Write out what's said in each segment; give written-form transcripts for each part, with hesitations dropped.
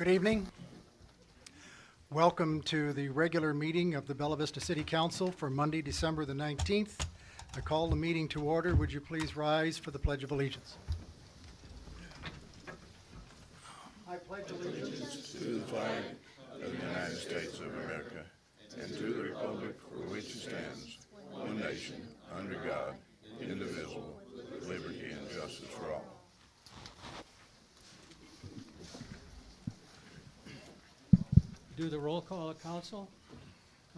Good evening. Welcome to the regular meeting of the Bella Vista City Council for Monday, December the 19th. I call the meeting to order. Would you please rise for the Pledge of Allegiance? I pledge allegiance To the flag of the United States of America and to the republic for which it stands, one nation, under God, indivisible, with liberty and justice for all. Do the roll call of council.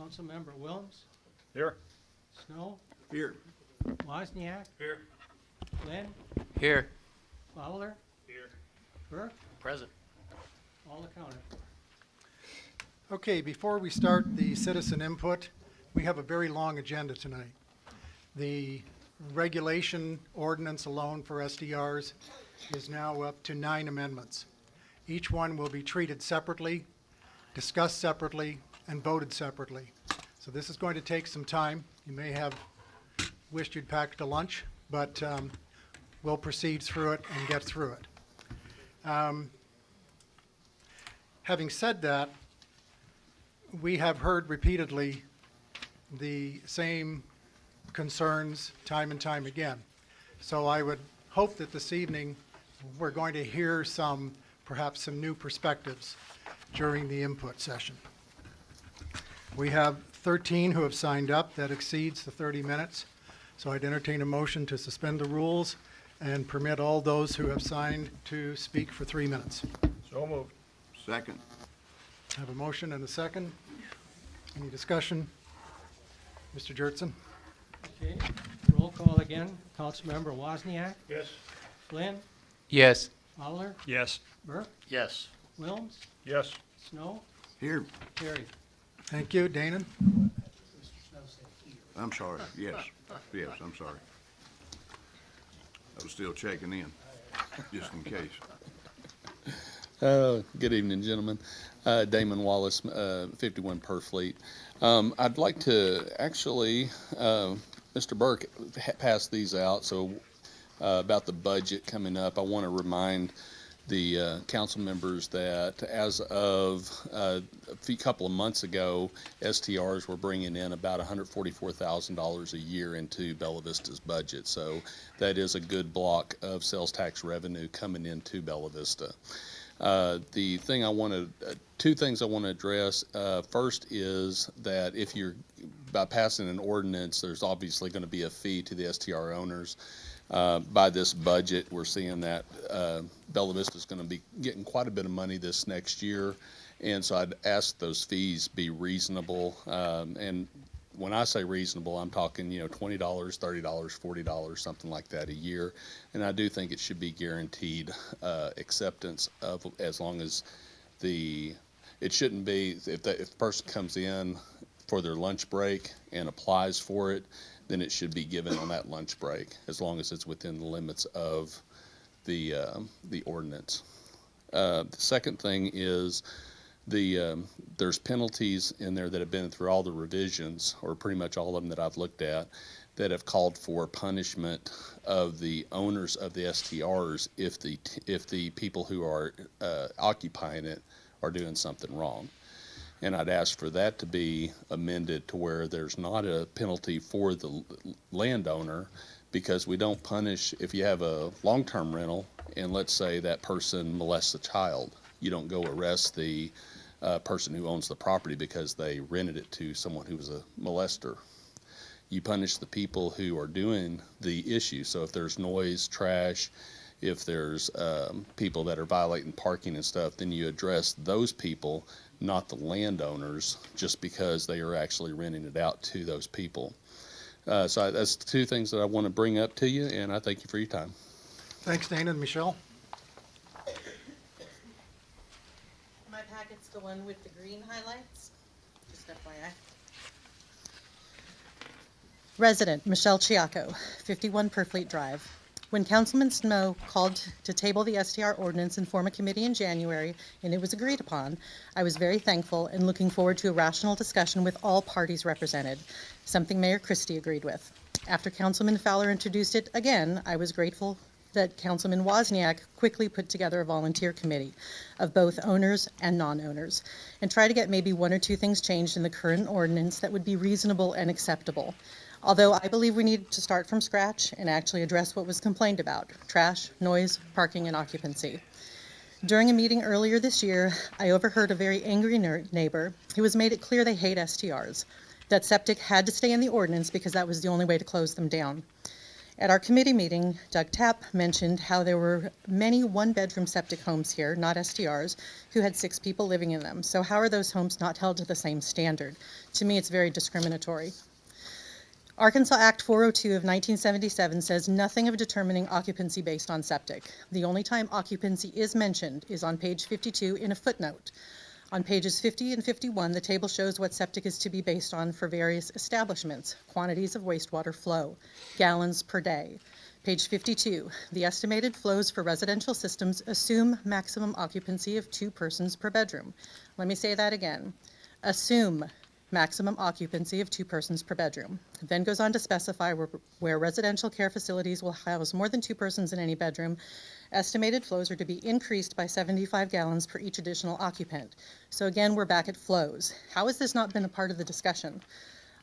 Councilmember Wilms, Here. Snow, Here. Wozniak, Here. Glenn, Here. Fowler, Here. Burke, Present. all accounted for. Okay, before we start the citizen input, we have a very long agenda tonight. The regulation ordinance alone for SDRs is now up to 9 amendments. Each one will be treated separately, discussed separately, and voted separately. So this is going to take some time. You may have wished you'd packed a lunch, but we'll proceed through it and get through it. Having said that, we have heard repeatedly the same concerns time and time again. So I would hope that this evening we're going to hear perhaps some new perspectives during the input session. We have 13 who have signed up. That exceeds the 30 minutes. So I'd entertain a motion to suspend the rules and permit all those who have signed to speak for 3 minutes. So moved. Second. I have a motion and a second. Any discussion? Mr. Jertson? Okay, roll call again. Councilmember Wozniak, Yes. Glenn, Yes. Fowler, Yes. Burke, Yes. Wilms, Yes. Snow, Here. carried. Thank you. Danon? I'm sorry. Yes. Yes, I'm sorry. I was still checking in, just in case. Good evening, gentlemen. Damon Wallace, 51 Purfleet. I'd like to actually, Mr. Burke pass these out. So about the budget coming up, I want to remind the council members that as of a couple of months ago, STRs were bringing in about $144,000 a year into Bella Vista's budget. So that is a good block of sales tax revenue coming into Bella Vista. Two things I want to address. First is that by passing an ordinance, there's obviously going to be a fee to the STR owners. By this budget, we're seeing that Bella Vista is going to be getting quite a bit of money this next year, and so I'd ask those fees be reasonable. And when I say reasonable, I'm talking $20, $30, $40, something like that a year. And I do think it should be guaranteed acceptance of, as long as it shouldn't be if the person comes in for their lunch break and applies for it, then it should be given on that lunch break, as long as it's within the limits of the ordinance. The second thing is there's penalties in there that have been through all the revisions, or pretty much all of them that I've looked at, that have called for punishment of the owners of the STRs if the people who are occupying it are doing something wrong. And I'd ask for that to be amended to where there's not a penalty for the landowner, because we don't punish if you have a long-term rental and let's say that person molests a child. You don't go arrest the person who owns the property because they rented it to someone who was a molester. You punish the people who are doing the issue. So if there's noise, trash, if there's people that are violating parking and stuff, then you address those people, not the landowners, just because they are actually renting it out to those people. So that's two things that I want to bring up to you, and I thank you for your time. Thanks, Danon. Michelle? My packet's the one with the green highlights, just FYI. Resident Michelle Chiacco, 51 Purfleet Drive. When Councilman Snow called to table the STR ordinance and form a committee in January, and it was agreed upon, I was very thankful and looking forward to a rational discussion with all parties represented, something Mayor Christie agreed with. After Councilman Fowler introduced it again, I was grateful that Councilman Wozniak quickly put together a volunteer committee of both owners and non-owners and try to get maybe one or two things changed in the current ordinance that would be reasonable and acceptable. Although I believe we need to start from scratch and actually address what was complained about: trash, noise, parking, and occupancy. During a meeting earlier this year, I overheard a very angry neighbor who has made it clear they hate STRs, that septic had to stay in the ordinance because that was the only way to close them down. At our committee meeting, Doug Tapp mentioned how there were many one-bedroom septic homes here, not STRs, who had 6 people living in them. So how are those homes not held to the same standard? To me, it's very discriminatory. Arkansas Act 402 of 1977 says nothing of determining occupancy based on septic. The only time occupancy is mentioned is on page 52 in a footnote. On pages 50 and 51, the table shows what septic is to be based on for various establishments: quantities of wastewater flow, gallons per day. Page 52, the estimated flows for residential systems assume maximum occupancy of 2 persons per bedroom. Let me say that again. Assume maximum occupancy of 2 persons per bedroom. It then goes on to specify where residential care facilities will house more than 2 persons in any bedroom. Estimated flows are to be increased by 75 gallons per each additional occupant. So again, we're back at flows. How has this not been a part of the discussion?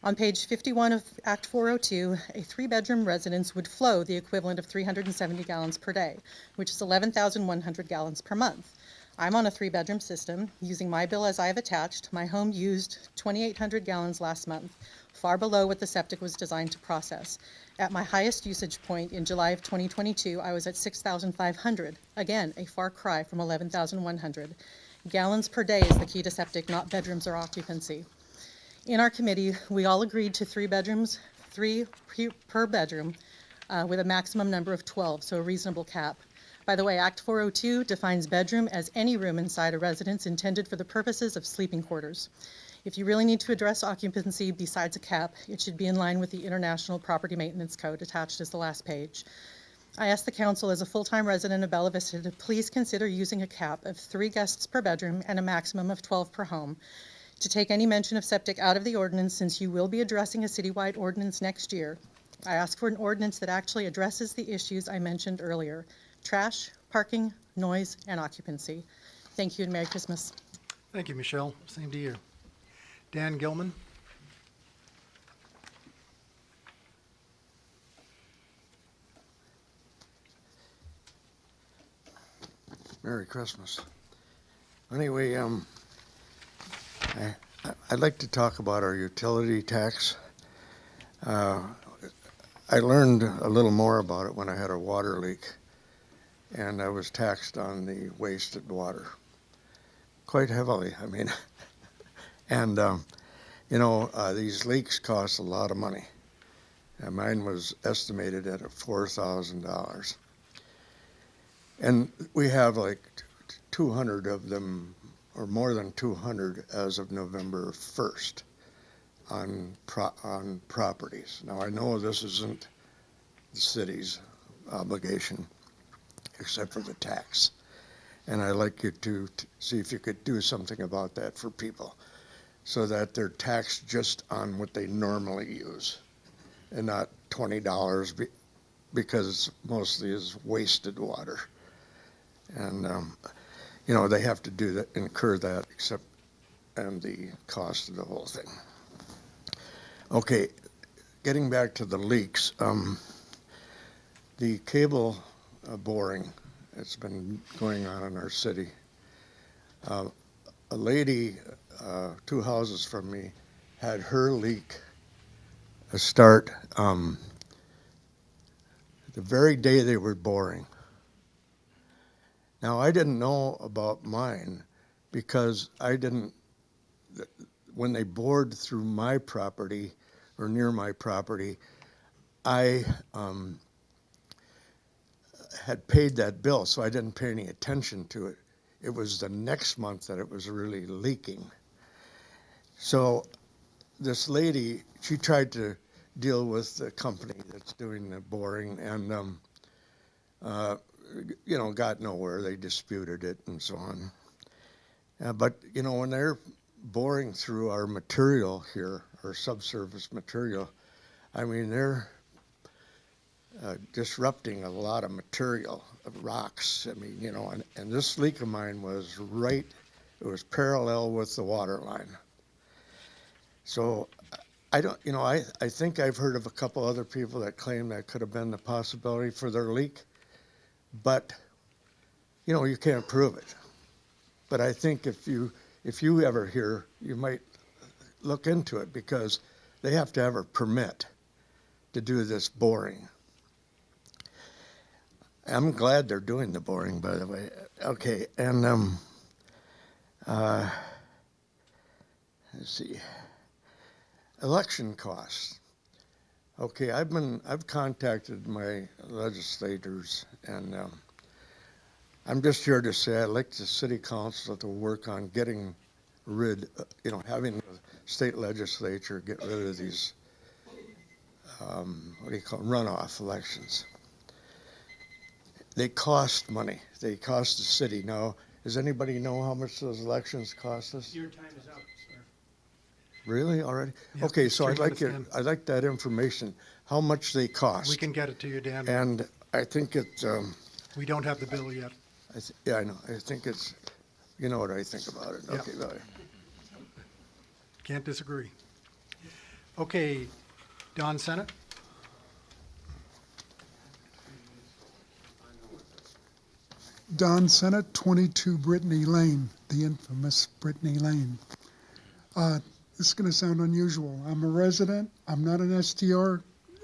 On page 51 of Act 402, a 3-bedroom residence would flow the equivalent of 370 gallons per day, which is 11,100 gallons per month. I'm on a 3-bedroom system. Using my bill as I have attached, my home used 2,800 gallons last month, far below what the septic was designed to process. At my highest usage point in July of 2022, I was at 6,500. Again, a far cry from 11,100. Gallons per day is the key to septic, not bedrooms or occupancy. In our committee, we all agreed to 3 bedrooms, 3 per bedroom, with a maximum number of 12, so a reasonable cap. By the way, Act 402 defines bedroom as any room inside a residence intended for the purposes of sleeping quarters. If you really need to address occupancy besides a cap, it should be in line with the International Property Maintenance Code attached as the last page. I ask the council, as a full-time resident of Bella Vista, to please consider using a cap of 3 guests per bedroom and a maximum of 12 per home, to take any mention of septic out of the ordinance, since you will be addressing a citywide ordinance next year. I ask for an ordinance that actually addresses the issues I mentioned earlier: trash, parking, noise, and occupancy. Thank you and Merry Christmas. Thank you, Michelle. Same to you. Dan Gilman. Merry Christmas. Anyway, I'd like to talk about our utility tax. I learned a little more about it when I had a water leak, and I was taxed on the wasted water quite heavily. I mean, and these leaks cost a lot of money. And mine was estimated at $4,000. And we have like 200 of them, or more than 200 as of November 1st on properties. Now, I know this isn't the city's obligation, except for the tax. And I'd like you to see if you could do something about that for people, so that they're taxed just on what they normally use and not $20 because mostly is wasted water. And, they have to do that, incur that, and the cost of the whole thing. Okay, getting back to the leaks, the cable boring that's been going on in our city. A lady 2 houses from me had her leak start the very day they were boring. Now, I didn't know about mine because when they bored through my property or near my property, I had paid that bill, so I didn't pay any attention to it. It was the next month that it was really leaking. So this lady, she tried to deal with the company that's doing the boring, and got nowhere. They disputed it and so on. But when they're boring through our material here, our subsurface material, I mean, they're disrupting a lot of material, of rocks. I mean, and this leak of mine was right, it was parallel with the water line. So I don't, I think I've heard of a couple other people that claim that could have been the possibility for their leak, but, you can't prove it. But I think if you ever hear, you might look into it, because they have to have a permit to do this boring. I'm glad they're doing the boring, by the way. Okay, and let's see. Election costs. Okay, I've contacted my legislators, and I'm just here to say I'd like the city council to work on getting rid, having the state legislature get rid of these, runoff elections. They cost money. They cost the city. Now, does anybody know how much those elections cost us? Your time is up, sir. Really, already? Yeah, Okay, so it's 3 minutes in. I'd like that information, how much they cost. We can get it to you, Dan. And I think it's, We don't have the bill yet. yeah, I know. I think it's, you know what I think about it. Yeah. Okay, bye. Can't disagree. Okay, Don Senate? Don Sennett, 22 Brittany Lane, the infamous Brittany Lane. This is going to sound unusual. I'm a resident. I'm not an STR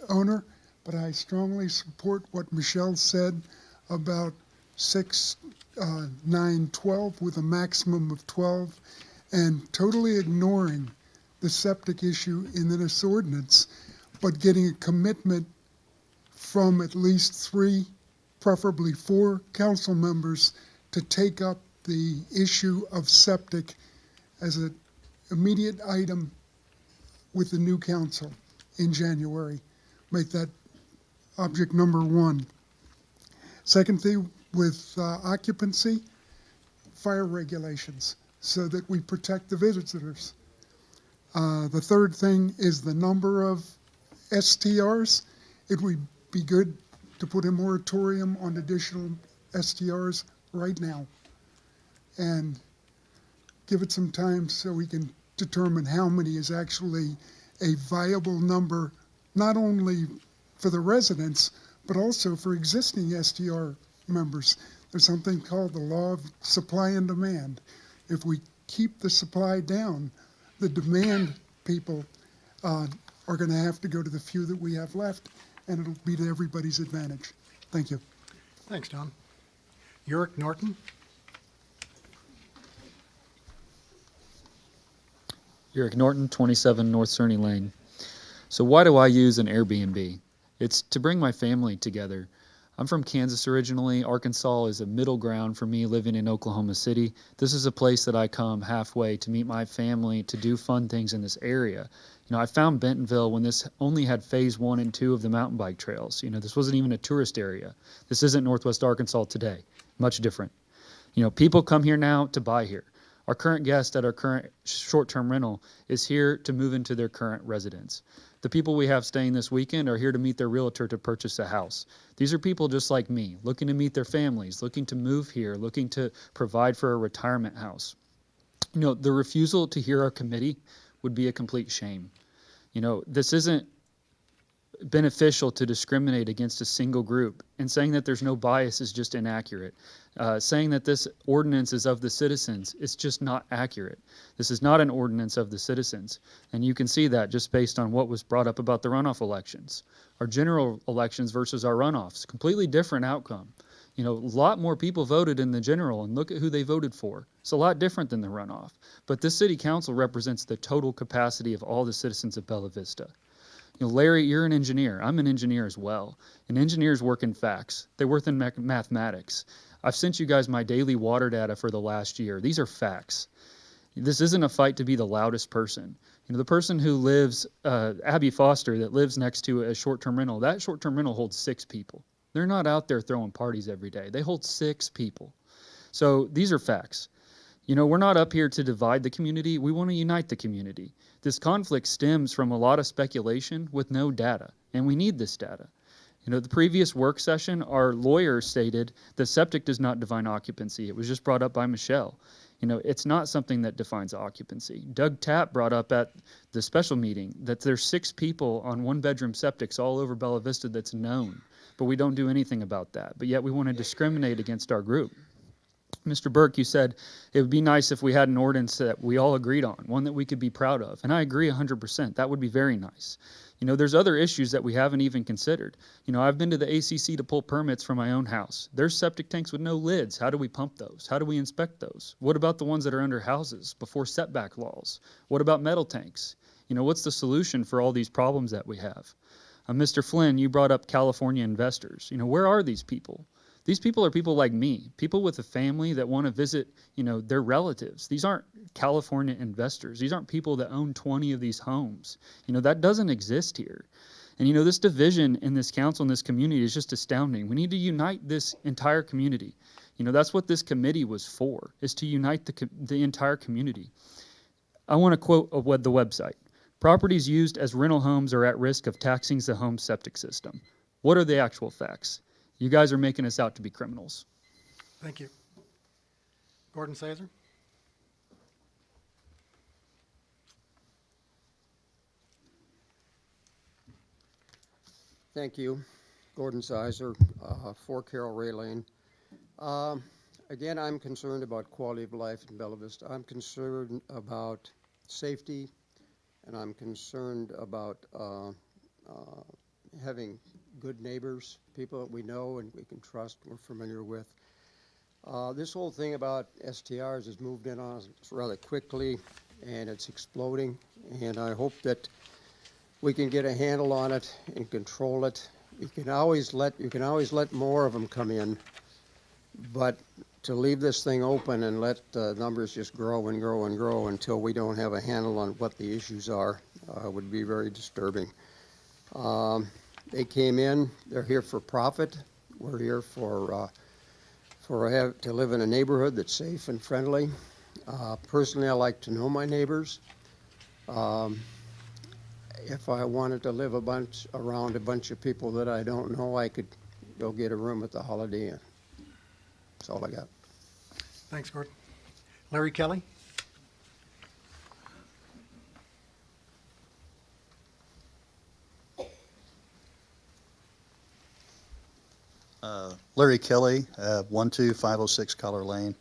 owner, but I strongly support what Michelle said about 6, 9, 12 with a maximum of 12, and totally ignoring the septic issue in this ordinance, but getting a commitment from at least 3, preferably 4 council members to take up the issue of septic as an immediate item with the new council in January. Make that object number 1. Second thing, with occupancy, fire regulations so that we protect the visitors. The third thing is the number of STRs. It would be good to put a moratorium on additional STRs right now and give it some time so we can determine how many is actually a viable number, not only for the residents, but also for existing STR members. There's something called the law of supply and demand. If we keep the supply down, the demand people are going to have to go to the few that we have left, and it'll be to everybody's advantage. Thank you. Thanks, Don. Yurick Norton? Eric Norton, 27 North Cerny Lane. So why do I use an Airbnb? It's to bring my family together. I'm from Kansas originally. Arkansas is a middle ground for me living in Oklahoma City. This is a place that I come halfway to meet my family, to do fun things in this area. I found Bentonville when this only had phase 1 and 2 of the mountain bike trails. This wasn't even a tourist area. This isn't Northwest Arkansas today. Much different. People come here now to buy here. Our current guest at our current short-term rental is here to move into their current residence. The people we have staying this weekend are here to meet their realtor to purchase a house. These are people just like me, looking to meet their families, looking to move here, looking to provide for a retirement house. The refusal to hear our committee would be a complete shame. This isn't beneficial to discriminate against a single group, and saying that there's no bias is just inaccurate. Saying that this ordinance is of the citizens is just not accurate. This is not an ordinance of the citizens, and you can see that just based on what was brought up about the runoff elections. Our general elections versus our runoffs, completely different outcome. A lot more people voted in the general, and look at who they voted for. It's a lot different than the runoff. But this city council represents the total capacity of all the citizens of Bella Vista. Larry, you're an engineer. I'm an engineer as well. And engineers work in facts. They work in mathematics. I've sent you guys my daily water data for the last year. These are facts. This isn't a fight to be the loudest person. The person who lives, Abby Foster, that lives next to a short-term rental, that short-term rental holds 6 people. They're not out there throwing parties every day. They hold 6 people. So these are facts. We're not up here to divide the community. We want to unite the community. This conflict stems from a lot of speculation with no data, and we need this data. The previous work session, our lawyer stated the septic does not define occupancy. It was just brought up by Michelle. It's not something that defines occupancy. Doug Tapp brought up at the special meeting that there's 6 people on 1-bedroom septics all over Bella Vista that's known, but we don't do anything about that. But yet we want to discriminate against our group. Mr. Burke, you said it would be nice if we had an ordinance that we all agreed on, one that we could be proud of. And I agree 100%. That would be very nice. There's other issues that we haven't even considered. I've been to the ACC to pull permits for my own house. There's septic tanks with no lids. How do we pump those? How do we inspect those? What about the ones that are under houses before setback laws? What about metal tanks? What's the solution for all these problems that we have? Mr. Flynn, you brought up California investors. Where are these people? These people are people like me, people with a family that want to visit, their relatives. These aren't California investors. These aren't people that own 20 of these homes. That doesn't exist here. And, this division in this council and this community is just astounding. We need to unite this entire community. That's what this committee was for, is to unite the entire community. I want to quote the website. Properties used as rental homes are at risk of taxing the home septic system. What are the actual facts? You guys are making us out to be criminals. Thank you. Gordon Sazer? Thank you. Gordon Sizer, 4 Carroll Ray Lane. Again, I'm concerned about quality of life in Bella Vista. I'm concerned about safety, and I'm concerned about having good neighbors, people that we know and we can trust, we're familiar with. This whole thing about STRs has moved in on us rather quickly, and it's exploding, and I hope that we can get a handle on it and control it. You can always let more of them come in, but to leave this thing open and let the numbers just grow and grow and grow until we don't have a handle on what the issues are would be very disturbing. They came in, they're here for profit. We're here to live in a neighborhood that's safe and friendly. Personally, I like to know my neighbors. If I wanted to live around a bunch of people that I don't know, I could go get a room at the Holiday Inn. That's all I got. Thanks, Gordon. Larry Kelly? Larry Kelly, 12506 Collar Lane.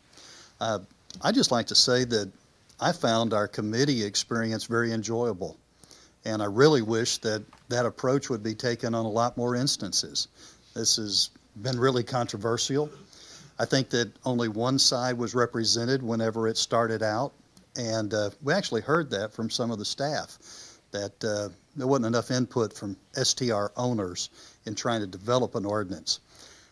I'd just like to say that I found our committee experience very enjoyable, and I really wish that that approach would be taken on a lot more instances. This has been really controversial. I think that only one side was represented whenever it started out, and we actually heard that from some of the staff, that there wasn't enough input from STR owners in trying to develop an ordinance.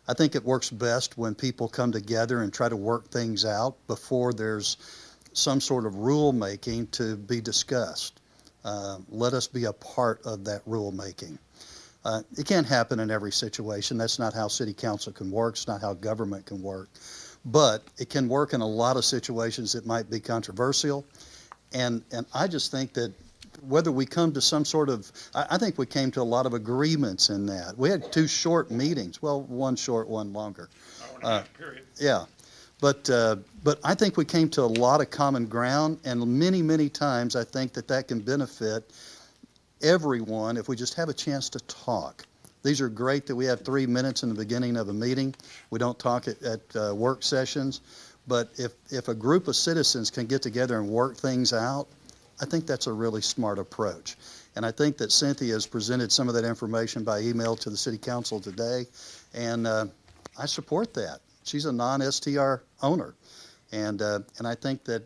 I think it works best when people come together and try to work things out before there's some sort of rulemaking to be discussed. Let us be a part of that rulemaking. It can't happen in every situation. That's not how city council can work. It's not how government can work. But it can work in a lot of situations that might be controversial. And I just think that whether we come to some sort of, I think we came to a lot of agreements in that. We had 2 short meetings. Well, one short, one longer. Yeah. But I think we came to a lot of common ground, and many, many times I think that can benefit everyone if we just have a chance to talk. These are great that we have 3 minutes in the beginning of a meeting. We don't talk at work sessions. But if a group of citizens can get together and work things out, I think that's a really smart approach. And I think that Cynthia has presented some of that information by email to the city council today, and I support that. She's a non-STR owner, and I think that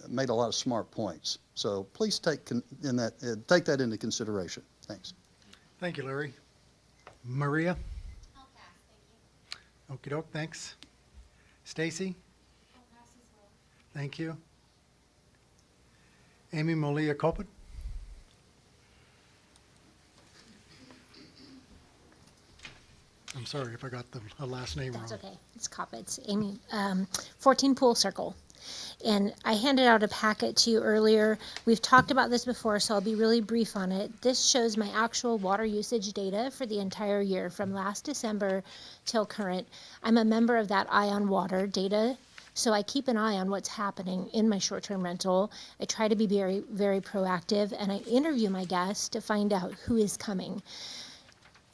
made a lot of smart points. So please take that into consideration. Thanks. Thank you, Larry. Maria? I'll pass, thank you. Okey doke, thanks. Stacy? I'll pass as well. Thank you. Amy Molia Copit? I'm sorry if I got the last name wrong. That's okay. It's Coppett. It's Amy. 14 Pool Circle. And I handed out a packet to you earlier. We've talked about this before, so I'll be really brief on it. This shows my actual water usage data for the entire year from last December till current. I'm a member of that Eye on Water data, so I keep an eye on what's happening in my short-term rental. I try to be very, very proactive, and I interview my guests to find out who is coming.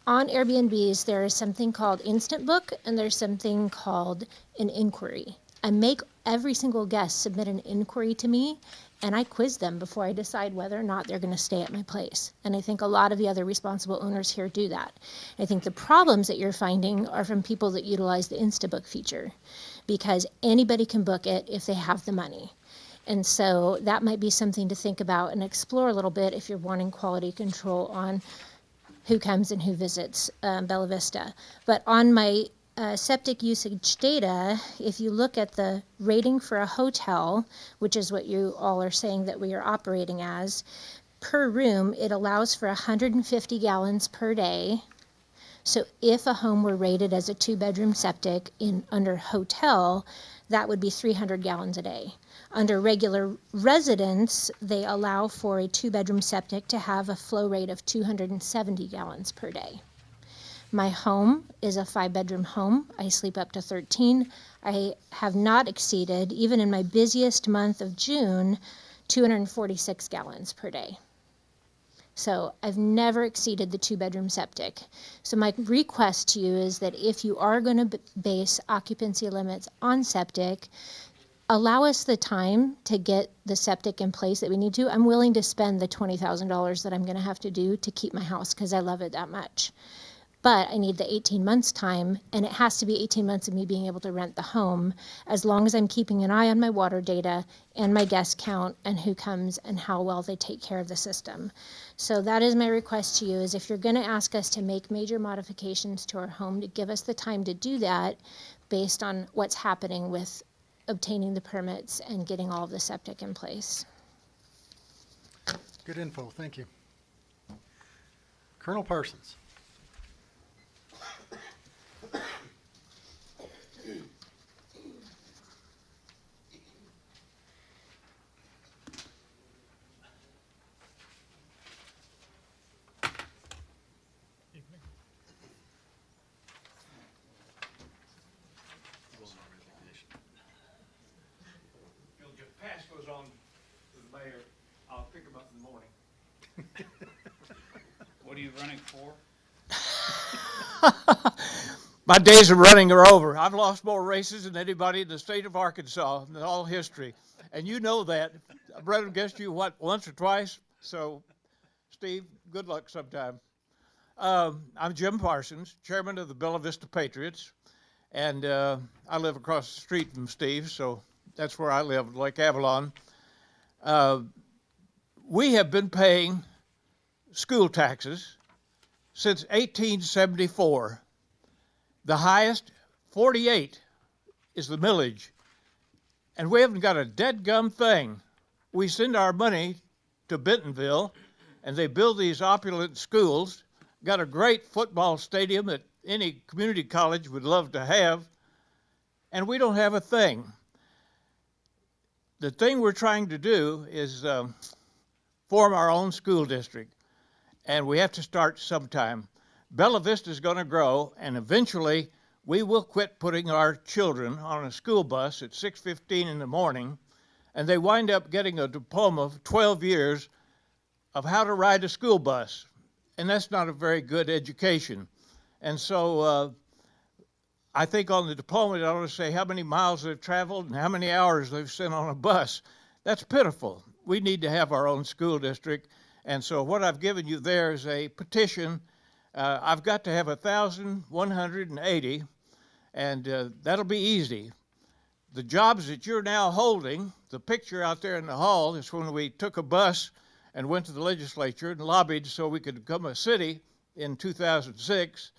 On Airbnbs, there is something called Instant Book, and there's something called an inquiry. I make every single guest submit an inquiry to me, and I quiz them before I decide whether or not they're going to stay at my place. And I think a lot of the other responsible owners here do that. I think the problems that you're finding are from people that utilize the Instabook feature, because anybody can book it if they have the money. And so that might be something to think about and explore a little bit if you're wanting quality control on who comes and who visits Bella Vista. But on my septic usage data, if you look at the rating for a hotel, which is what you all are saying that we are operating as, per room, it allows for 150 gallons per day. So if a home were rated as a 2-bedroom septic under hotel, that would be 300 gallons a day. Under regular residence, they allow for a 2-bedroom septic to have a flow rate of 270 gallons per day. My home is a 5-bedroom home. I sleep up to 13. I have not exceeded, even in my busiest month of June, 246 gallons per day. So I've never exceeded the 2-bedroom septic. So my request to you is that if you are going to base occupancy limits on septic, allow us the time to get the septic in place that we need to. I'm willing to spend the $20,000 that I'm going to have to do to keep my house because I love it that much. But I need the 18 months time, and it has to be 18 months of me being able to rent the home, as long as I'm keeping an eye on my water data and my guest count and who comes and how well they take care of the system. So that is my request to you, is if you're going to ask us to make major modifications to our home, to give us the time to do that based on what's happening with obtaining the permits and getting all of the septic in place. Good info, thank you. Colonel Parsons. Pass goes on to the mayor. I'll pick him up in the morning. What are you running for? My days of running are over. I've lost more races than anybody in the state of Arkansas in all history. And you know that. I've run against you, once or twice? So, Steve, good luck sometime. I'm Jim Parsons, chairman of the Bella Vista Patriots. And I live across the street from Steve, so that's where I live, Lake Avalon. We have been paying school taxes since 1874. The highest, 48, is the millage. And we haven't got a dead-gum thing. We send our money to Bentonville, and they build these opulent schools, got a great football stadium that any community college would love to have, and we don't have a thing. The thing we're trying to do is form our own school district, and we have to start sometime. Bella Vista is going to grow, and eventually we will quit putting our children on a school bus at 6:15 in the morning, and they wind up getting a diploma of 12 years of how to ride a school bus, and that's not a very good education. And so I think on the diploma, it ought to say how many miles they've traveled and how many hours they've spent on a bus. That's pitiful. We need to have our own school district. And so what I've given you there is a petition. I've got to have 1,180, and that'll be easy. The jobs that you're now holding, the picture out there in the hall is when we took a bus and went to the legislature and lobbied so we could become a city in 2006.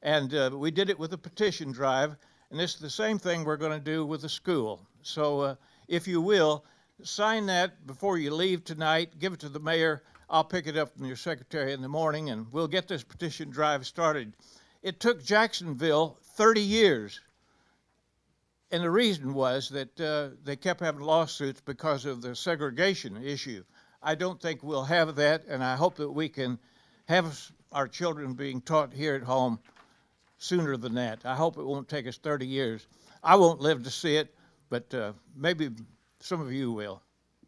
And we did it with a petition drive, and this is the same thing we're going to do with the school. So if you will, sign that before you leave tonight, give it to the mayor. I'll pick it up from your secretary in the morning, and we'll get this petition drive started. It took Jacksonville 30 years And the reason was that they kept having lawsuits because of the segregation issue. I don't think we'll have that, and I hope that we can have our children being taught here at home sooner than that. I hope it won't take us 30 years. I won't live to see it, but maybe some of you will.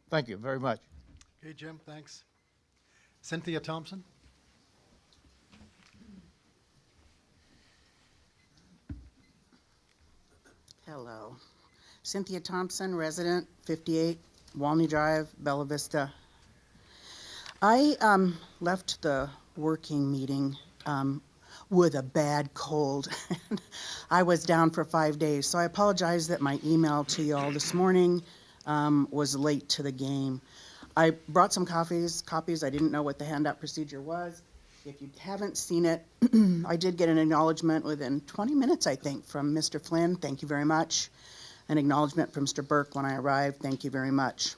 Thank you very much. Okay, Jim, thanks. Cynthia Thompson? Hello. Cynthia Thompson, resident, 58 Walney Drive, Bella Vista. I left the working meeting with a bad cold. I was down for 5 days, so I apologize that my email to you all this morning was late to the game. I brought some copies. I didn't know what the handout procedure was. If you haven't seen it, I did get an acknowledgement within 20 minutes, I think, from Mr. Flynn. Thank you very much. An acknowledgement from Mr. Burke when I arrived. Thank you very much.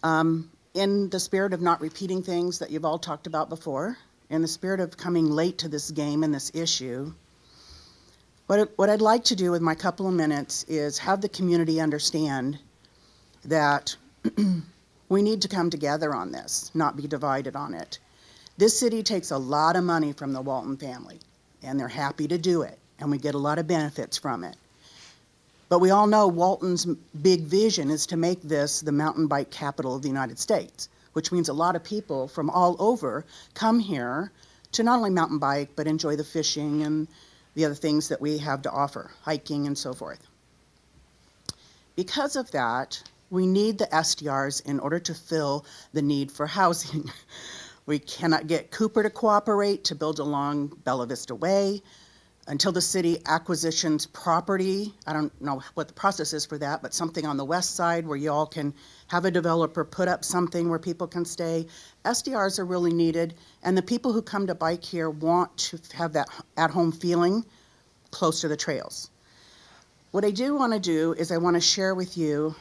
In the spirit of not repeating things that you've all talked about before, in the spirit of coming late to this game and this issue, what I'd like to do with my couple of minutes is have the community understand that we need to come together on this, not be divided on it. This city takes a lot of money from the Walton family, and they're happy to do it, and we get a lot of benefits from it. But we all know Walton's big vision is to make this the mountain bike capital of the United States, which means a lot of people from all over come here to not only mountain bike, but enjoy the fishing and the other things that we have to offer, hiking and so forth. Because of that, we need the SDRs in order to fill the need for housing. We cannot get Cooper to cooperate to build along Bella Vista Way until the city acquisitions property. I don't know what the process is for that, but something on the west side where you all can have a developer put up something where people can stay. SDRs are really needed, and the people who come to bike here want to have that at-home feeling close to the trails. What I do want to do is I want to share with you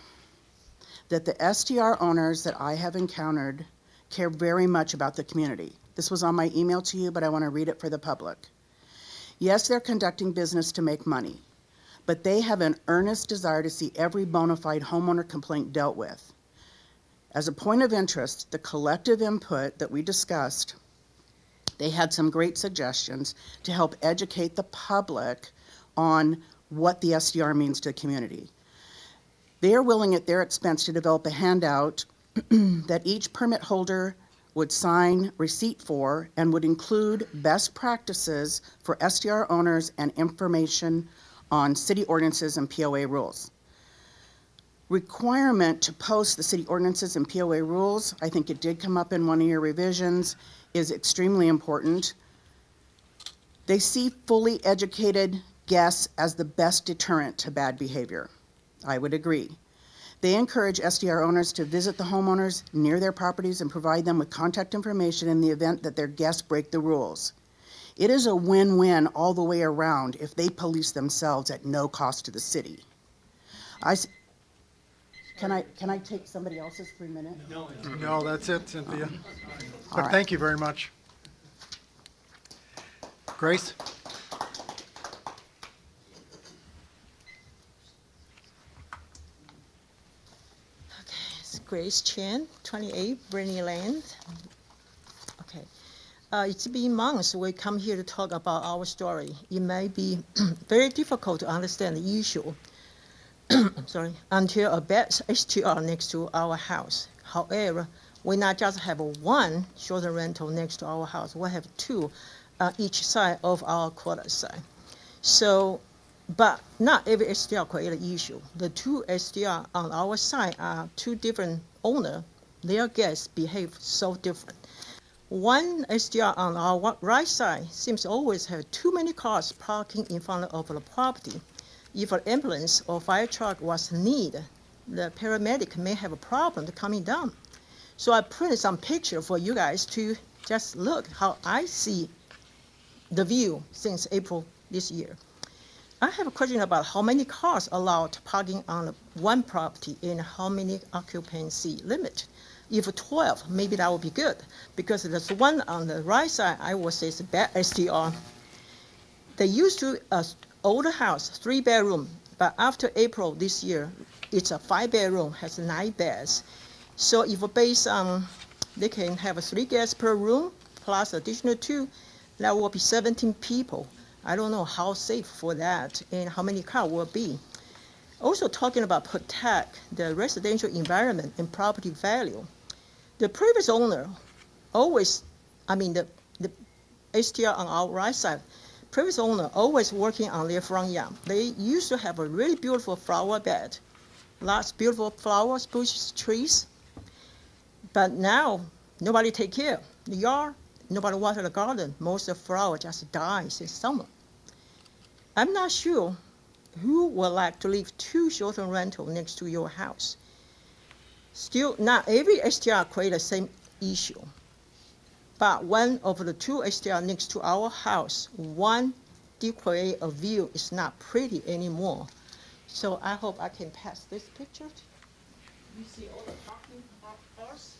that the SDR owners that I have encountered care very much about the community. This was on my email to you, but I want to read it for the public. Yes, they're conducting business to make money, but they have an earnest desire to see every bona fide homeowner complaint dealt with. As a point of interest, the collective input that we discussed, they had some great suggestions to help educate the public on what the SDR means to the community. They are willing at their expense to develop a handout that each permit holder would sign receipt for and would include best practices for SDR owners and information on city ordinances and POA rules. Requirement to post the city ordinances and POA rules, I think it did come up in one of your revisions, is extremely important. They see fully educated guests as the best deterrent to bad behavior. I would agree. They encourage SDR owners to visit the homeowners near their properties and provide them with contact information in the event that their guests break the rules. It is a win-win all the way around if they police themselves at no cost to the city. Can I take somebody else's 3 minutes? No, that's it, Cynthia. All But right. thank you very much. Grace? It's Grace Chen, 28 Brittany Lane. Okay. It's been months we come here to talk about our story. It may be very difficult to understand the issue sorry, until a bad STR next to our house. However, we not just have one short rental next to our house, we have two on each side of our quarter side. So, but not every SDR create an issue. The two SDR on our side are two different owners. Their guests behave so different. One SDR on our right side seems to always have too many cars parking in front of the property. If an ambulance or fire truck was needed, the paramedic may have a problem coming down. So I printed some picture for you guys to just look how I see the view since April this year. I have a question about how many cars allowed parking on one property and how many occupancy limit. If 12, maybe that would be good, because there's one on the right side, I would say it's a bad SDR. They used to older house, 3-bedroom, but after April this year, it's a 5-bedroom, has 9 beds. So if based on, they can have 3 guests per room, plus additional 2, that will be 17 people. I don't know how safe for that and how many cars will be. Also talking about protect the residential environment and property value. The previous owner always, the STR on our right side, previous owner always working on their front yard. They used to have a really beautiful flower bed, lots of beautiful flowers, bushes, trees. But now, nobody take care. The yard, nobody water the garden. Most of the flower just dies in summer. I'm not sure who would like to live 2 short-term rental next to your house. Still, not every STR create the same issue. But one of the 2 STR next to our house, one did create a view is not pretty anymore. So I hope I can pass this picture. You see all the parking cars?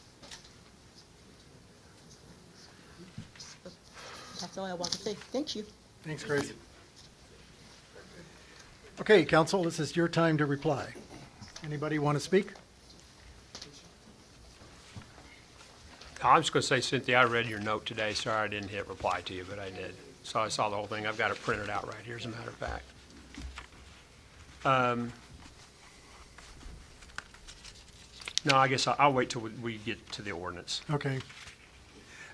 That's all I want to say. Thank you. Thanks, Grace. Okay, council, this is your time to reply. Anybody want to speak? I'm just going to say, Cynthia, I read your note today. Sorry I didn't hit reply to you, but I did. So I saw the whole thing. I've got it printed out right here, as a matter of fact. No, I guess I'll wait till we get to the ordinance. Okay.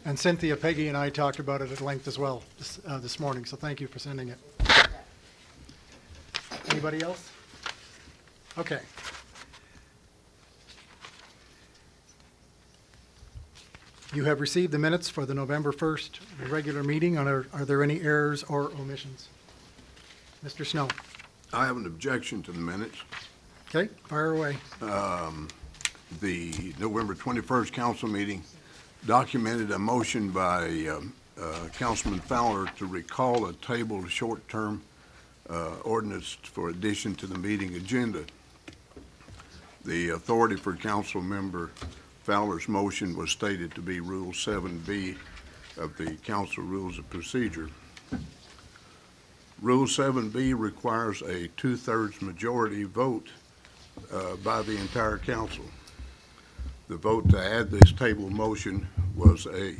And Cynthia, Peggy, and I talked about it at length as well this morning, so thank you for sending it. Anybody else? Okay. You have received the minutes for the November 1st regular meeting. Are there any errors or omissions? Mr. Snow? I have an objection to the minutes. Okay, fire away. The November 21st council meeting documented a motion by Councilman Fowler to recall a tabled short-term ordinance for addition to the meeting agenda. The authority for council member Fowler's motion was stated to be Rule 7B of the Council Rules of Procedure. Rule 7B requires a 2/3 majority vote by the entire council. The vote to add this table motion was a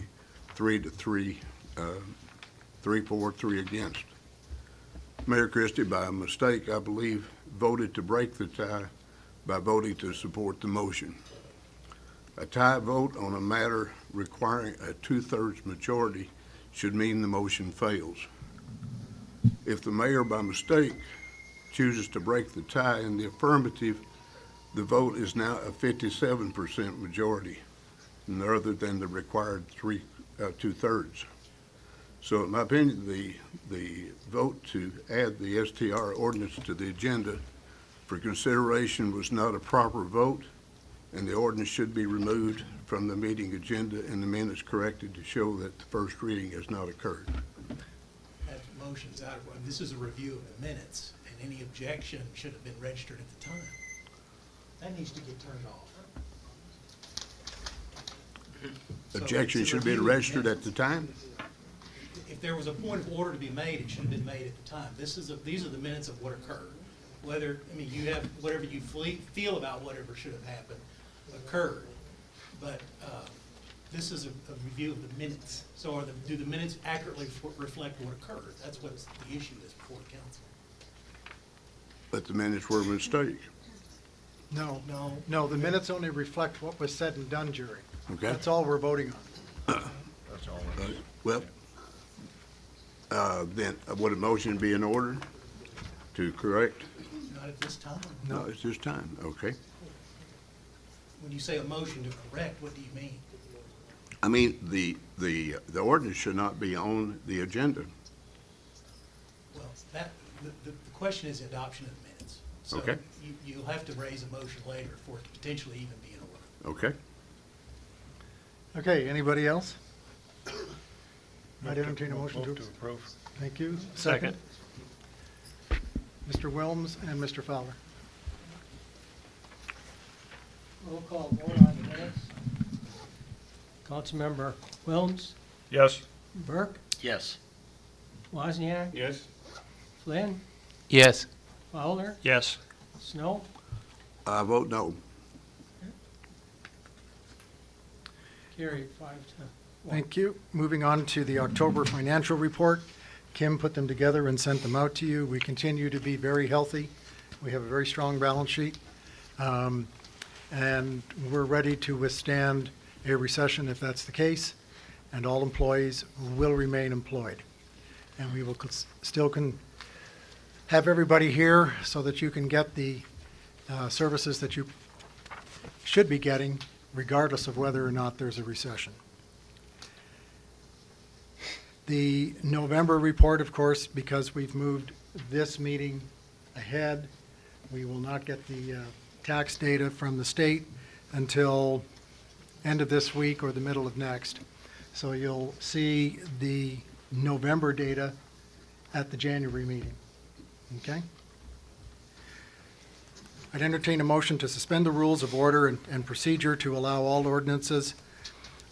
3-3, 3 for, 3 against. Mayor Christie, by mistake, I believe, voted to break the tie by voting to support the motion. A tie vote on a matter requiring a 2/3 majority should mean the motion fails. If the mayor by mistake chooses to break the tie in the affirmative, the vote is now a 57% majority, rather than the required 2/3. So in my opinion, the vote to add the STR ordinance to the agenda for consideration was not a proper vote, and the ordinance should be removed from the meeting agenda and the minutes corrected to show that the first reading has not occurred. That motion's out of order. This is a review of the minutes, and any objection should have been registered at the time. That needs to get turned off. Objection it's a should be review of the registered at the time? If there was a point of order to be made, it should have been made at the time. These are the minutes of what occurred. You have whatever you feel about whatever should have happened occurred. But this is a review of the minutes. So do the minutes accurately reflect what occurred? That's what the issue is before the council. But the minutes were a mistake. No, the minutes only reflect what was said and done during. Okay. That's all we're voting on. That's all. Well, then would a motion be in order to correct? Not at this time. No, it's this time. Okay. When you say a motion to correct, what do you mean? I mean, the ordinance should not be on the agenda. Well, the question is adoption of the minutes. So Okay. you'll have to raise a motion later for it to potentially even be in order. Okay. Okay, anybody else? I'd entertain a motion to approve. Thank you. Second. Mr. Wilms and Mr. Fowler. Roll call vote on the minutes. Councilmember Wilms, Yes. Burke, Yes. Wozniak, Yes. Flynn, Yes. Fowler, Yes. Snow, I vote no. carried 5 to 1. Thank you. Moving on to the October financial report. Kim put them together and sent them out to you. We continue to be very healthy. We have a very strong balance sheet. And we're ready to withstand a recession if that's the case, and all employees will remain employed. And we will still have everybody here so that you can get the services that you should be getting regardless of whether or not there's a recession. The November report, of course, because we've moved this meeting ahead, we will not get the tax data from the state until end of this week or the middle of next. So you'll see the November data at the January meeting. Okay? I'd entertain a motion to suspend the rules of order and procedure to allow all ordinances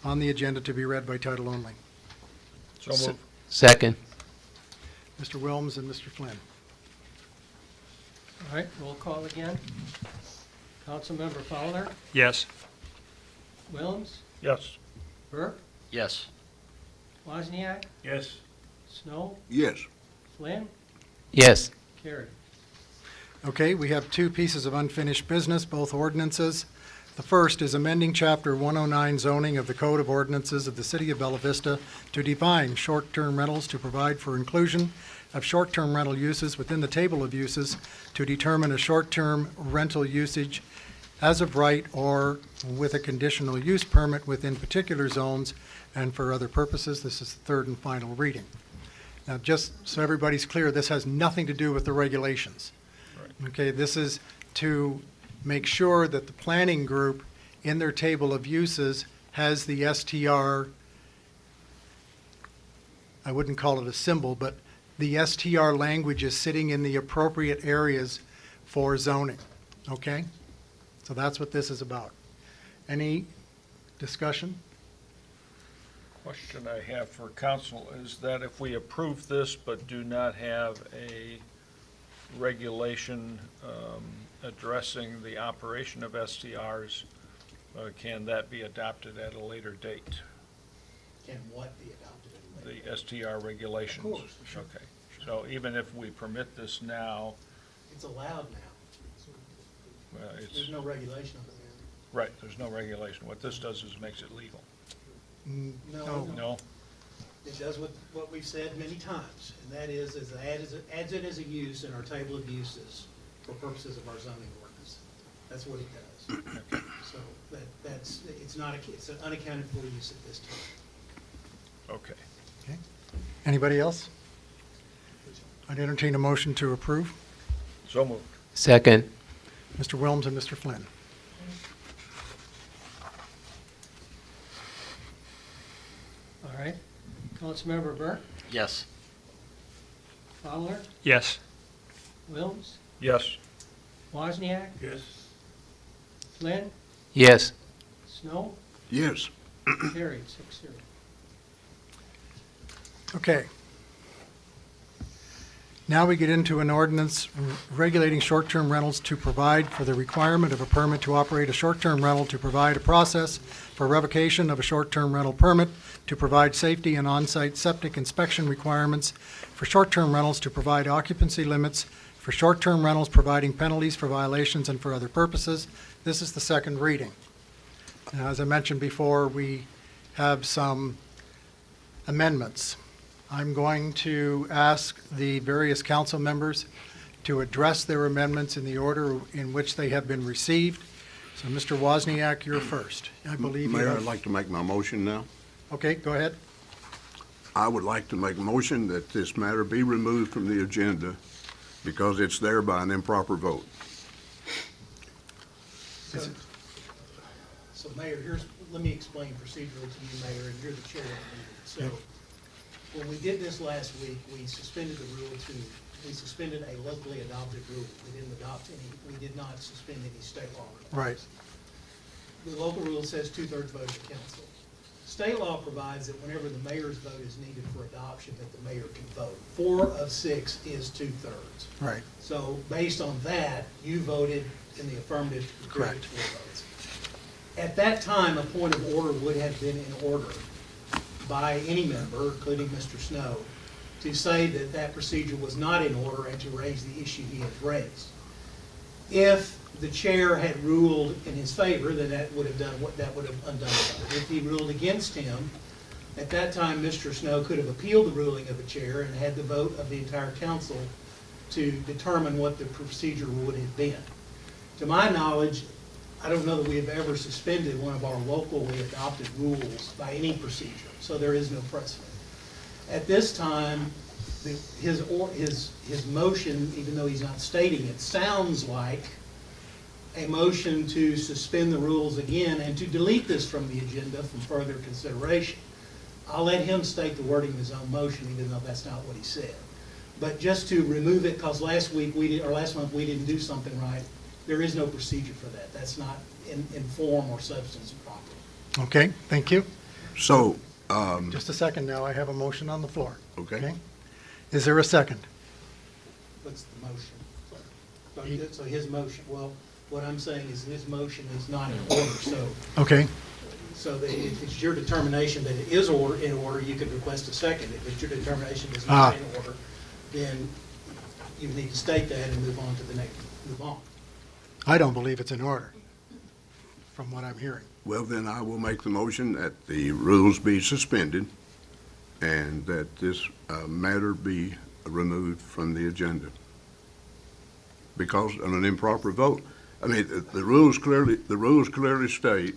on the agenda to be read by title only. So moved. Second. Mr. Wilms and Mr. Flynn. All right, roll call again. Councilmember Fowler, Yes. Wilms, Yes. Burke, Yes. Wozniak, Yes. Snow, Yes. Flynn, Yes. carried. Okay, we have two pieces of unfinished business, both ordinances. The first is amending Chapter 109 zoning of the Code of Ordinances of the City of Bella Vista to define short-term rentals, to provide for inclusion of short-term rental uses within the table of uses, to determine a short-term rental usage as of right or with a conditional use permit within particular zones and for other purposes. This is the third and final reading. Now, just so everybody's clear, this has nothing to do with the regulations. Okay, this is to make sure that the planning group in their table of uses has the STR, I wouldn't call it a symbol, but the STR language is sitting in the appropriate areas for zoning, okay? So that's what this is about. Any discussion? Question I have for council is that if we approve this but do not have a regulation addressing the operation of STRs, can that be adopted at a later date? Can what be adopted at a later The STR regulations? Of course, sure. Okay, so even if we permit this now, It's allowed now. it's, There's no regulation of it right, there's no regulation. What this does is makes it legal. No. No? It does what we've said many times, and that is it adds it as a use in our table of uses for purposes of our zoning ordinance. That's what it does. So it's an unaccounted for use at this time. Okay. Okay. Anybody else? I'd entertain a motion to approve. So moved. Second. Mr. Wilms and Mr. Flynn. All right, Councilmember Burke, Yes. Fowler, Yes. Wilms, Yes. Wozniak, Yes. Flynn, Yes. Snow, Yes. carried 6-0. Okay. Now we get into an ordinance regulating short-term rentals to provide for the requirement of a permit to operate a short-term rental, to provide a process for revocation of a short-term rental permit, to provide safety and on-site septic inspection requirements for short-term rentals, to provide occupancy limits for short-term rentals, providing penalties for violations and for other purposes. This is the second reading. Now, as I mentioned before, we have some amendments. I'm going to ask the various council members to address their amendments in the order in which they have been received. So, Mr. Wozniak, you're first. I believe you Mayor, have... I'd like to make my motion now. Okay, go ahead. I would like to make a motion that this matter be removed from the agenda because it's there by an improper vote. So Mayor, let me explain procedurally to you, Mayor, and you're the chair of the meeting. So when we did this last week, we suspended the rule we suspended a locally adopted rule. We did not suspend any state law. Right. The local rule says 2/3 vote of the council. State law provides that whenever the mayor's vote is needed for adoption, that the mayor can vote. 4 of 6 is 2/3. Right. So based on that, you voted in the affirmative. to create Correct. 4 votes. At that time, a point of order would have been in order by any member, including Mr. Snow, to say that that procedure was not in order and to raise the issue he had raised. If the chair had ruled in his favor, then that would have undone it. If he ruled against him, at that time, Mr. Snow could have appealed the ruling of the chair and had the vote of the entire council to determine what the procedure would have been. To my knowledge, I don't know that we have ever suspended one of our locally adopted rules by any procedure, so there is no precedent. At this time, his motion, even though he's not stating it, sounds like a motion to suspend the rules again and to delete this from the agenda from further consideration. I'll let him state the wording of his own motion, even though that's not what he said. But just to remove it, because last month we didn't do something right, there is no procedure for that. That's not in form or substance proper. Okay, thank you. So, Just a second now, I have a motion on the floor. okay. Is there a second? What's the motion? So his motion, well, what I'm saying is his motion is not in order, so. Okay, So if it's your determination that it is in order, you could request a second. If it's your determination it's Ah. not in order, then you need to state that and move on to the next, move on. I don't believe it's in order, from what I'm hearing. Well, then I will make the motion that the rules be suspended and that this matter be removed from the agenda because of an improper vote. I mean, the rules clearly state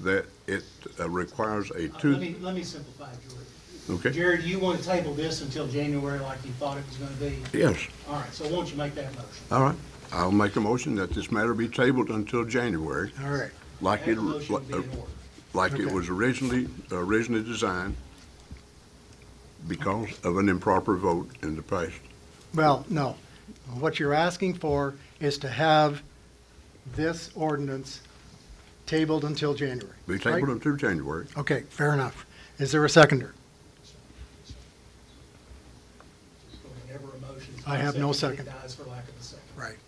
that it requires a Let me simplify, George. Okay. Jared, you want to table this until January like you thought it was going to be? Yes. All right, so won't you make that motion? All right. I'll make a motion that this matter be tabled until January, All right, like That it, motion be in order. like it Okay. was originally designed because of an improper vote in the past. well, no. What you're asking for is to have this ordinance tabled until January. Be right? tabled until January. Okay, fair enough. Is there a seconder? Whenever a motion is I have no not second. seconded, it dies for lack of a second. Right.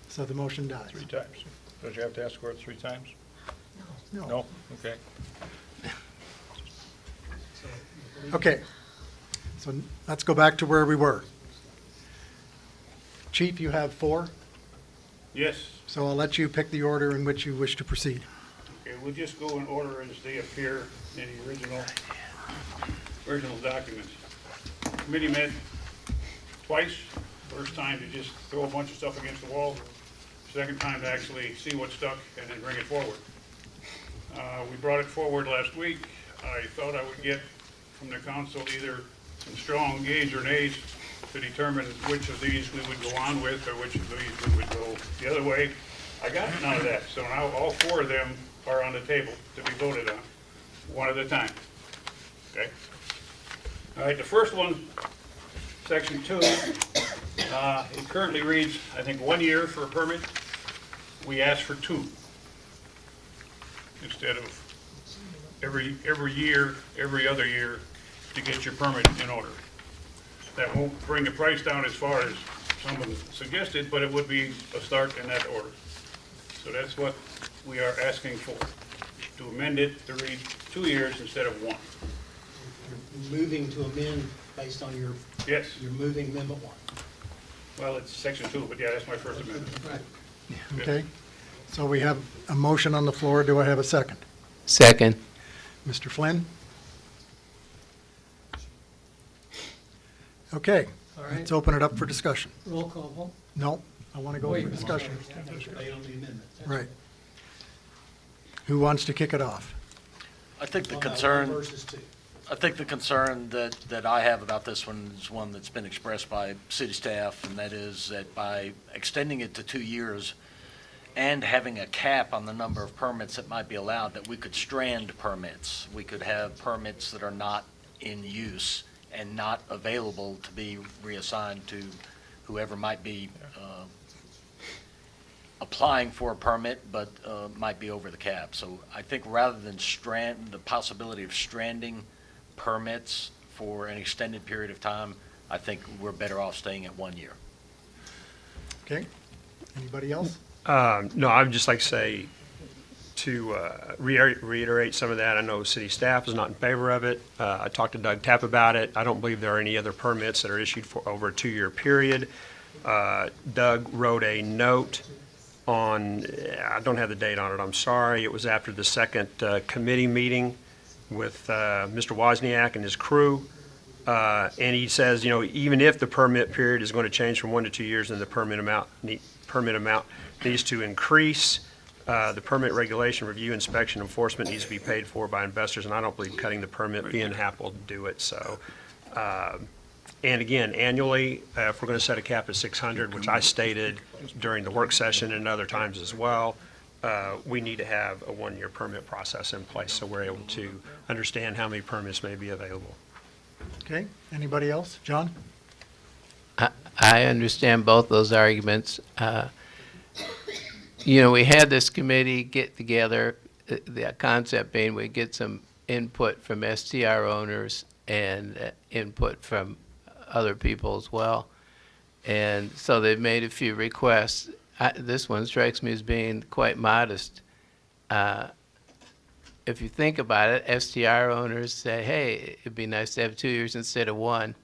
So the motion dies. 3 times. Don't you have to ask for it 3 times? No. No? Okay. Okay, so let's go back to where we were. Chief, you have 4, Yes, so I'll let you pick the order in which you wish to proceed. okay, we'll just go in order as they appear in the original documents. Committee met twice. First time to just throw a bunch of stuff against the wall. Second time to actually see what stuck and then bring it forward. We brought it forward last week. I thought I would get from the council either some strong yeas or nays to determine which of these we would go on with or which of these we would go the other way. I got none of that, so now all 4 of them are on the table to be voted on, one at a time. Okay? All right, the first one, section 2, it currently reads, I think, 1 year for a permit. We asked for 2 instead of every year, every other year to get your permit in order. That won't bring the price down as far as someone suggested, but it would be a start in that order. So that's what we are asking for, to amend it to read 2 years instead of 1. You're moving to amend based on your, Yes, you're moving amendment 1. well, it's section 2, but yeah, that's my first amendment. Right. Okay? So we have a motion on the floor. Do I have a second? Second. Mr. Flynn? Okay, All right. let's open it up for discussion. Roll call vote. No, I want to go Wait. for discussion. Debate on the amendment. Right. Who wants to kick it off? I think the On that concern, 1 versus 2. I think the concern that I have about this one is one that's been expressed by city staff, and that is that by extending it to 2 years and having a cap on the number of permits that might be allowed, that we could strand permits. We could have permits that are not in use and not available to be reassigned to whoever might be applying for a permit, but might be over the cap. So I think rather than the possibility of stranding permits for an extended period of time, I think we're better off staying at 1 year. Okay, anybody else? No, I would just like to say, to reiterate some of that, I know city staff is not in favor of it. I talked to Doug Tapp about it. I don't believe there are any other permits that are issued for over a 2-year period. Doug wrote a note on, I don't have the date on it, I'm sorry. It was after the second committee meeting with Mr. Wozniak and his crew. And he says, even if the permit period is going to change from 1 to 2 years, then the permit amount needs to increase. The permit regulation, review, inspection, enforcement needs to be paid for by investors, and I don't believe cutting the permit fee in half will do it. So, and again, annually, if we're going to set a cap at 600, which I stated during the work session and other times as well, we need to have a 1-year permit process in place so we're able to understand how many permits may be available. Okay, anybody else? John? I understand both those arguments. We had this committee get together, the concept being we get some input from STR owners and input from other people as well. And so they've made a few requests. This one strikes me as being quite modest. If you think about it, STR owners say, hey, it'd be nice to have 2 years instead of 1.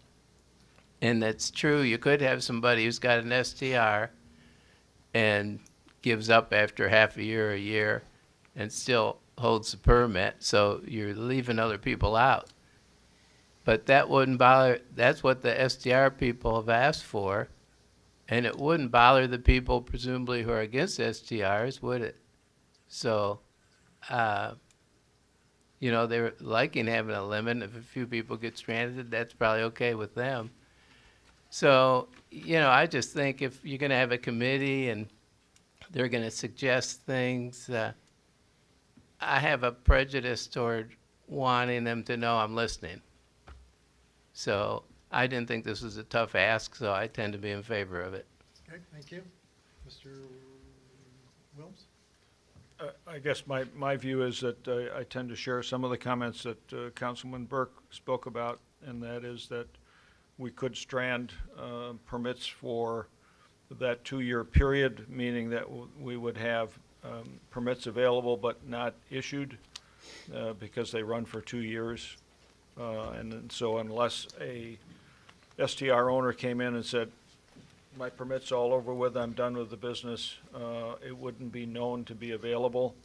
And that's true. You could have somebody who's got an STR and gives up after half a year, and still holds the permit. So you're leaving other people out. But that wouldn't bother, that's what the STR people have asked for. And it wouldn't bother the people presumably who are against STRs, would it? So, they're liking having a limit. If a few people get stranded, that's probably okay with them. So, I just think if you're going to have a committee and they're going to suggest things, I have a prejudice toward wanting them to know I'm listening. So I didn't think this was a tough ask, so I tend to be in favor of it. Okay, thank you. Mr. Wilms? I guess my view is that I tend to share some of the comments that Councilman Burke spoke about, and that is that we could strand permits for that 2-year period, meaning that we would have permits available but not issued because they run for 2 years. And so unless a STR owner came in and said, my permit's all over with, I'm done with the business, it wouldn't be known to be available.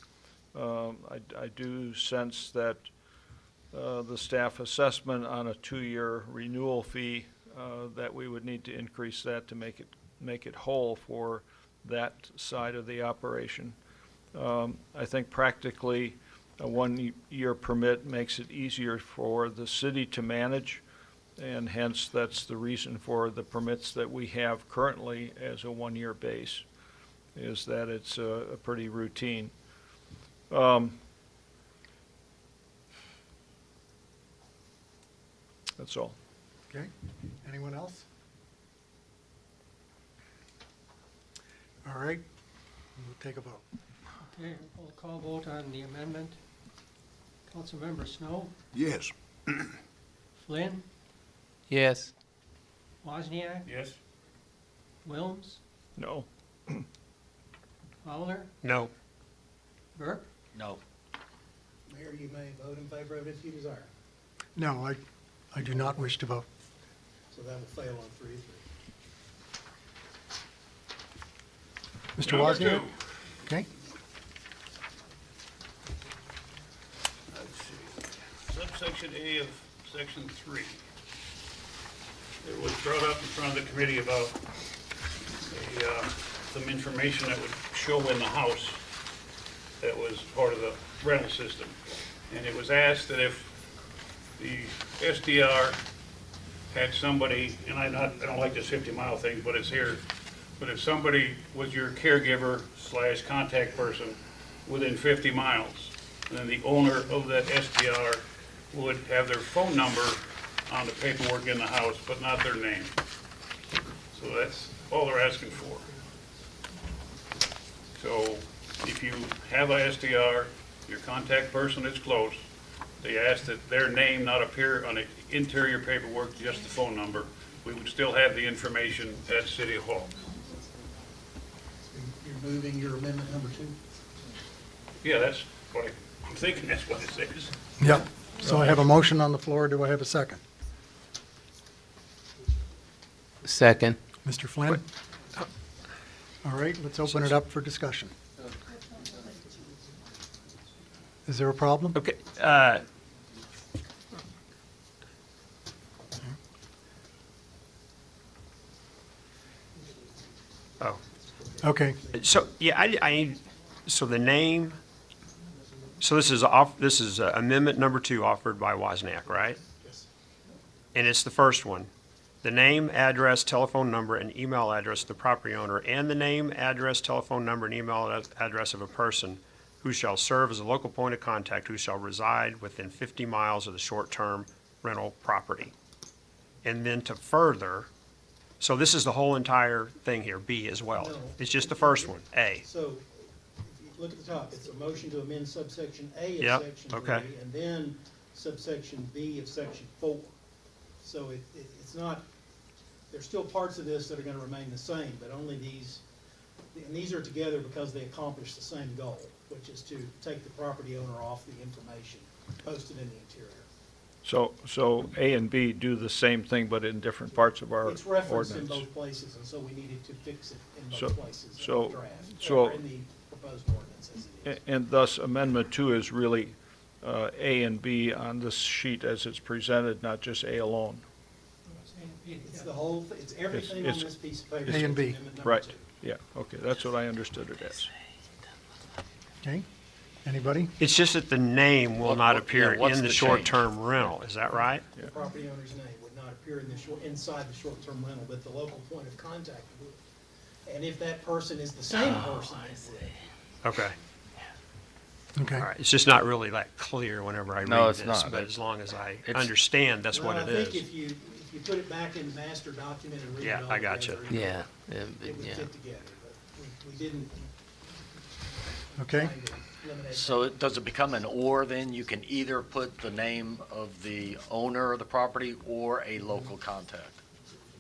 I do sense that the staff assessment on a 2-year renewal fee, that we would need to increase that to make it whole for that side of the operation. I think practically a 1-year permit makes it easier for the city to manage, and hence that's the reason for the permits that we have currently as a 1-year base, is that it's a pretty routine. That's all. Okay, anyone else? All right, we'll take a vote. Okay, roll call vote on the amendment. Councilmember Snow, Yes. Flynn, Yes. Wozniak, Yes. Wilms, No. Fowler, No. Burke. No. Mayor, you may vote in favor of it if you desire. No, I do not wish to vote. So that will fail on 3-3. Mr. Number Wozniak? 2. Okay, Let's see. Subsection A of section 3. It was brought up in front of the committee about some information that would show in the house that was part of the rental system. And it was asked that if the SDR had somebody, and I don't like this 50-mile thing, but it's here, but if somebody was your caregiver / contact person within 50 miles, then the owner of that SDR would have their phone number on the paperwork in the house, but not their name. So that's all they're asking for. So if you have a STR, your contact person is close, they ask that their name not appear on the interior paperwork, just the phone number. We would still have the information at City Hall. You're moving your amendment number 2? Yeah, that's what I'm thinking, that's what it says. Yep. So I have a motion on the floor. Do I have a second? Second. Mr. Flynn? All right, let's open it up for discussion. Is there a problem? Okay, oh, Okay, so, yeah, so the name, so this is amendment number 2 offered by Wozniak, right? And it's the first one. The name, address, telephone number, and email address of the property owner, and the name, address, telephone number, and email address of a person who shall serve as a local point of contact, who shall reside within 50 miles of the short-term rental property. And then to further, so this is the whole entire thing here, B as well. No. It's just the first one, A. So, if you look at the top, it's a motion to amend subsection A Yep, of section 3, okay. and then subsection B of section 4. So it's not, there's still parts of this that are gonna remain the same, but only these, and these are together because they accomplish the same goal, which is to take the property owner off the information posted in the interior. So A and B do the same thing, but in different parts of our It's referenced in ordinance. both places, and so we needed to fix it in So- both places in so- the draft, so- or in the proposed ordinance as it is. And thus, Amendment 2 is really A and B on this sheet as it's presented, not just A alone. It's the whole, it's everything on it's- this piece of paper. A and B. Amendment number Right, 2. yeah, okay, that's what I understood it as. okay. Anybody? It's just that the name will not appear what's in the the short-term rental, is that right? The property owner's name would not appear in the inside the short-term rental, but the local point of contact would. And if that person is the same person, it would. Okay, Okay. all right. It's just not really that clear whenever I No, read it's this, not. but as long as I It's- understand that's what Well, it I think is. if you put it back in the master document and read it Yeah, all I gotcha. together, Yeah, it would yeah. fit together, but we didn't. Okay. try to eliminate So does it become an or then? You can either put the name of the owner of the property or a local contact?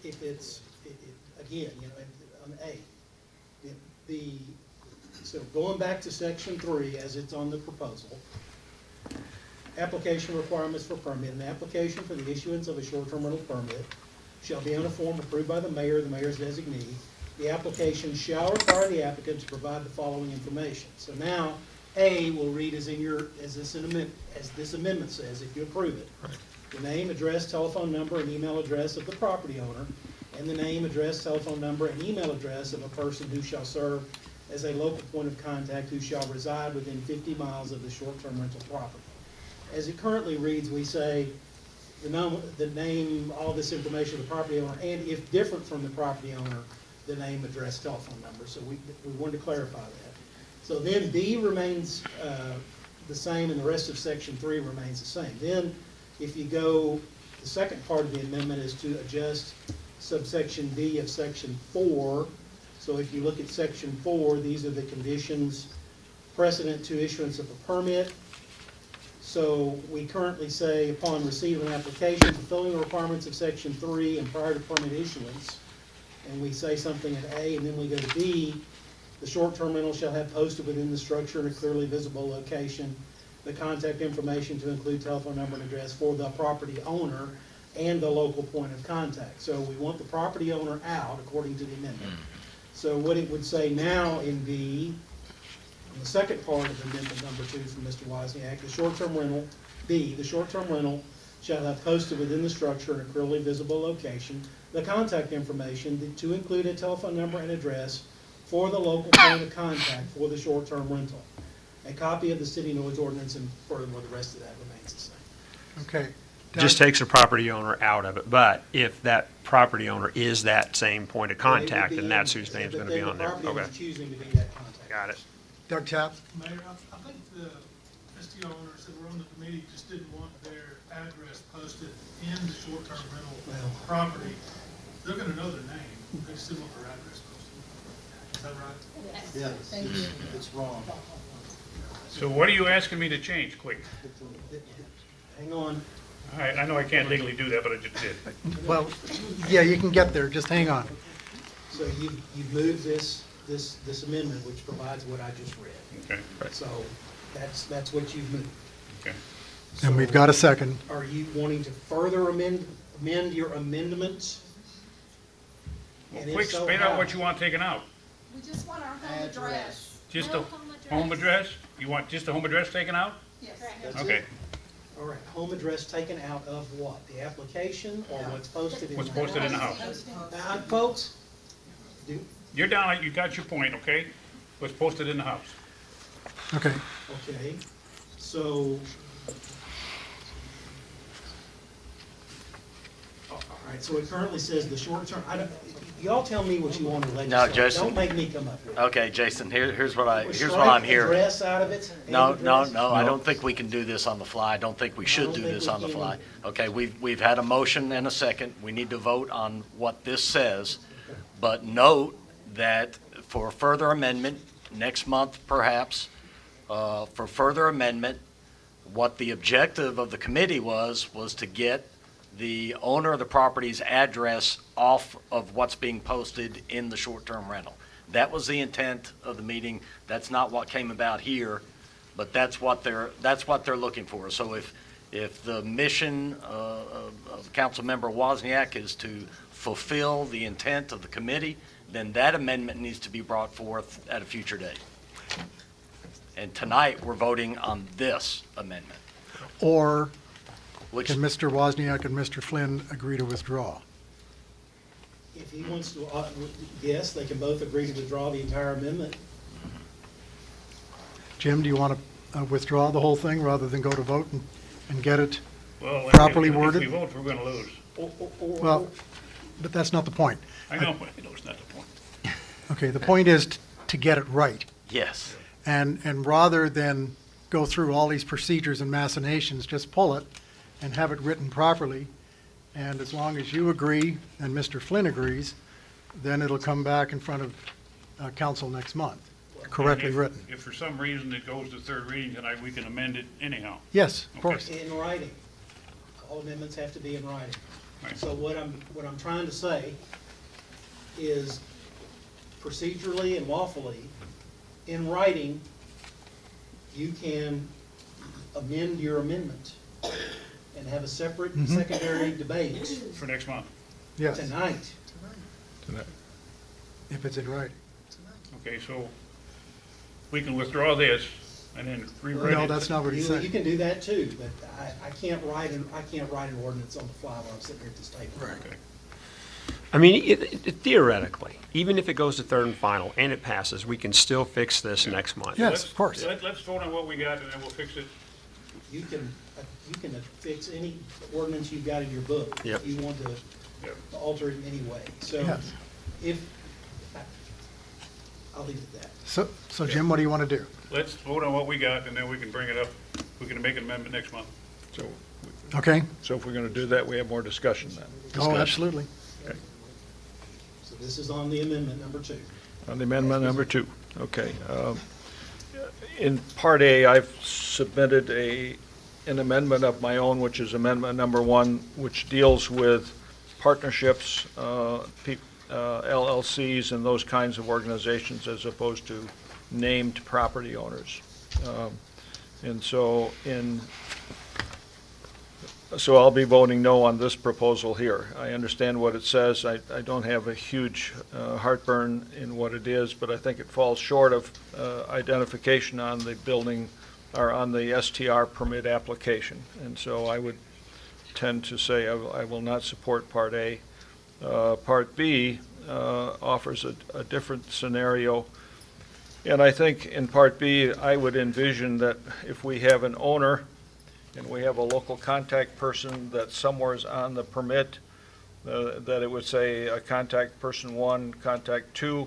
If it's, again, you know, on A, so going back to section 3 as it's on the proposal, application requirements for permit, an application for the issuance of a short-term rental permit shall be on a form approved by the mayor's designee. The application shall require the applicant to provide the following information. So now, A will read as this amendment says, if you approve it. The name, address, telephone number, and email address of the property owner, and the name, address, telephone number, and email address of a person who shall serve as a local point of contact who shall reside within 50 miles of the short-term rental property. As it currently reads, we say the name, all this information of the property owner, and if different from the property owner, the name, address, telephone number. So we wanted to clarify that. So then B remains the same, and the rest of section 3 remains the same. Then, if you go, the second part of the amendment is to adjust subsection D of section 4. So if you look at section 4, these are the conditions precedent to issuance of a permit. So we currently say, upon receipt of an application fulfilling the requirements of section 3 and prior to permit issuance, and we say something in A, and then we go to B, the short-term rental shall have posted within the structure in a clearly visible location the contact information to include telephone number and address for the property owner and the local point of contact. So we want the property owner out, according to the amendment. So what it would say now in B, in the second part of amendment number 2 from Mr. Wozniak, the short-term rental, B, the short-term rental shall have posted within the structure in a clearly visible location the contact information to include a telephone number and address for the local point of contact for the short-term rental. A copy of the city noise ordinance, and furthermore, the rest of that remains the same. Okay. Just takes the property owner out of it, but if that property owner is that same point of contact, then that's whose name's gonna be on there. But then the property Okay, owner's choosing to be that contact. got it. Doug Tapp? Mayor, I think the STR owners that were on the committee just didn't want their address posted in the short-term rental property. They're gonna know their name, they still want their address posted. that right? Yes. Thank you. It's wrong. So what are you asking me to change, quick? Hang on. All right, I know I can't legally do that, but I just did. Well, yeah, you can get there, just hang on. So you've moved this amendment, which provides what I just read. Okay. So that's what you've moved. Okay. And we've got a second. Are you wanting to further amend your amendments? And if Quick, so, spit out how? what you want taken out. We just want our home address. Just No a home address. home address? You want just a home address taken out? Yes. That's Okay. it? All right, home address taken out of what? The application or what's posted in the house? What's posted in the house. Now, folks, You're down, you got your point, okay? What's posted in the house. Okay. okay, so. All right, so it currently says the short term, y'all tell me what you want to legislate. Jason. Don't make me come up here. Okay, Jason, here's what I'm Strike hearing. address out of it? and No, address? I don't think we can do this on the fly. I don't think we should do this on the fly. Okay, we've had a motion and a second. We need to vote on what this says. But note that for further amendment, next month perhaps, for further amendment, what the objective of the committee was to get the owner of the property's address off of what's being posted in the short-term rental. That was the intent of the meeting. That's not what came about here, but that's what they're looking for. So if the mission of Councilmember Wozniak is to fulfill the intent of the committee, then that amendment needs to be brought forth at a future date. And tonight, we're voting on this amendment. Or Which- can Mr. Wozniak and Mr. Flynn agree to withdraw? If he wants to, yes, they can both agree to withdraw the entire amendment. Jim, do you want to withdraw the whole thing rather than go to vote and get it Well, properly if worded? we vote, we're gonna lose. Well, but that's not the point. I know, but I know it's not the point. Okay, the point is to get it right. Yes. And rather than go through all these procedures and machinations, just pull it and have it written properly. And as long as you agree and Mr. Flynn agrees, then it'll come back in front of council next month, correctly If- written. If for some reason it goes to third reading tonight, we can amend it anyhow. Yes, of Okay. course. In writing. All amendments have to be in writing. Right. So what I'm trying to say is procedurally and lawfully, in writing, you can amend your amendment and have a separate secondary debate For next month. Yes, tonight. if it's in writing. Okay, so we can withdraw this and then rewrite it. No, that's not what he's You saying. can do that too, but I can't write an ordinance on the fly while I'm sitting here at this table. Okay. I mean, theoretically, even if it goes to third and final and it passes, we can still fix this next month. Yes, of course. Let's vote on what we got and then we'll fix it. You can fix any ordinance you've got in your book. Yep. If you want to Yep. alter it in any way. So Yes. I'll leave it at that. So Jim, what do you want to do? Let's vote on what we got and then we can bring it up. We can make an amendment next month. So, Okay? so if we're gonna do that, we have more discussion then. Oh, absolutely. So this is on the amendment number 2. On the amendment number 2, okay. In Part A, I've submitted an amendment of my own, which is amendment number 1, which deals with partnerships, LLCs, and those kinds of organizations as opposed to named property owners. And so so I'll be voting no on this proposal here. I understand what it says. I don't have a huge heartburn in what it is, but I think it falls short of identification on the building or on the STR permit application. And so I would tend to say I will not support Part A. Part B offers a different scenario. And I think in Part B, I would envision that if we have an owner and we have a local contact person that somewhere's on the permit, that it would say contact person 1, contact 2,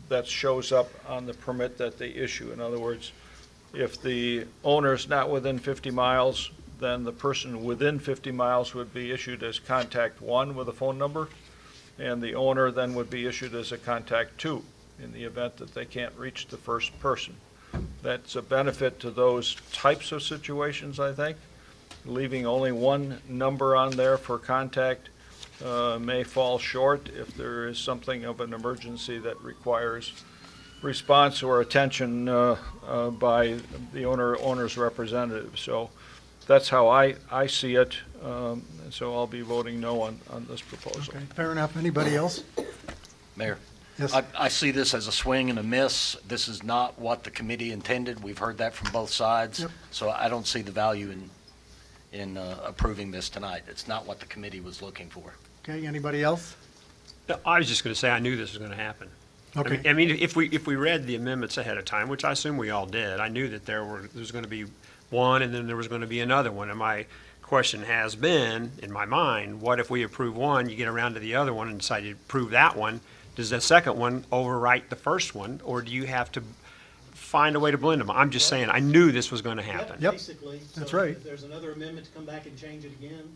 that shows up on the permit that they issue. In other words, if the owner's not within 50 miles, then the person within 50 miles would be issued as contact 1 with a phone number, and the owner then would be issued as a contact 2 in the event that they can't reach the first person. That's a benefit to those types of situations, I think. Leaving only one number on there for contact may fall short if there is something of an emergency that requires response or attention by the owner's representative. So that's how I see it, and so I'll be voting no on this proposal. Okay, fair enough. Anybody else? Mayor? Yes. I see this as a swing and a miss. This is not what the committee intended. We've heard that from both sides. Yep. So I don't see the value in approving this tonight. It's not what the committee was looking for. Okay, anybody else? I was just going to say, I knew this was going to happen. Okay. I mean, if we read the amendments ahead of time, which I assume we all did, I knew that there was going to be one and then there was going to be another one. And my question has been, in my mind, what if we approve one, you get around to the other one and decide to approve that one? Does the second one overwrite the first one, or do you have to find a way to blend them? I'm just saying, I knew this was going to happen. Yep. Basically. That's So right. If there's another amendment to come back and change it again,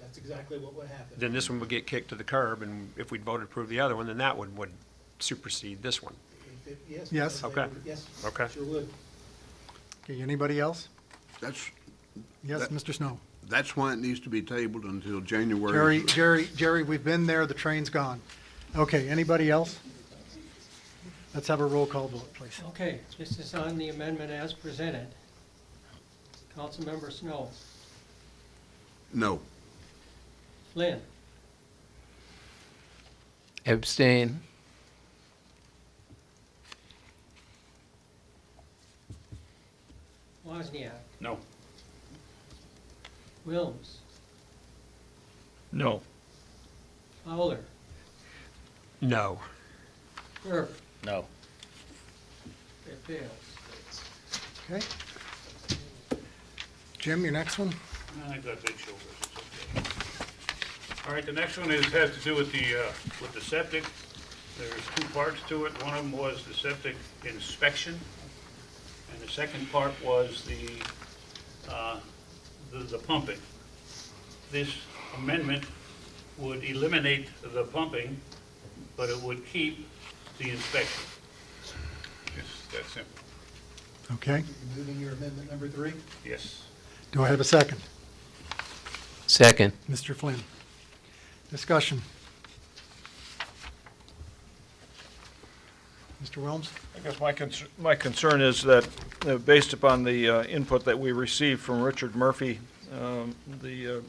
that's exactly what would happen. Then this one would get kicked to the curb, and if we'd voted to approve the other one, then that one would supersede this one. Yes. Yes. they Okay. would- Yes. Okay. Sure would. Okay, anybody else? That's, Yes, That- Mr. Snow. that's why it needs to be tabled until January. Jerry, we've been there, the train's gone. Okay, anybody else? Let's have a roll call vote, please. Okay, this is on the amendment as presented. Councilmember Snow, No. Flynn, Abstain. Wozniak, No. Wilms, No. Fowler, No. Burke. No. It fails. Okay. Jim, your next one? I think that big shoulders. It's okay. All right, the next one has to do with the septic. There's two parts to it. One of them was the septic inspection, and the second part was the pumping. This amendment would eliminate the pumping, but it would keep the inspection. It's that simple. Okay. You're moving your amendment number 3? Yes. Do I have a second? Second. Mr. Flynn. Discussion. Mr. Wilms? I guess my concern is that, based upon the input that we received from Richard Murphy, the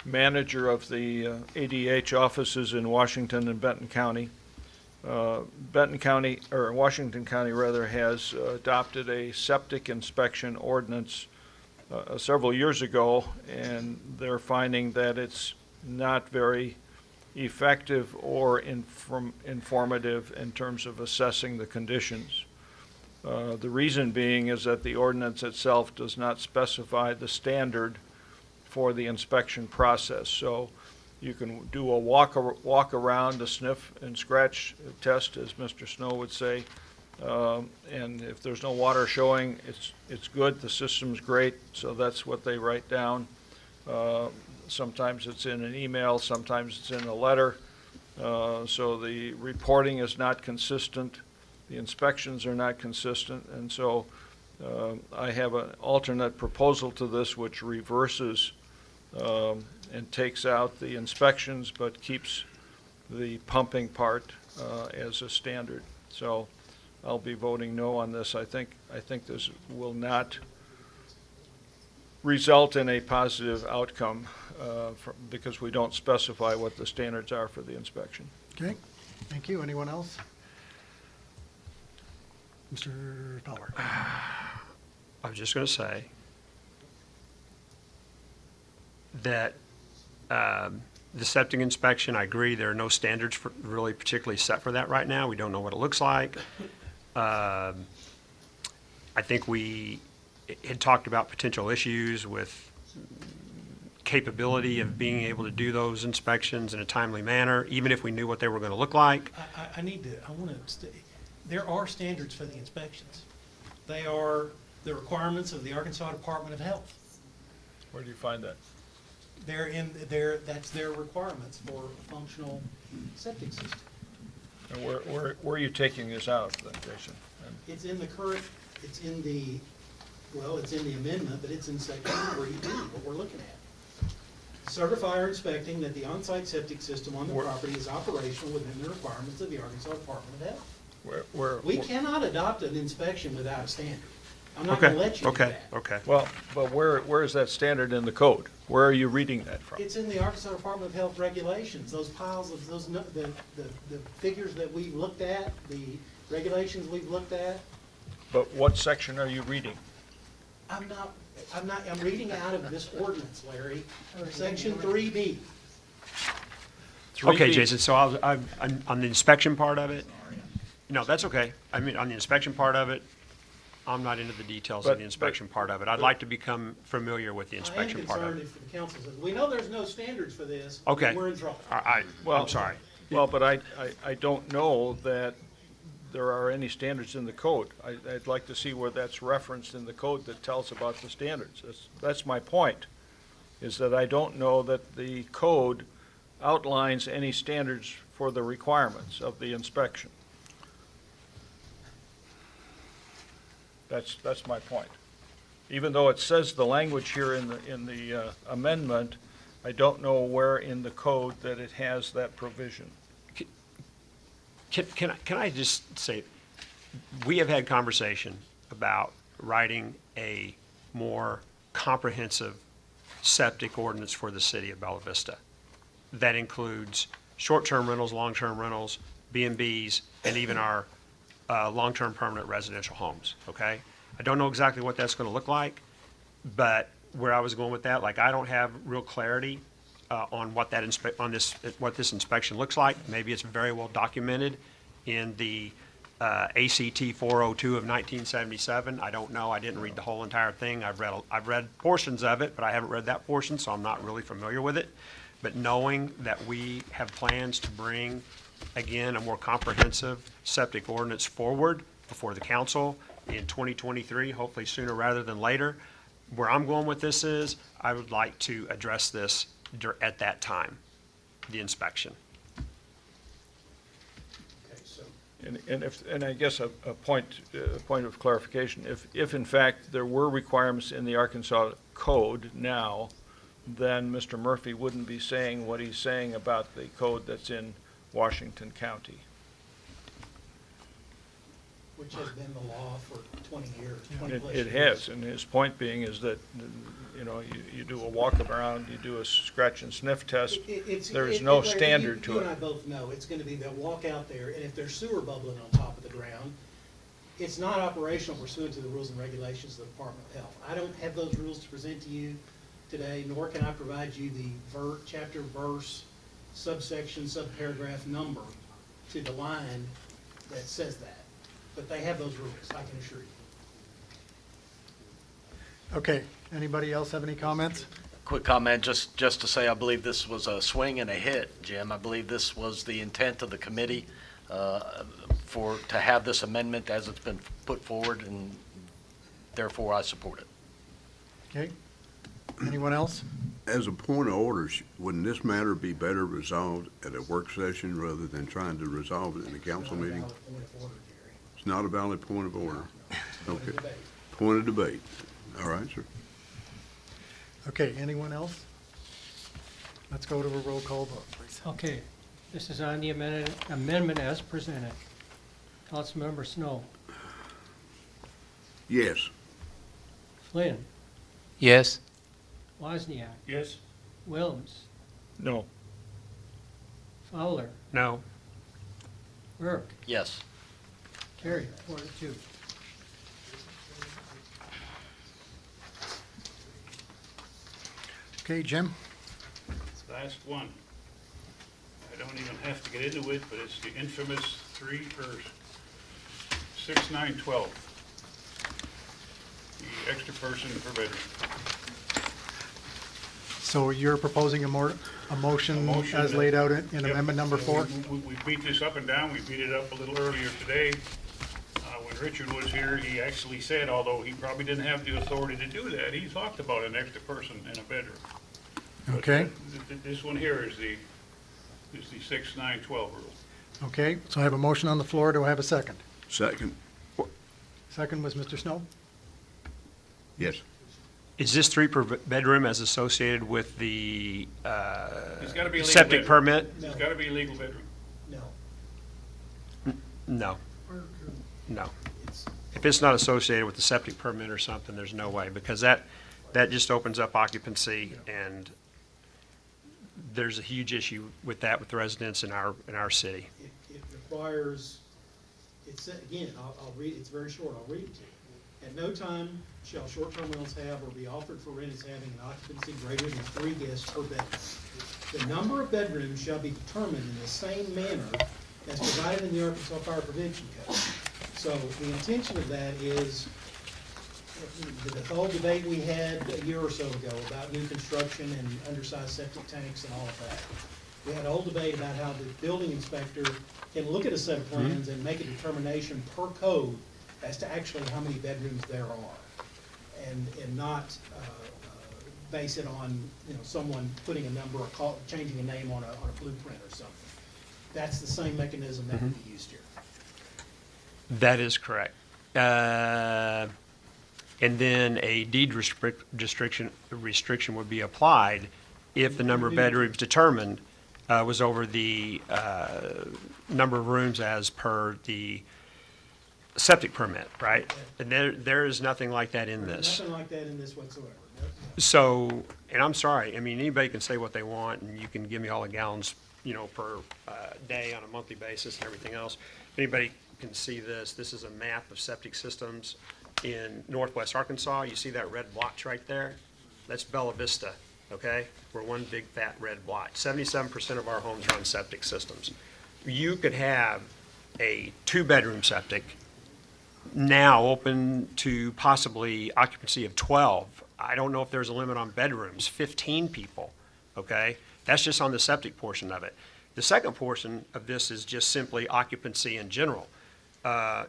manager of the ADH offices in Washington and Benton County, Washington County rather, has adopted a septic inspection ordinance several years ago, and they're finding that it's not very effective or informative in terms of assessing the conditions. The reason being is that the ordinance itself does not specify the standard for the inspection process. So you can do a walk around, a sniff and scratch test, as Mr. Snow would say, and if there's no water showing, it's good, the system's great, so that's what they write down. Sometimes it's in an email, sometimes it's in a letter, so the reporting is not consistent, the inspections are not consistent, and so I have an alternate proposal to this which reverses and takes out the inspections but keeps the pumping part as a standard. So I'll be voting no on this. I think this will not result in a positive outcome because we don't specify what the standards are for the inspection. Okay, thank you. Anyone else? Mr. Fowler? I was just going to say that the septic inspection, I agree, there are no standards really particularly set for that right now. We don't know what it looks like. I think we had talked about potential issues with capability of being able to do those inspections in a timely manner, even if we knew what they were going to look like. There are standards for the inspections. They are the requirements of the Arkansas Department of Health. Where do you find that? That's their requirements for a functional septic system. And where are you taking this out then, Jason? It's in the current, it's in the amendment, but it's in section 3B, what we're looking at. Certify or inspecting that the on-site septic system on the property is operational within the requirements of the Arkansas Department of Health. We cannot adopt an inspection without a standard. I'm not gonna let you do that. Okay. Well, but where is that standard in the code? Where are you reading that from? It's in the Arkansas Department of Health regulations, those piles of those, the figures that we've looked at, the regulations we've looked at. But what section are you reading? I'm reading out of this ordinance, Larry, section 3B. Okay, Jason, so I'm on the inspection part of it. No, that's okay. I mean, on the inspection part of it, I'm not into the details of the inspection part of it. I'd like to become familiar with the inspection part I am of concerned it. if the council says, we know there's no standards for this. Okay. We're in trouble. I'm sorry. Well, but I don't know that there are any standards in the code. I'd like to see where that's referenced in the code that tells about the standards. That's my point, is that I don't know that the code outlines any standards for the requirements of the inspection. That's my point. Even though it says the language here in the amendment, I don't know where in the code that it has that provision. Can I just say, we have had conversation about writing a more comprehensive septic ordinance for the city of Bella Vista. That includes short-term rentals, long-term rentals, B&Bs, and even our long-term permanent residential homes, okay? I don't know exactly what that's gonna look like, but where I was going with that, like, I don't have real clarity on what that what this inspection looks like. Maybe it's very well documented in the ACT 402 of 1977. I don't know. I didn't read the whole entire thing. I've read portions of it, but I haven't read that portion, so I'm not really familiar with it. But knowing that we have plans to bring, again, a more comprehensive septic ordinance forward before the council in 2023, hopefully sooner rather than later, where I'm going with this is, I would like to address this at that time, the inspection. Okay, so And I guess a point of clarification, if in fact there were requirements in the Arkansas code now, then Mr. Murphy wouldn't be saying what he's saying about the code that's in Washington County. which has been the law for 20 years, 20 plus It years. has, and his point being is that, you know, you do a walk-around, you do a scratch and sniff test, there's no Larry, standard to You and I it. both know, it's gonna be, they'll walk out there, and if there's sewer bubbling on top of the ground, it's not operational pursuant to the rules and regulations of the Department of Health. I don't have those rules to present to you today, nor can I provide you the chapter, verse, subsection, subparagraph number to the line that says that. But they have those rules, I can assure you. Okay, anybody else have any comments? Quick comment, just to say, I believe this was a swing and a hit, Jim. I believe this was the intent of the committee to have this amendment as it's been put forward, and therefore I support it. Okay, anyone else? As a point of order, wouldn't this matter be better resolved at a work session rather than trying to resolve it in a council meeting? It's not a valid point of order. Okay. Point of debate. All right, sir. Okay, anyone else? Let's go to a roll call vote, please. Okay, this is on the amendment as presented. Councilmember Snow, Yes. Flynn, Yes. Wozniak, Yes? Wilms, No. Fowler, No. Burke, Yes. carried, 4-2. Okay, Jim? Last one. I don't even have to get into it, but it's the infamous 6912. The extra person per bedroom. So you're proposing a motion as that- laid out in Yep. amendment number 4? We beat this up and down. We beat it up a little earlier today. When Richard was here, he actually said, although he probably didn't have the authority to do that, he talked about an extra person in a bedroom. But Okay. This one here is the 6912 rule. Okay, so I have a motion on the floor. Do I have a second? Second. Second was Mr. Snow? Yes. Is this 3 per bedroom as associated with the It's gotta be a legal septic bedroom. permit? It's gotta be a legal bedroom. No. No. No. If it's not associated with the septic permit or something, there's no way, because that just opens up occupancy, and there's a huge issue with that with the residents in our city. It requires, again, I'll read, it's very short, I'll read it to you. At no time shall short-term rentals have or be offered for rent as having an occupancy greater than 3 guests per bedroom. The number of bedrooms shall be determined in the same manner as provided in the Arkansas Fire Prevention Code. So the intention of that is, the whole debate we had a year or so ago about new construction and undersized septic tanks and all of that. We had a whole debate about how the building inspector can look at a set of plans and make a determination per code as to actually how many bedrooms there are. And not base it on, someone putting a number or changing a name on a blueprint or something. That's the same mechanism that would be used here. That is correct. And then a deed restriction would be applied if the number of bedrooms determined was over the number of rooms as per the septic permit, right? And there is nothing like that in this. Nothing like that in this whatsoever. So, and I'm sorry, I mean, anybody can say what they want, and you can give me all the gallons, per day on a monthly basis and everything else. Anybody can see this. This is a map of septic systems in northwest Arkansas. You see that red blotch right there? That's Bella Vista, okay? We're one big fat red blotch. 77% of our homes are on septic systems. You could have a 2-bedroom septic now open to possibly occupancy of 12. I don't know if there's a limit on bedrooms, 15 people, okay? That's just on the septic portion of it. The second portion of this is just simply occupancy in general.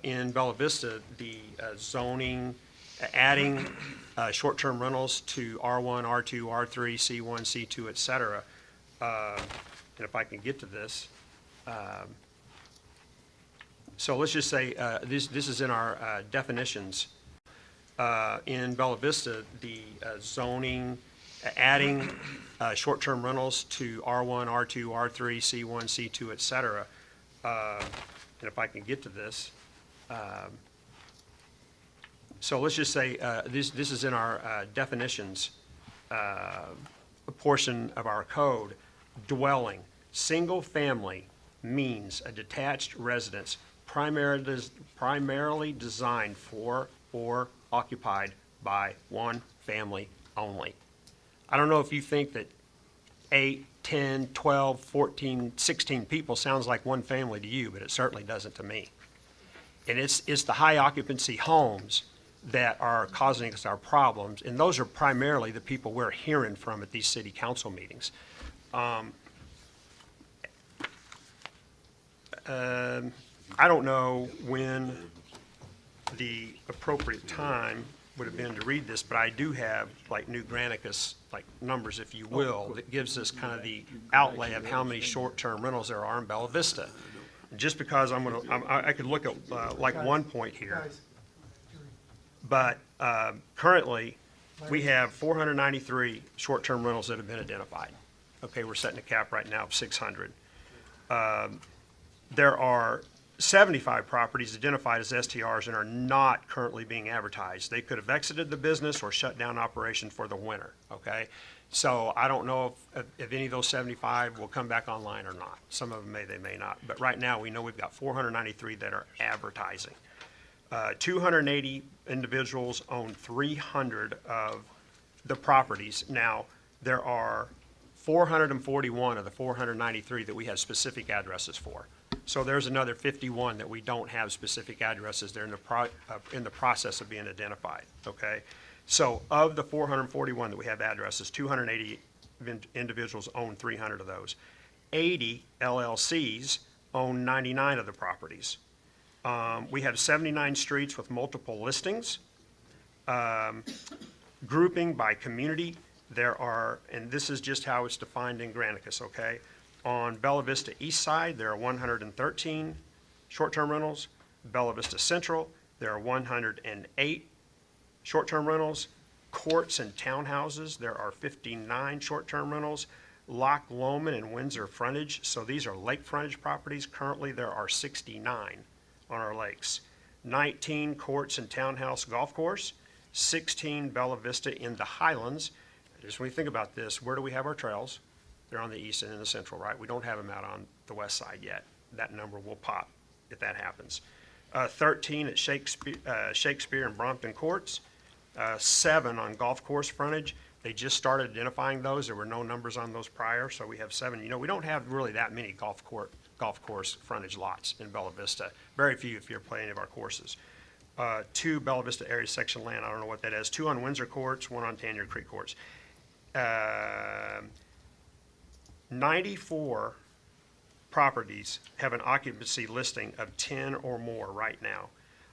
In Bella Vista, the zoning, adding short-term rentals to R1, R2, R3, C1, C2, et cetera. And if I can get to this. So let's just say this is in our definitions. In Bella Vista, the zoning, adding short-term rentals to R1, R2, R3, C1, C2, et cetera. And if I can get to this. So let's just say this is in our definitions, a portion of our code. Dwelling, single family means a detached residence primarily designed for or occupied by one family only. I don't know if you think that 8, 10, 12, 14, 16 people sounds like one family to you, but it certainly doesn't to me. And it's the high occupancy homes that are causing us our problems, and those are primarily the people we're hearing from at these city council meetings. I don't know when the appropriate time would have been to read this, but I do have like New Granicus, like numbers, if you will, that gives us kind of the outlay of how many short-term rentals there are in Bella Vista. Just because I could look at like one point here, but currently we have 493 short-term rentals that have been identified. Okay, we're setting a cap right now of 600. There are 75 properties identified as STRs and are not currently being advertised. They could have exited the business or shut down operation for the winter, okay? So I don't know if any of those 75 will come back online or not. Some of them may, they may not. But right now, we know we've got 493 that are advertising. 280 individuals own 300 of the properties. Now, there are 441 of the 493 that we have specific addresses for. So there's another 51 that we don't have specific addresses. They're in the process of being identified, okay? So of the 441 that we have addresses, 280 individuals own 300 of those. 80 LLCs own 99 of the properties. We have 79 streets with multiple listings. Grouping by community, there are, and this is just how it's defined in Granicus, okay? On Bella Vista East Side, there are 113 short-term rentals. Bella Vista Central, there are 108 short-term rentals. Courts and townhouses, there are 59 short-term rentals. Loch Lomond and Windsor frontage, so these are lake frontage properties. Currently, there are 69 on our lakes. 19 courts and townhouse golf course, 16 Bella Vista in the Highlands. Just when you think about this, where do we have our trails? They're on the east and in the central, right? We don't have them out on the west side yet. That number will pop if that happens. 13 at Shakespeare and Brompton courts, 7 on golf course frontage. They just started identifying those. There were no numbers on those prior, so we have 7. You know, we don't have really that many golf course frontage lots in Bella Vista. Very few if you're playing any of our courses. 2 Bella Vista area section land, I don't know what that is. 2 on Windsor courts, 1 on Tanyard Creek courts. 94 properties have an occupancy listing of 10 or more right now.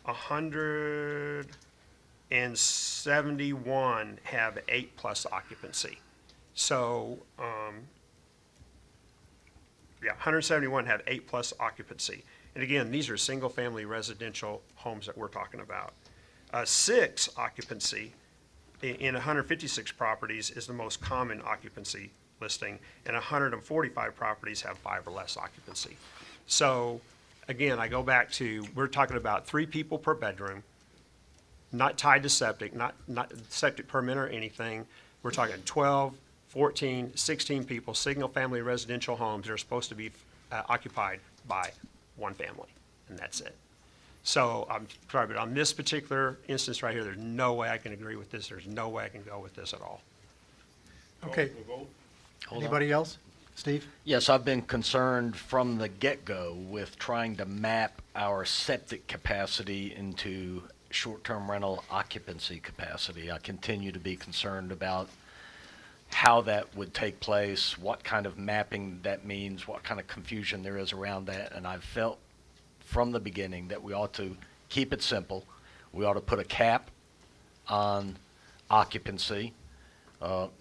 171 have 8+ occupancy. So, 171 have 8+ occupancy. And again, these are single-family residential homes that we're talking about. 6 occupancy in 156 properties is the most common occupancy listing, and 145 properties have 5 or less occupancy. So, again, I go back to, we're talking about 3 people per bedroom, not tied to septic, not septic permit or anything. We're talking 12, 14, 16 people, single-family residential homes that are supposed to be occupied by one family, and that's it. So, I'm sorry, but on this particular instance right here, there's no way I can agree with this. There's no way I can go with this at all. Okay. Hold on. Anybody else? Steve? Yes, I've been concerned from the get-go with trying to map our septic capacity into short-term rental occupancy capacity. I continue to be concerned about how that would take place, what kind of mapping that means, what kind of confusion there is around that, and I've felt from the beginning that we ought to keep it simple. We ought to put a cap on occupancy.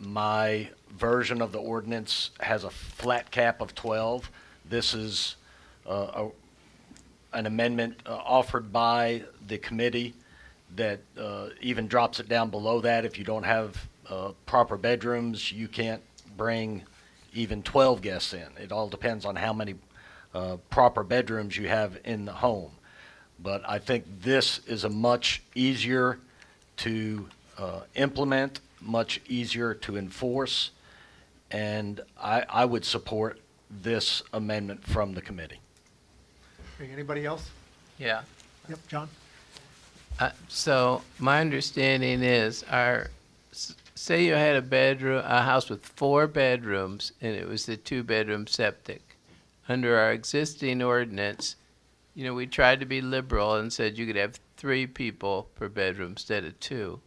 My version of the ordinance has a flat cap of 12. This is an amendment offered by the committee that even drops it down below that. If you don't have proper bedrooms, you can't bring even 12 guests in. It all depends on how many proper bedrooms you have in the home. But I think this is a much easier to implement, much easier to enforce, and I would support this amendment from the committee. Okay, anybody else? Yeah. Yep, John? So my understanding is say you had a house with 4 bedrooms and it was a 2-bedroom septic. Under our existing ordinance, we tried to be liberal and said you could have 3 people per bedroom instead of 2.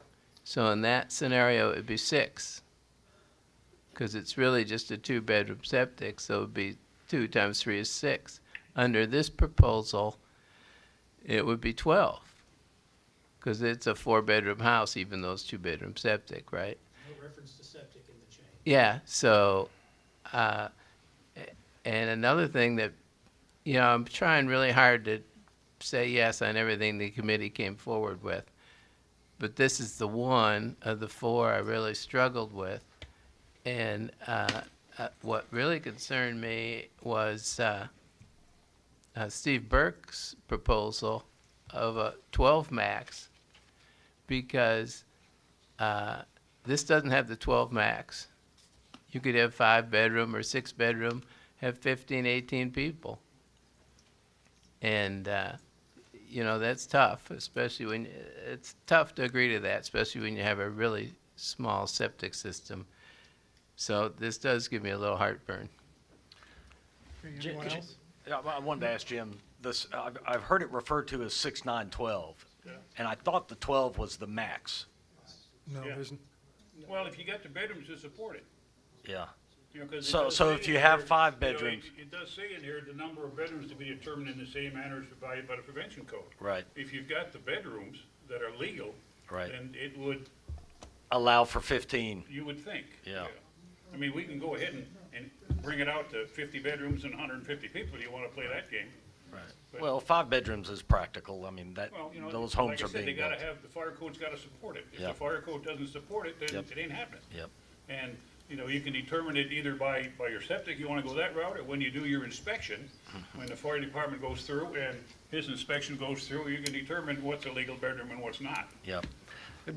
So in that scenario, it'd be 6. Because it's really just a 2-bedroom septic, so it'd be 2 times 3 is 6. Under this proposal, it would be 12. Because it's a 4-bedroom house, even though it's 2-bedroom septic, right? No reference to septic in the change. Yeah, so, and another thing that, I'm trying really hard to say yes on everything the committee came forward with. But this is the one of the 4 I really struggled with. And what really concerned me was Steve Burke's proposal of a 12 max, because this doesn't have the 12 max. You could have 5-bedroom or 6-bedroom, have 15, 18 people. And, that's tough, especially when, it's tough to agree to that, especially when you have a really small septic system. So this does give me a little heartburn. Okay, anyone else? I wanted to ask Jim, this, I've heard it referred to as 6, 9, 12, and I thought the 12 was the max. No, Yeah. isn't. Well, if you got the bedrooms to support it. Yeah. 'Cause it So does so say if you in have here, 5 bedrooms. It does say in here, the number of bedrooms to be determined in the same manner as provided by the prevention code. Right. If you've got the bedrooms that are legal. Right. Then it would, Allow for 15. you would think. Yeah. I mean, we can go ahead and and bring it out to 50 bedrooms and 150 people, do you want to play that game? But- Well, 5 bedrooms is practical. I mean, that, Well, you know, those homes like I are said, being they gotta built. have, the fire code's gotta support it. If the Yep. fire code doesn't support it, then Yep. it ain't happening. Yep. And, you know, you can determine it either by your septic, you wanna go that route, or when you do your inspection, when the fire department goes through and his inspection goes through, you can determine what's a legal bedroom and what's not. Yep.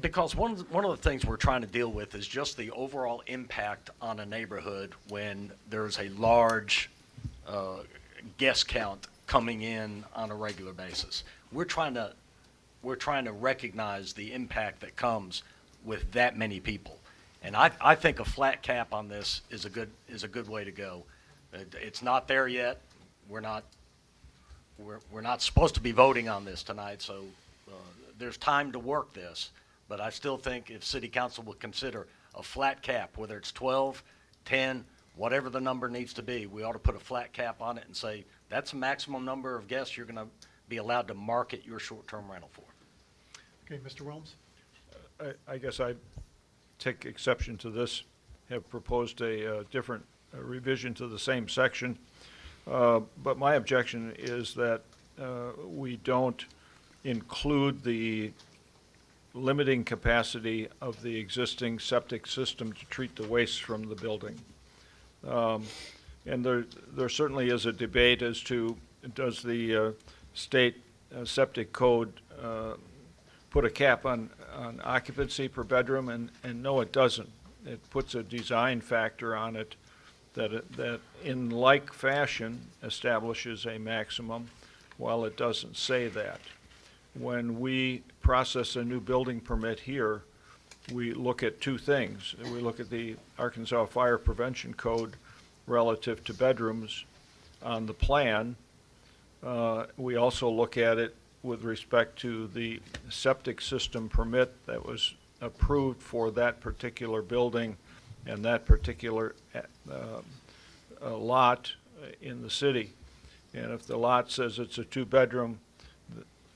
Because one of the things we're trying to deal with is just the overall impact on a neighborhood when there's a large guest count coming in on a regular basis. We're trying to recognize the impact that comes with that many people. And I think a flat cap on this is a good way to go. It's not there yet. We're not supposed to be voting on this tonight, so there's time to work this. But I still think if city council would consider a flat cap, whether it's 12, 10, whatever the number needs to be, we ought to put a flat cap on it and say, that's a maximum number of guests you're gonna be allowed to market your short-term rental for. Okay, Mr. Wilms? I guess I take exception to this, have proposed a different revision to the same section. But my objection is that we don't include the limiting capacity of the existing septic system to treat the waste from the building. And there certainly is a debate as to, does the state septic code put a cap on occupancy per bedroom, and no, it doesn't. It puts a design factor on it that in like fashion establishes a maximum, while it doesn't say that. When we process a new building permit here, we look at two things. We look at the Arkansas Fire Prevention Code relative to bedrooms on the plan. We also look at it with respect to the septic system permit that was approved for that particular building and that particular lot in the city. And if the lot says it's a two-bedroom,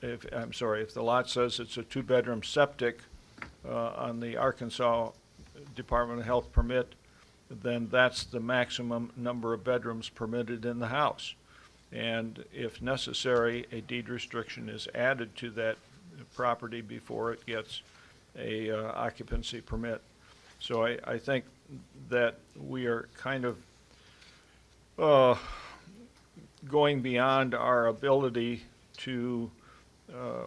if the lot says it's a two-bedroom septic on the Arkansas Department of Health permit, then that's the maximum number of bedrooms permitted in the house. And if necessary, a deed restriction is added to that property before it gets a occupancy permit. So I think that we are kind of going beyond our ability to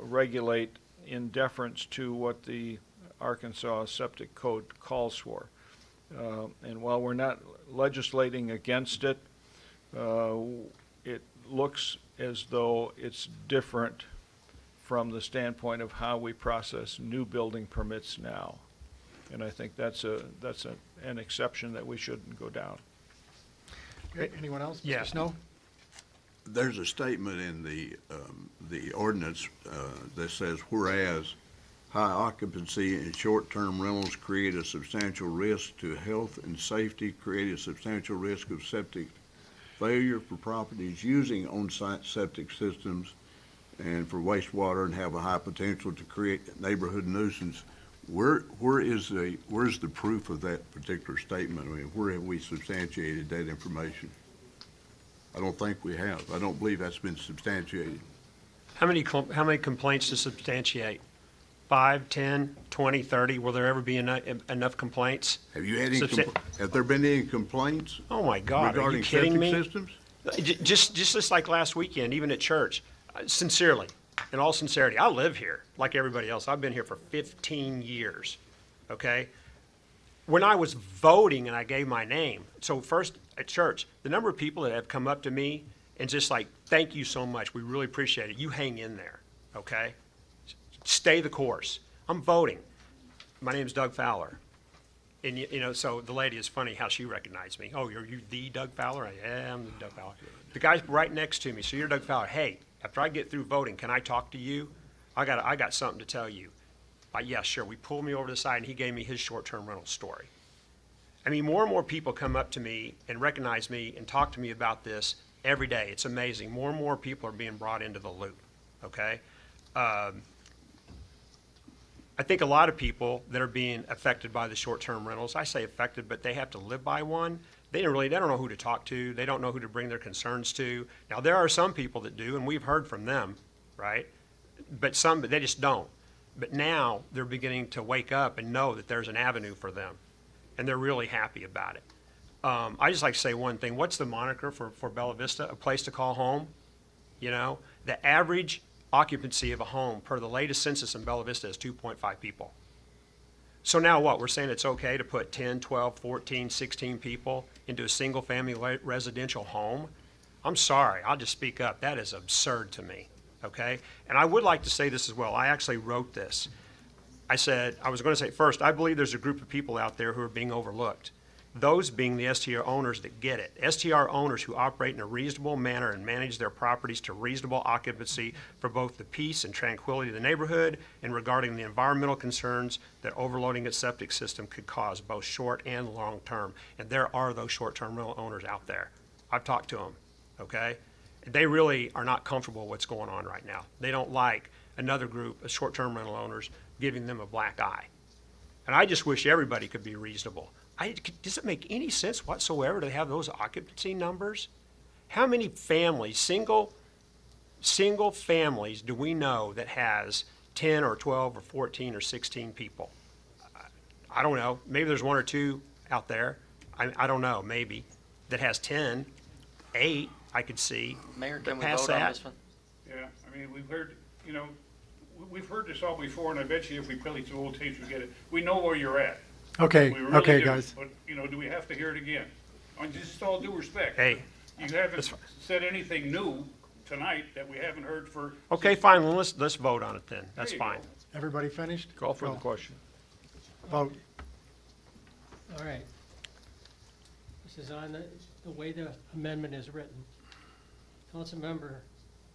regulate in deference to what the Arkansas Septic Code calls for. And while we're not legislating against it, it looks as though it's different from the standpoint of how we process new building permits now. And I think that's an exception that we shouldn't go down. Okay, anyone else? Yeah. Mr. Snow? There's a statement in the ordinance that says, whereas high occupancy and short-term rentals create a substantial risk to health and safety, create a substantial risk of septic failure for properties using on-site septic systems and for wastewater, and have a high potential to create neighborhood nuisance. Where's the proof of that particular statement? I mean, where have we substantiated that information? I don't think we have. I don't believe that's been substantiated. How many complaints to substantiate? 5, 10, 20, 30? Will there ever be enough complaints? Have you had any, have there been any complaints? Oh my God, are you regarding kidding septic me? systems? Just like last weekend, even at church, sincerely, in all sincerity, I live here like everybody else. I've been here for 15 years, okay? When I was voting and I gave my name, so first at church, the number of people that have come up to me and just like, thank you so much, we really appreciate it. You hang in there, okay? Stay the course. I'm voting. My name's Doug Fowler. And, you know, so the lady is funny how she recognized me. Oh, you're you the Doug Fowler? Yeah, I'm the Doug Fowler. The guy's right next to me. So you're Doug Fowler. Hey, after I get through voting, can I talk to you? I got something to tell you. Yeah, sure. We pulled me over to the side and he gave me his short-term rental story. I mean, more and more people come up to me and recognize me and talk to me about this every day. It's amazing. More and more people are being brought into the loop, okay? I think a lot of people that are being affected by the short-term rentals, I say affected, but they have to live by one. they don't know who to talk to. They don't know who to bring their concerns to. Now, there are some people that do, and we've heard from them, right? But they just don't. But now they're beginning to wake up and know that there's an avenue for them, and they're really happy about it. I just like to say one thing. What's the moniker for Bella Vista? A place to call home? You know, the average occupancy of a home per the latest census in Bella Vista is 2.5 people. So now what? We're saying it's okay to put 10, 12, 14, 16 people into a single-family residential home? I'm sorry. I'll just speak up. That is absurd to me, okay? And I would like to say this as well. I actually wrote this. I was going to say first, I believe there's a group of people out there who are being overlooked. Those being the STR owners that get it. STR owners who operate in a reasonable manner and manage their properties to reasonable occupancy for both the peace and tranquility of the neighborhood and regarding the environmental concerns that overloading its septic system could cause, both short and long term. And there are those short-term rental owners out there. I've talked to them, okay? They really are not comfortable with what's going on right now. They don't like another group of short-term rental owners giving them a black eye. And I just wish everybody could be reasonable. Does it make any sense whatsoever to have those occupancy numbers? How many families, single families do we know that has 10 or 12 or 14 or 16 people? I don't know. Maybe there's one or two out there. I don't know, maybe, that has 10, 8, I could see. Mayor, But can we past vote on that- this one? Yeah, I mean, we've heard, you know, we've heard this all before, and I bet you if we play through old tapes, we get it. We know where you're at. Okay, We really okay, do. guys. But, you know, do we have to hear it again? I mean, just all due respect. Hey, You haven't said anything new tonight that we haven't heard for. okay, fine, well, let's vote on it then. That's There you go. fine. Everybody finished? Call for the Go. question. Vote. All right. This is on the way the amendment is written. Councilmember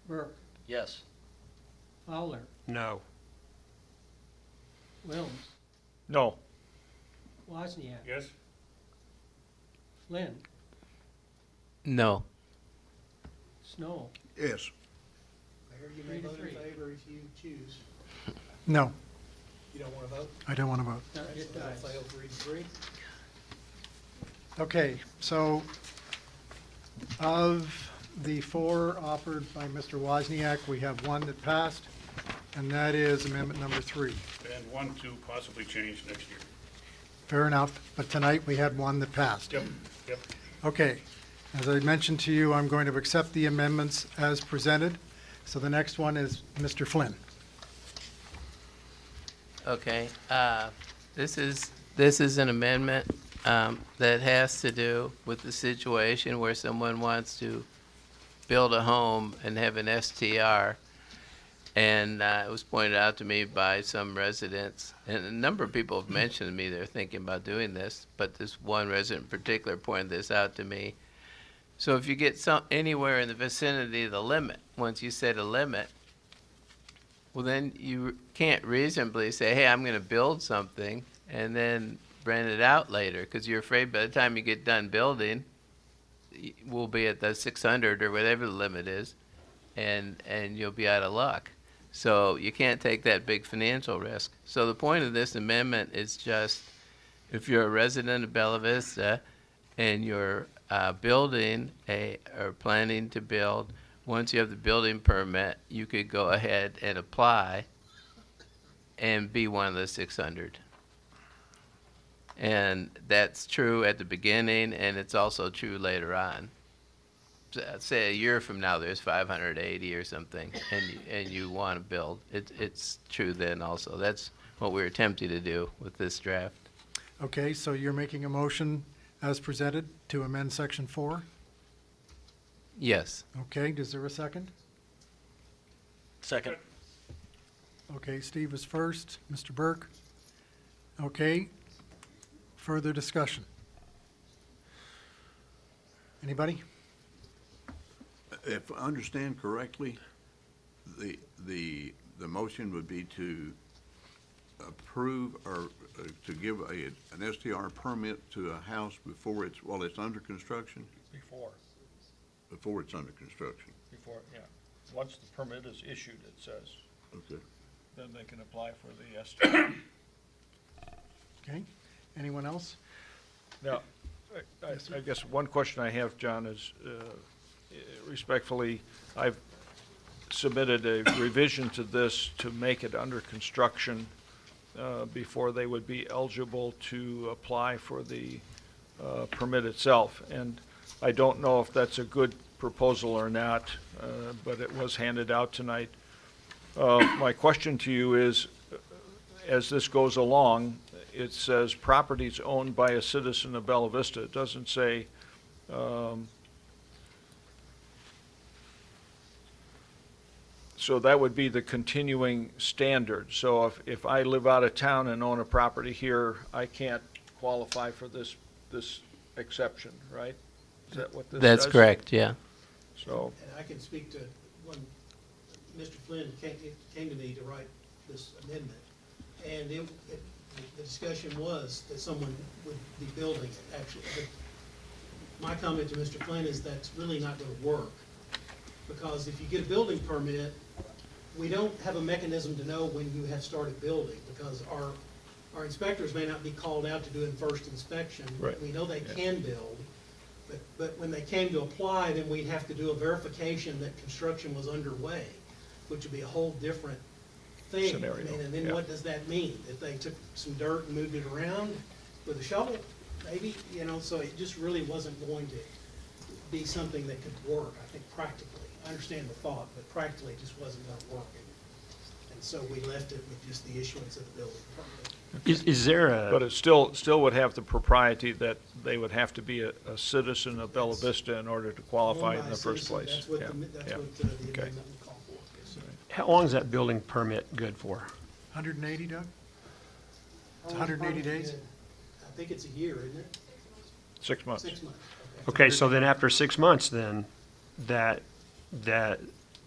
Burke, Yes. Fowler, No. Wilms, No. Wozniak, Yes? Flynn, No. Snow. Yes. Mayor, you may vote in favor if you choose. No, You don't want to vote? I don't want to vote. No, it That'll dies. fail 3-3. Okay, so of the 4 offered by Mr. Wozniak, we have one that passed, and that is amendment number 3. And one to possibly change next year. Fair enough, but tonight we had one that passed. Yep, yep. Okay, as I mentioned to you, I'm going to accept the amendments as presented. So the next one is Mr. Flynn. Okay, this is an amendment that has to do with the situation where someone wants to build a home and have an STR. And it was pointed out to me by some residents, and a number of people have mentioned to me they're thinking about doing this, but this one resident in particular pointed this out to me. So if you get anywhere in the vicinity of the limit, once you set a limit, well, then you can't reasonably say, hey, I'm going to build something and then rent it out later, because you're afraid by the time you get done building, we'll be at the 600 or whatever the limit is, and you'll be out of luck. So you can't take that big financial risk. So the point of this amendment is just, if you're a resident of Bella Vista and you're building or planning to build, once you have the building permit, you could go ahead and apply and be one of the 600. And that's true at the beginning, and it's also true later on. Say a year from now, there's 580 or something, and you want to build. It's true then also. That's what we're attempting to do with this draft. Okay, so you're making a motion as presented to amend section 4? Yes. Okay, is there a second? Second. Okay, Steve is first. Mr. Burke? Okay, further discussion? Anybody? If I understand correctly, the motion would be to approve or to give an STR permit to a house while it's under construction? Before it's under construction. Yeah. Once the permit is issued, it says, Okay. then they can apply for the STR. Okay, anyone else? Now, I guess one question I have, John, is respectfully, I've submitted a revision to this to make it under construction before they would be eligible to apply for the permit itself. And I don't know if that's a good proposal or not, but it was handed out tonight. My question to you is, as this goes along, it says properties owned by a citizen of Bella Vista. It doesn't say, so that would be the continuing standard. So if I live out of town and own a property here, I can't qualify for this exception, right? Is that what this says? That's correct, yeah. So, And I can speak to when Mr. Flynn came to me to write this amendment, and the discussion was that someone would be building it, actually. But my comment to Mr. Flynn is that's really not going to work, because if you get a building permit, we don't have a mechanism to know when you have started building, because our inspectors may not be called out to do a first inspection. Right. We know they can build, but when they came to apply, then we'd have to do a verification that construction was underway, which would be a whole different thing. Scenario, I mean, and then yeah. what does that mean? If they took some dirt and moved it around with a shovel, maybe, so it just really wasn't going to be something that could work, I think, practically. I understand the thought, but practically it just wasn't going to work. And so we left it with just the issuance of the building permit. Is there a? but it still would have the propriety that they would have to be a citizen of Bella Vista in order to qualify in the first place. That's what Yeah, that's yeah. what the Okay. amendment would call for. Yes, sir. How long is that building permit good for? 180, Doug? It's Oh, 180 days? I think it's a year, isn't it? 6 months. 6 months. Okay, so then after 6 months, then that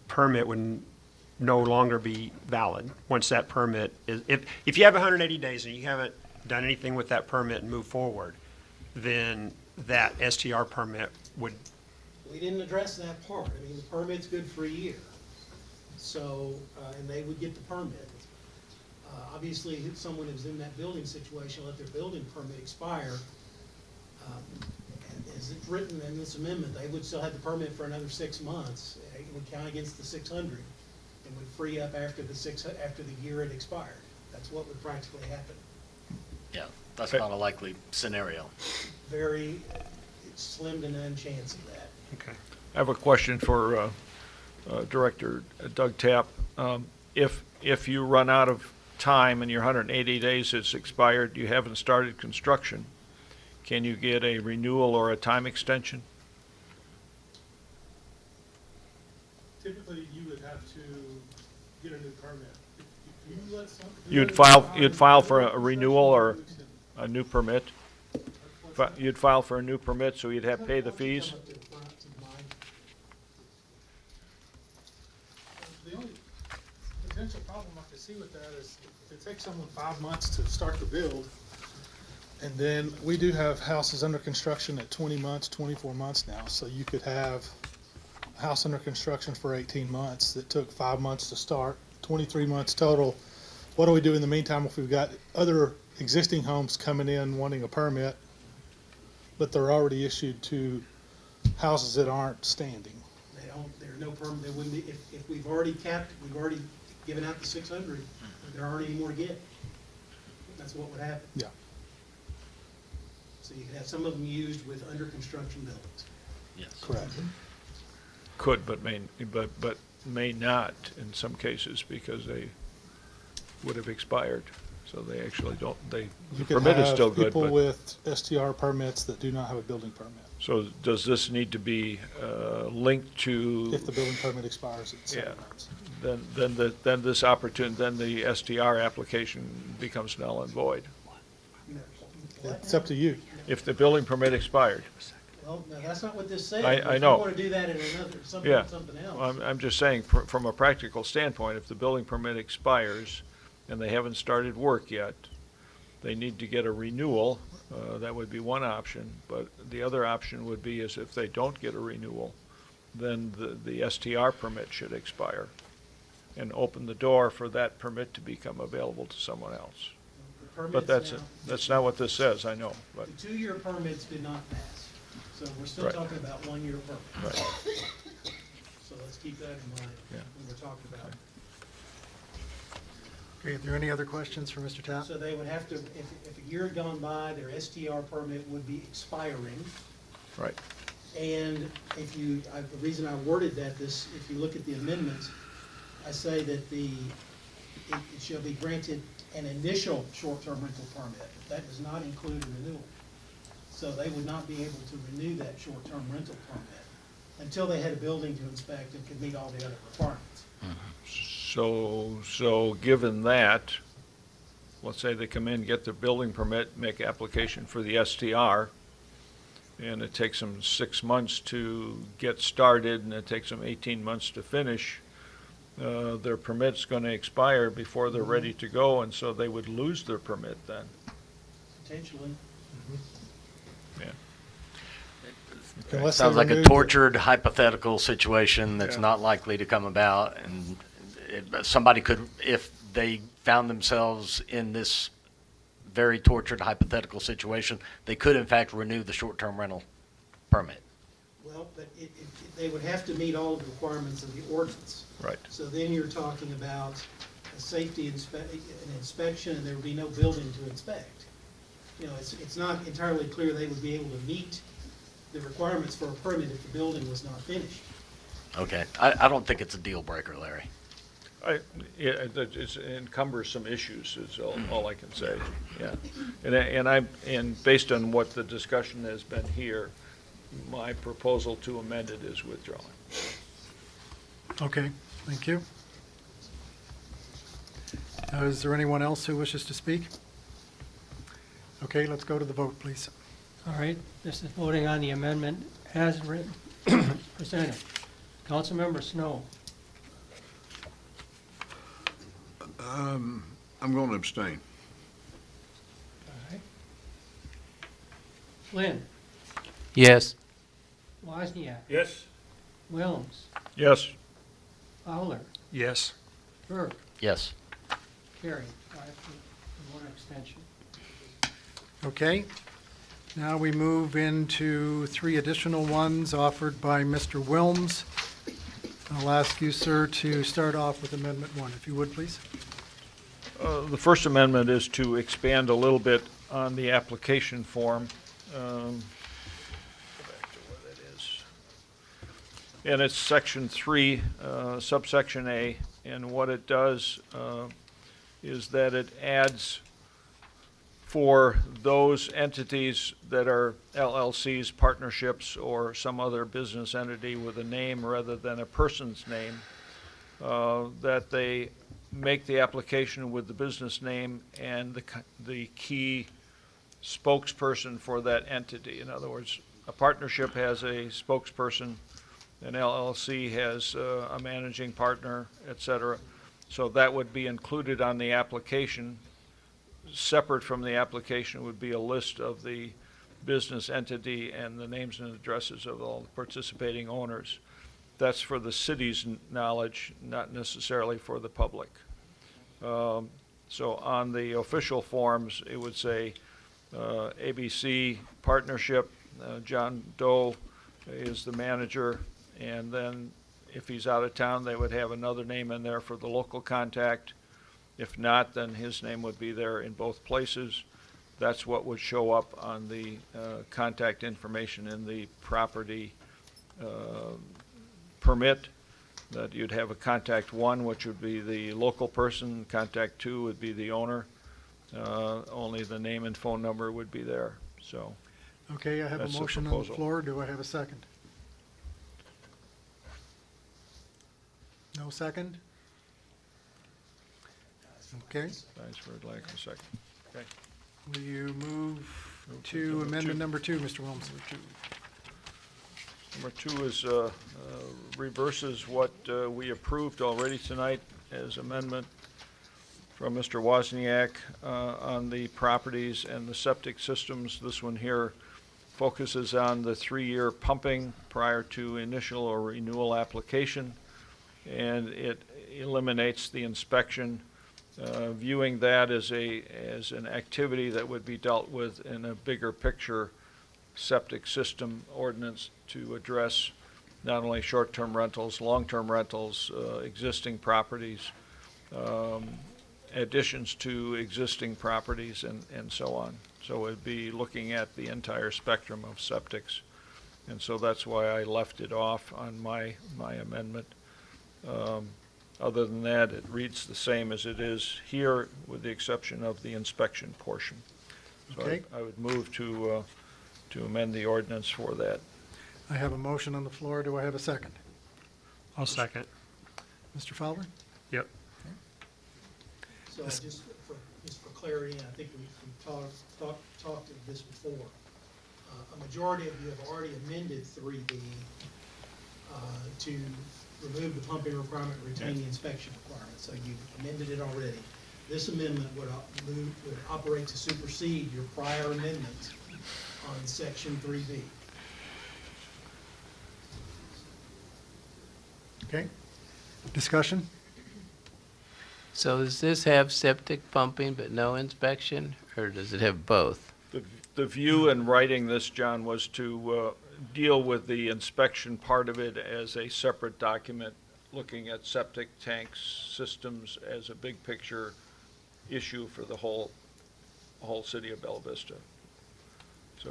permit would no longer be valid once that permit is, if you have 180 days and you haven't done anything with that permit and move forward, then that STR permit would, We didn't address that part. I mean, the permit's good for a year. So, and they would get the permit. Obviously, if someone who's in that building situation, let their building permit expire. And as it's written in this amendment, they would still have the permit for another 6 months. It would count against the 600 and would free up after the year it expired. That's what would practically happen. Yeah, that's not a likely scenario. Very slim to none chance of that. okay. I have a question for Director Doug Tapp. If you run out of time and your 180 days has expired, you haven't started construction, can you get a renewal or a time extension? Typically, you would have to get a new permit. If you let some- if you You'd file for a renewal or a new permit? You'd file for a new permit, so you'd have to pay the fees? The only potential problem I could see with that is if it takes someone 5 months to start the build, and then we do have houses under construction at 20 months, 24 months now, so you could have a house under construction for 18 months that took 5 months to start, 23 months total. What do we do in the meantime if we've got other existing homes coming in wanting a permit, but they're already issued to houses that aren't standing? There's no permit, there wouldn't be, if we've already given out the 600, there aren't any more to get. That's what would happen. Yeah. So you could have some of them used with under construction buildings. Yes. Correct. Could, but may not in some cases because they would have expired. So they actually don't, the You could permit is have still good, people but. with STR permits that do not have a building permit, So does this need to be linked to? if the building permit expires at 7 Yeah. months. Then this opportunity, then the STR application becomes null and void. It's up to you. If the building permit expired. Well, no, that's not what this says. I know. If you want to do that in another, something else. I'm just saying, from a practical standpoint, if the building permit expires and they haven't started work yet, they need to get a renewal. That would be one option, but the other option would be is if they don't get a renewal, then the STR permit should expire and open the door for that permit to become available to someone else. permits But that's, now, that's not what this says, I know, but, the 2-year permits did not pass. So we're still Right. talking about 1-year permits. right, So let's keep that in mind Yeah. when we're talking about. Okay, are there any other questions for Mr. Tapp? So they would have to, if a year had gone by, their STR permit would be expiring. right. And if you, the reason I worded that, if you look at the amendments, I say that it shall be granted an initial short-term rental permit. That does not include a renewal. So they would not be able to renew that short-term rental permit until they had a building to inspect and could meet all the other requirements. So given that, let's say they come in, get their building permit, make application for the STR, and it takes them 6 months to get started, and it takes them 18 months to finish, their permit's gonna expire before they're ready to go, and so they would lose their permit then. Potentially. Yeah. Unless they Sounds like a remove it. tortured hypothetical situation that's Yeah. not likely to come about, and somebody could, if they found themselves in this very tortured hypothetical situation, they could in fact renew the short-term rental permit. Well, but they would have to meet all of the requirements of the ordinance. Right. So then you're talking about a safety an inspection, and there would be no building to inspect. You know, it's not entirely clear they would be able to meet the requirements for a permit if the building was not finished. Okay, I don't think it's a deal breaker, Larry. It's encumbers some issues, is all I can say, yeah. And based on what the discussion has been here, my proposal to amend it is withdrawn. Okay, thank you. Is there anyone else who wishes to speak? Okay, let's go to the vote, please. All right, this is voting on the amendment as written, presented. Councilmember Snow, I'm going to abstain. all right. Flynn, Yes. Wozniak, Yes? Wilms, Yes. Fowler, Yes. Burke, Yes. carried, 5 to 1 abstention. Okay, now we move into 3 additional ones offered by Mr. Wilms. I'll ask you, sir, to start off with Amendment 1, if you would, please. The First Amendment is to expand a little bit on the application form. Go back to where that is. And it's Section 3, subsection A, and what it does is that it adds for those entities that are LLCs, partnerships, or some other business entity with a name rather than a person's name, that they make the application with the business name and the key spokesperson for that entity. In other words, a partnership has a spokesperson, an LLC has a managing partner, et cetera. So that would be included on the application. Separate from the application would be a list of the business entity and the names and addresses of all the participating owners. That's for the city's knowledge, not necessarily for the public. So on the official forms, it would say ABC Partnership, John Doe is the manager, and then if he's out of town, they would have another name in there for the local contact. If not, then his name would be there in both places. That's what would show up on the contact information in the property permit, that you'd have a contact 1, which would be the local person, contact 2 would be the owner. Only the name and phone number would be there, so. Okay, I have a That's the motion on the proposal. floor. Do I have a second? No second? Okay. Thanks for lack of a second. Okay. Will you move to amendment number 2, Mr. Wilms? Number 2 is, reverses what we approved already tonight as amendment from Mr. Wozniak on the properties and the septic systems. This one here focuses on the 3-year pumping prior to initial or renewal application, and it eliminates the inspection viewing that as an activity that would be dealt with in a bigger picture septic system ordinance to address not only short-term rentals, long-term rentals, existing properties, additions to existing properties, and so on. So it'd be looking at the entire spectrum of septics. And so that's why I left it off on my amendment. Other than that, it reads the same as it is here, with the exception of the inspection portion. So Okay. I would move to amend the ordinance for that. I have a motion on the floor. Do I have a second? I'll second. Mr. Fowler? Yep. So just for clarity, and I think we've talked of this before, a majority of you have already amended 3B to remove the pumping requirement, retain the inspection requirement. So you've amended it already. This amendment would operate to supersede your prior amendment on section 3B. Okay. Discussion? So does this have septic pumping but no inspection, or does it have both? The view in writing this, John, was to deal with the inspection part of it as a separate document, looking at septic tanks, systems as a big picture issue for the whole city of Bella Vista. So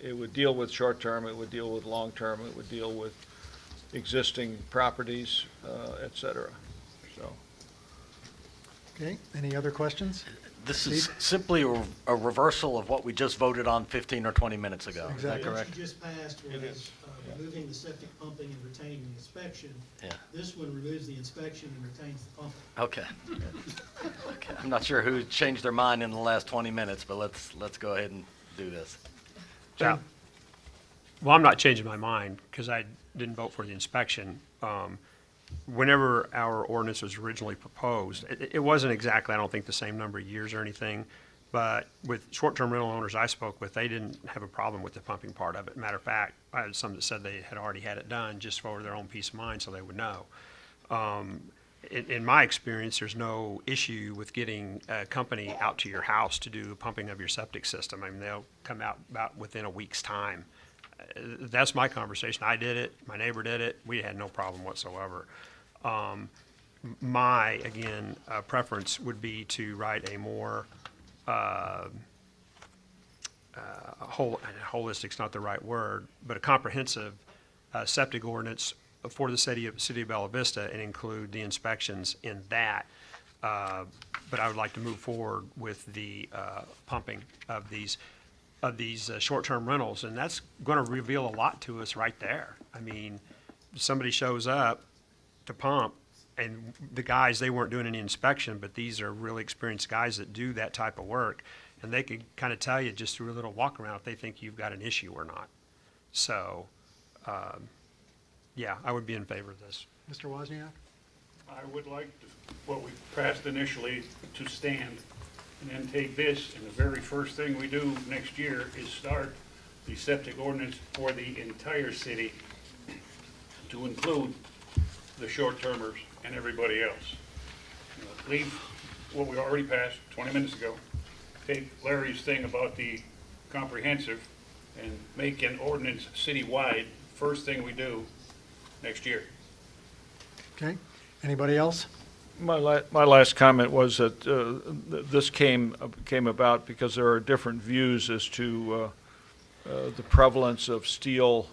it would deal with short-term, it would deal with long-term, it would deal with existing properties, et cetera. So. Okay, any other questions? This is Steve? simply a reversal of what we just voted on 15 or 20 minutes ago. Is that Exactly. correct? What you just passed was removing the septic pumping and retaining the inspection. Yeah. This one removes the inspection and retains the pumping. Okay. Okay. I'm not sure who changed their mind in the last 20 minutes, but let's go ahead and do this. Yeah. Well, I'm not changing my mind because I didn't vote for the inspection. Whenever our ordinance was originally proposed, it wasn't exactly, I don't think, the same number of years or anything, but with short-term rental owners I spoke with, they didn't have a problem with the pumping part of it. Matter of fact, I had some that said they had already had it done just for their own peace of mind so they would know. In my experience, there's no issue with getting a company out to your house to do the pumping of your septic system. I mean, they'll come out about within a week's time. That's my conversation. I did it. My neighbor did it. We had no problem whatsoever. My, again, preference would be to write a more holistic's not the right word, but a comprehensive septic ordinance for the city of Bella Vista and include the inspections in that. But I would like to move forward with the pumping of these short-term rentals, and that's going to reveal a lot to us right there. I mean, somebody shows up to pump, and the guys, they weren't doing any inspection, but these are really experienced guys that do that type of work, and they could kind of tell you just through a little walk around if they think you've got an issue or not. So, yeah, I would be in favor of this. Mr. Wozniak? I would like what we passed initially to stand, and then take this, and the very first thing we do next year is start the septic ordinance for the entire city to include the short-termers and everybody else. You know, leave what we already passed 20 minutes ago, take Larry's thing about the comprehensive, and make an ordinance citywide, first thing we do next year. Okay, anybody else? My last comment was that this came about because there are different views as to the prevalence of steel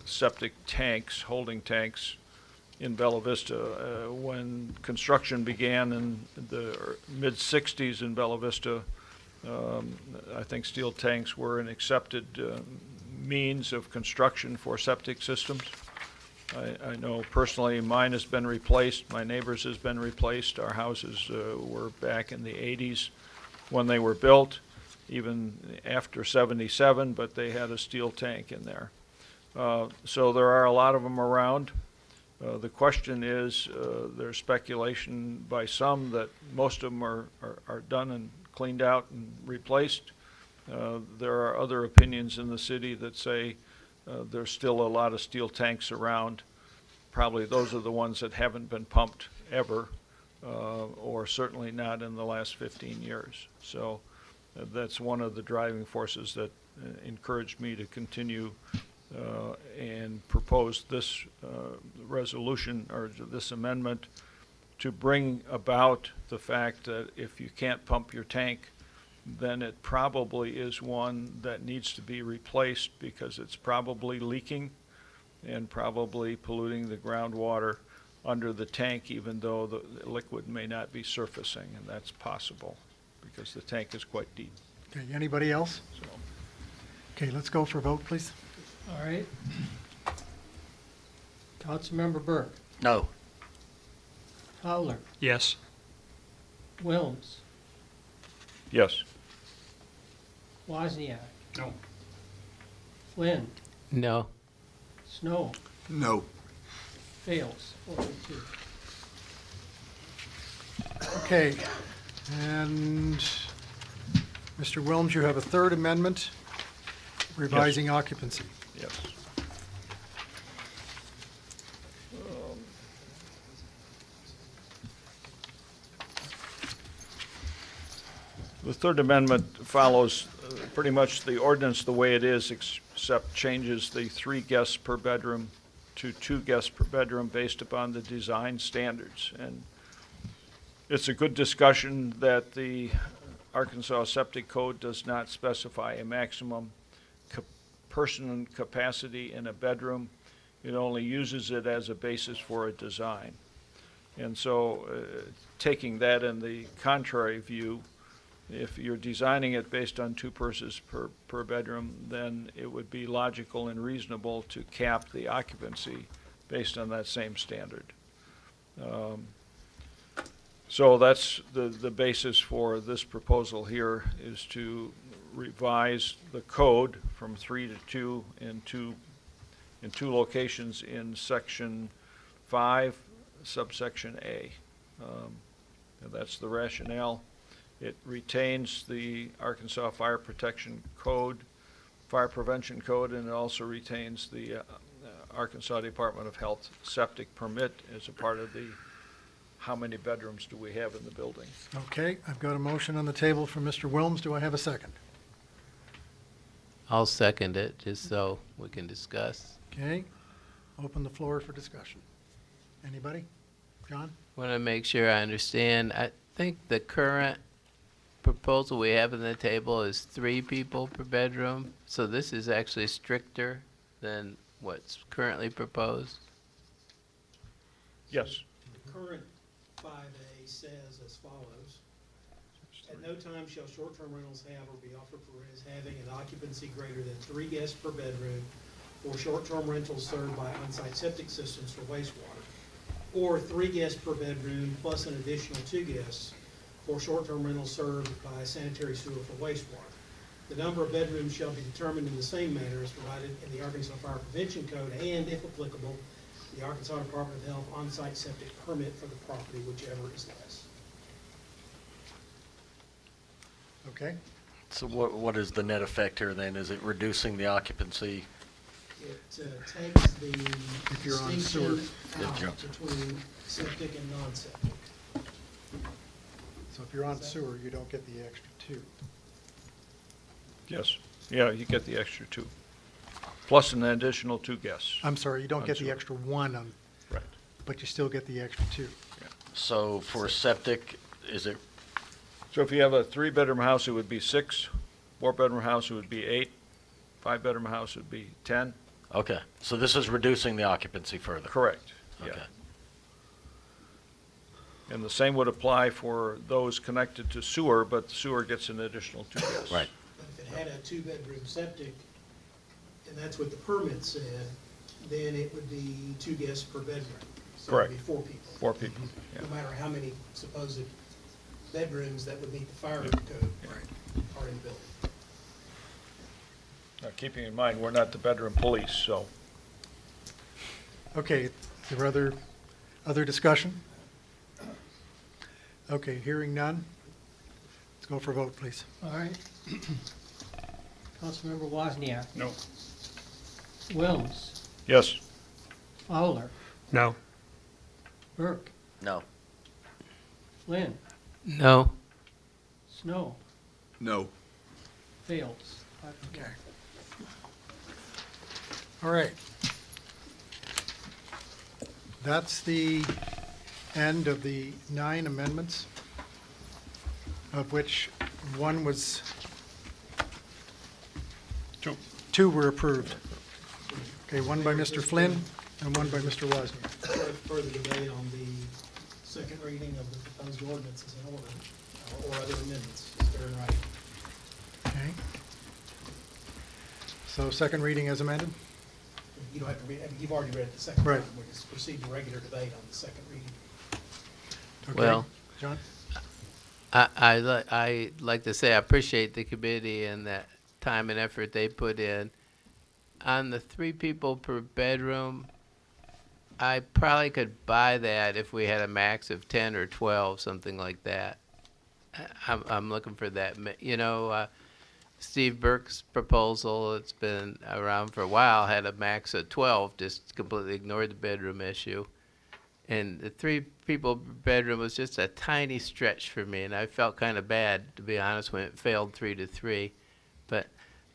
septic tanks, holding tanks in Bella Vista. When construction began in the mid-'60s in Bella Vista, I think steel tanks were an accepted means of construction for septic systems. I know personally mine has been replaced, my neighbor's has been replaced. Our houses were back in the 80s when they were built, even after 77, but they had a steel tank in there. So there are a lot of them around. The question is, there's speculation by some that most of them are done and cleaned out and replaced. There are other opinions in the city that say there's still a lot of steel tanks around. Probably those are the ones that haven't been pumped ever. or certainly not in the last 15 years. So that's one of the driving forces that encouraged me to continue and propose this resolution or this amendment to bring about the fact that if you can't pump your tank, then it probably is one that needs to be replaced because it's probably leaking and probably polluting the groundwater under the tank, even though the liquid may not be surfacing, and that's possible because the tank is quite deep. Okay, anybody else? Okay, let's go for a vote, please. All right. Councilmember Burke, No. Fowler, Yes. Wilms, Yes. Wozniak, No. Flynn, No. Snow, No. fails, 4-2. Okay, and Mr. Wilms, you have a third amendment revising occupancy. Yes. The Third Amendment follows pretty much the ordinance the way it is, except changes the 3 guests per bedroom to 2 guests per bedroom based upon the design standards. And it's a good discussion that the Arkansas Septic Code does not specify a maximum person capacity in a bedroom. It only uses it as a basis for a design. And so taking that in the contrary view, if you're designing it based on 2 persons per bedroom, then it would be logical and reasonable to cap the occupancy based on that same standard. So that's the basis for this proposal here, is to revise the code from 3 to 2 in two locations in Section 5, subsection A. And that's the rationale. It retains the Arkansas Fire Protection Code, Fire Prevention Code, and it also retains the Arkansas Department of Health septic permit as a part of the how many bedrooms do we have in the building. Okay, I've got a motion on the table from Mr. Wilms. Do I have a second? I'll second it, just so we can discuss. Okay, open the floor for discussion. Anybody? John? Want to make sure I understand. I think the current proposal we have on the table is 3 people per bedroom. So this is actually stricter than what's currently proposed? Yes. The current 5A says as follows: at no time shall short-term rentals have or be offered for rent as having an occupancy greater than 3 guests per bedroom, or short-term rentals served by on-site septic systems for wastewater, or 3 guests per bedroom plus an additional 2 guests for short-term rentals served by sanitary sewer for wastewater. The number of bedrooms shall be determined in the same manner as provided in the Arkansas Fire Prevention Code and, if applicable, the Arkansas Department of Health on-site septic permit for the property, whichever is less. Okay. So what is the net effect here then? Is it reducing the occupancy? It takes the If you're on sewer. distinction out between septic and non-septic. So if you're on sewer, you don't get the extra 2. Yes. Yeah, you get the extra 2, plus an additional 2 guests. I'm sorry, you don't On get the sewer. extra 1 on, Right. but you still get the extra 2. So for septic, is it, So if you have a 3-bedroom house, it would be 6. 4-bedroom house, it would be 8. 5-bedroom house, it would be 10. okay, so this is reducing the occupancy further? Correct. Yeah. Okay. And the same would apply for those connected to sewer, but the sewer gets an additional 2 guests. Right. But if it had a 2-bedroom septic, and that's what the permit said, then it would be 2 guests per bedroom. So it'd be Correct. 4 people. 4 people, yeah. No matter how many supposed bedrooms that would meet the fire code are in the building. Now, keeping in mind, we're not the bedroom police, so. Okay, is there other discussion? Okay, hearing none. Let's go for a vote, please. All right. Councilmember Wozniak, No. Wilms, Yes. Fowler, No. Burke, No. Flynn, No. Snow, No. fails. 5-4. All right. That's the end of the 9 amendments, of which one was, two were approved. Okay, one by Mr. Flynn and one by Mr. Wozniak. Further debate on the second reading of the proposed ordinances in order, or other amendments, is there in writing? Okay. So second reading as amended? You don't have to read, I mean, you've already read it the second Right. time. We just proceed to regular debate on the second reading. Okay. Well, John? I like to say I appreciate the committee and that time and effort they put in. On the 3 people per bedroom, I probably could buy that if we had a max of 10 or 12, something like that. I'm looking for that. You know, Steve Burke's proposal, it's been around for a while, had a max of 12, just completely ignored the bedroom issue. And the 3 people per bedroom was just a tiny stretch for me, and I felt kind of bad, to be honest, when it failed 3 to 3. But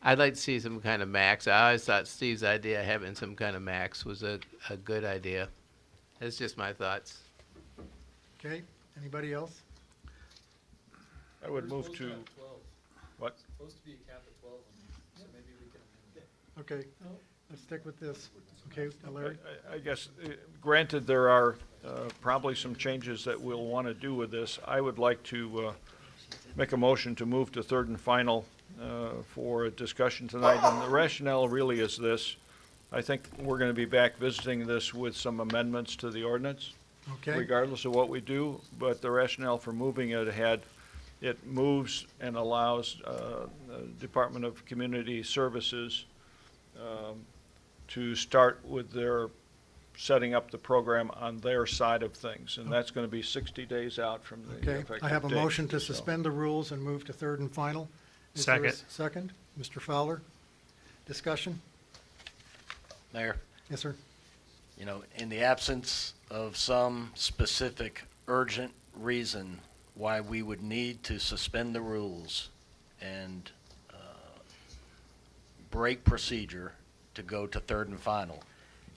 I'd like to see some kind of max. I always thought Steve's idea of having some kind of max was a good idea. That's just my thoughts. Okay, anybody else? I would move to, what? Supposed to be a cap of 12, so maybe we can. Okay, let's stick with this. Okay, Larry? I guess, granted, there are probably some changes that we'll want to do with this. I would like to make a motion to move to third and final for a discussion tonight. And the rationale really is this. I think we're going to be back visiting this with some amendments to the ordinance, Okay. regardless of what we do. But the rationale for moving it ahead, it moves and allows the Department of Community Services to start with their setting up the program on their side of things, and that's going to be 60 days out from the Okay, effective I have a date, motion to so. suspend the rules and move to third and final. Is there a Second. Second, Mr. Fowler. Discussion? Mayor, Yes, sir. you know, in the absence of some specific urgent reason why we would need to suspend the rules and break procedure to go to third and final,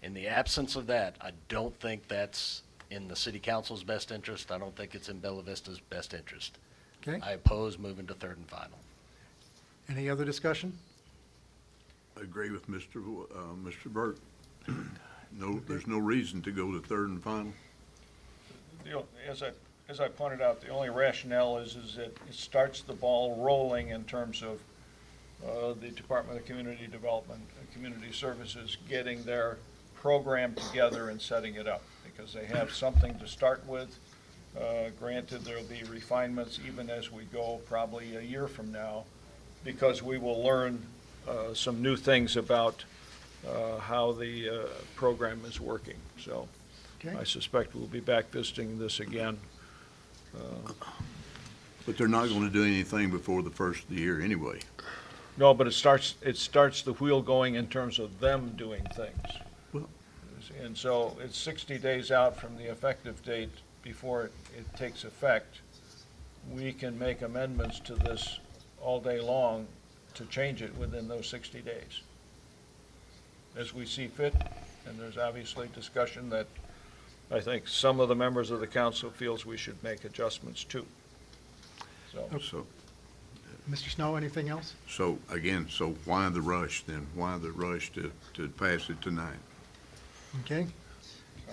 in the absence of that, I don't think that's in the city council's best interest. I don't think it's in Bella Vista's best interest. Okay, I oppose moving to third and final. any other discussion? I agree with Mr. Burke. No, there's no reason to go to third and final. As I pointed out, the only rationale is that it starts the ball rolling in terms of the Department of Community Development and Community Services getting their program together and setting it up, because they have something to start with. Granted, there'll be refinements even as we go, probably a year from now, because we will learn some new things about how the program is working. So Okay. I suspect we'll be back visiting this again. But they're not going to do anything before the first of the year anyway. No, but it starts the wheel going in terms of them doing things. Well- And so it's 60 days out from the effective date before it takes effect. We can make amendments to this all day long to change it within those 60 days, as we see fit. And there's obviously discussion that I think some of the members of the council feels we should make adjustments to. So, Mr. Snow, anything else? so again, so why the rush then? Why the rush to pass it tonight? Okay,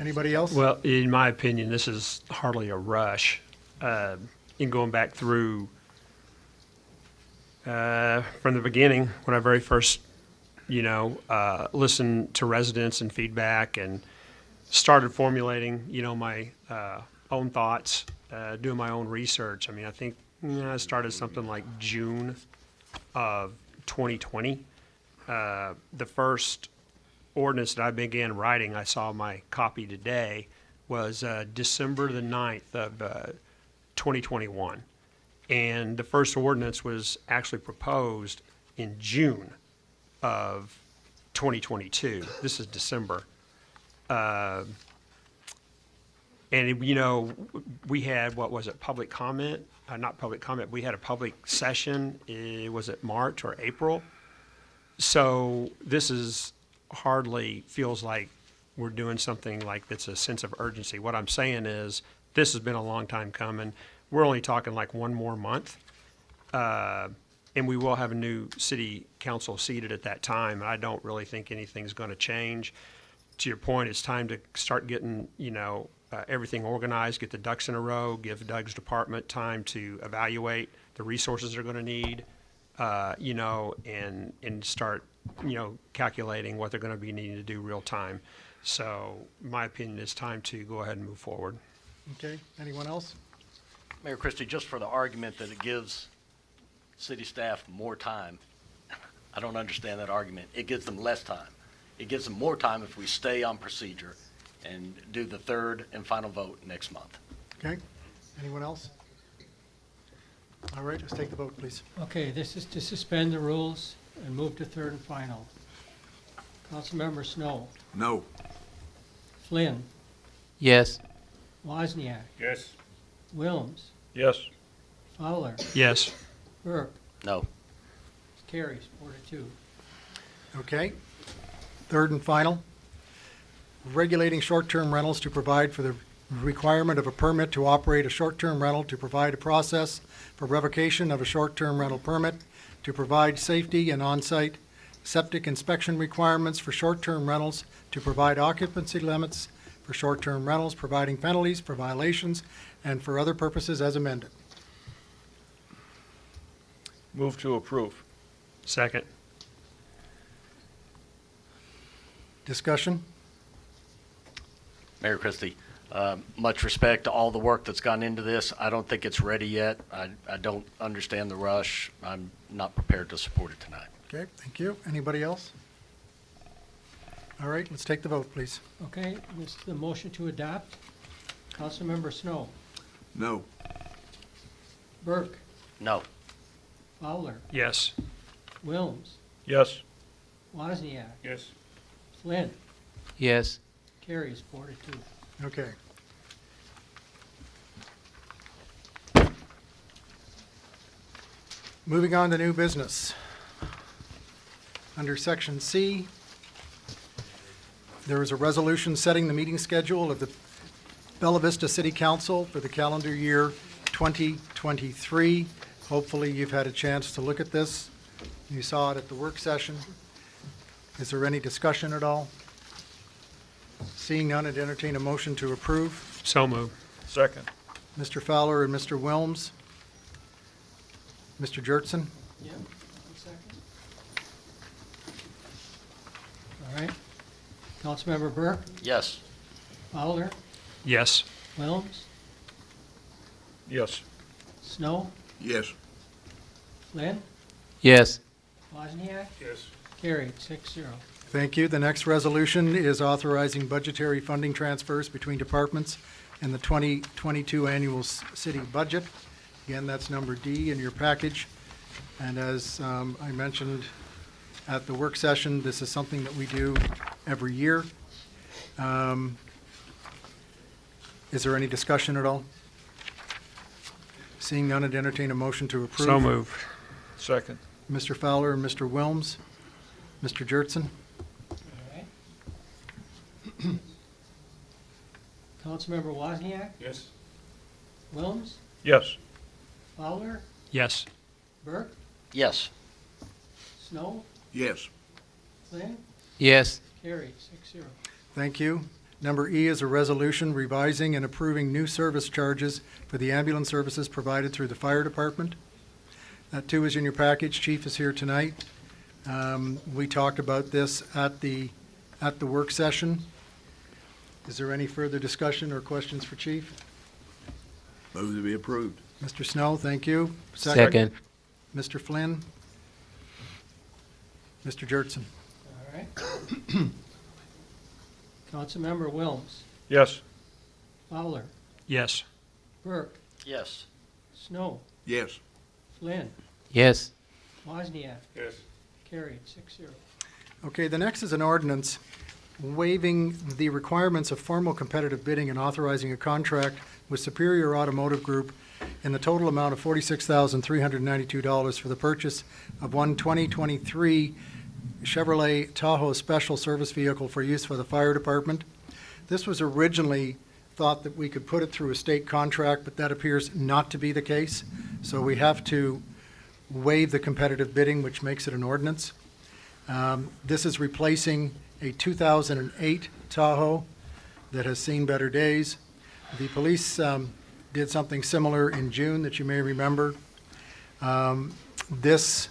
anybody else? Well, in my opinion, this is hardly a rush. In going back through from the beginning, when I very first, listened to residents and feedback and started formulating, my own thoughts, doing my own research. I mean, I think I started something like June of 2020. The first ordinance that I began writing, I saw my copy today, was December the 9th of 2021. And the first ordinance was actually proposed in June of 2022. This is December. And, you know, we had, what was it, public comment? Not public comment, we had a public session, was it March or April? So this is hardly, feels like we're doing something like that's a sense of urgency. What I'm saying is, this has been a long time coming. We're only talking like one more month. And we will have a new city council seated at that time. I don't really think anything's going to change. To your point, it's time to start getting, you know, everything organized, get the ducks in a row, give Doug's department time to evaluate the resources they're going to need, you know, and start, you know, calculating what they're going to be needing to do real time. So my opinion is time to go ahead and move forward. Okay, anyone else? Mayor Christie, just for the argument that it gives city staff more time, I don't understand that argument. It gives them less time. It gives them more time if we stay on procedure and do the third and final vote next month. Okay, anyone else? All right, let's take the vote, please. Okay, this is to suspend the rules and move to third and final. Councilmember Snow, No. Flynn, Yes. Wozniak, Yes. Wilms, Yes. Fowler, Yes. Burke. No. Carries 4-2. Okay. Third and final, regulating short-term rentals to provide for the requirement of a permit to operate a short-term rental, to provide a process for revocation of a short-term rental permit, to provide safety and on-site septic inspection requirements for short-term rentals, to provide occupancy limits for short-term rentals, providing penalties for violations, and for other purposes as amended. Move to approve. Second. Discussion? Mayor Christie, much respect to all the work that's gone into this. I don't think it's ready yet. I don't understand the rush. I'm not prepared to support it tonight. Okay, thank you. Anybody else? All right, let's take the vote, please. Okay, this is the motion to adopt. Councilmember Snow, No. Burke, No. Fowler, Yes. Wilms, Yes. Wozniak, Yes. Flynn. Yes. Carries 4-2. Okay. Moving on to new business. Under Section C, there is a resolution setting the meeting schedule of the Bella Vista City Council for the calendar year 2023. Hopefully, you've had a chance to look at this. You saw it at the work session. Is there any discussion at all? Seeing none, I'd entertain a motion to approve. So moved. Second. Mr. Fowler and Mr. Wilms. Mr. Jertson? Yeah, 1 second. All right. Councilmember Burke, Yes. Fowler, Yes. Wilms, Yes. Snow, Yes. Flynn, Yes. Wozniak. Yes. Carried 6-0. Thank you. The next resolution is authorizing budgetary funding transfers between departments in the 2022 annual city budget. Again, that's number D in your package. And as I mentioned at the work session, this is something that we do every year. Is there any discussion at all? Seeing none, I'd entertain a motion to approve. So moved. Second. Mr. Fowler and Mr. Wilms. Mr. Jertson? All right. Councilmember Wozniak, Yes. Wilms, Yes. Fowler, Yes. Burke, Yes. Snow, Yes. Flynn. Yes. Carried 6-0. Thank you. Number E is a resolution revising and approving new service charges for the ambulance services provided through the fire department. That too is in your package. Chief is here tonight. We talked about this at the work session. Is there any further discussion or questions for Chief? Move to be approved. Mr. Snow, thank you. Second. Mr. Flynn. Mr. Jertson. All right. Councilmember Wilms, Yes. Fowler, Yes. Burke, Yes. Snow, Yes. Flynn, Yes. Wozniak. Yes. Carried 6-0. Okay, the next is an ordinance waiving the requirements of formal competitive bidding and authorizing a contract with Superior Automotive Group in the total amount of $46,392 for the purchase of one 2023 Chevrolet Tahoe Special Service Vehicle for use for the fire department. This was originally thought that we could put it through a state contract, but that appears not to be the case. So we have to waive the competitive bidding, which makes it an ordinance. This is replacing a 2008 Tahoe that has seen better days. The police did something similar in June that you may remember. This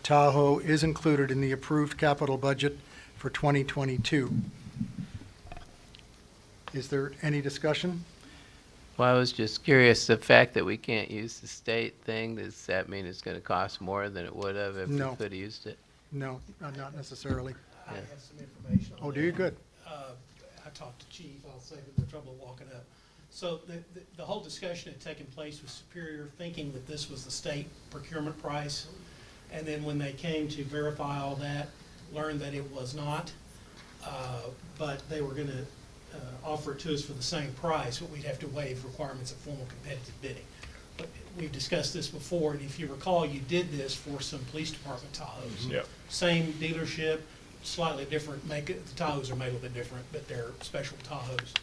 Tahoe is included in the approved capital budget for 2022. Is there any discussion? Well, I was just curious, the fact that we can't use the state thing, does that mean it's gonna cost more than it would have if we No. could have used it? No, not necessarily. I have some information on Oh, do you? that. Good. I talked to Chief, I'll save him the trouble of walking up. So the whole discussion had taken place with Superior, thinking that this was the state procurement price. And then when they came to verify all that, learned that it was not. But they were gonna offer it to us for the same price, but we'd have to waive requirements of formal competitive bidding. But we've discussed this before, and if you recall, you did this for some police department Tahoes. Yep. Same dealership, slightly different make. The Tahoes are made a little bit different, but they're special Tahoes.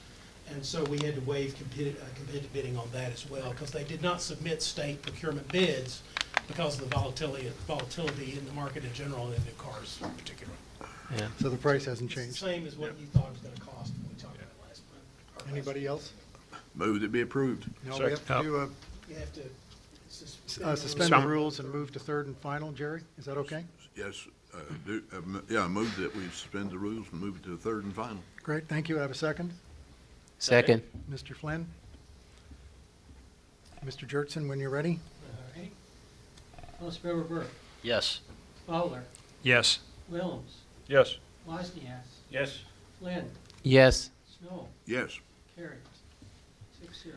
And so we had to waive competitive bidding on that as well, because they did not submit state procurement bids because of the volatility in the market in general and in new cars in particular. Yeah. So the price hasn't It's the changed. same as what you thought it was gonna cost when we talked about it last month. Anybody else? Move that be approved. No, we have to do You have to suspend the rules and move to third and final. Jerry, is that okay? Yes, move that we suspend the rules and move it to the third and final. Great, thank you. I have a second. Second. Mr. Flynn? Mr. Jertson, when you're ready? All right. Councilmember Burke, Yes. Fowler, Yes. Wilms, Yes. Wozniak, Yes. Flynn, Yes. Snow, Yes. carried. 6-0.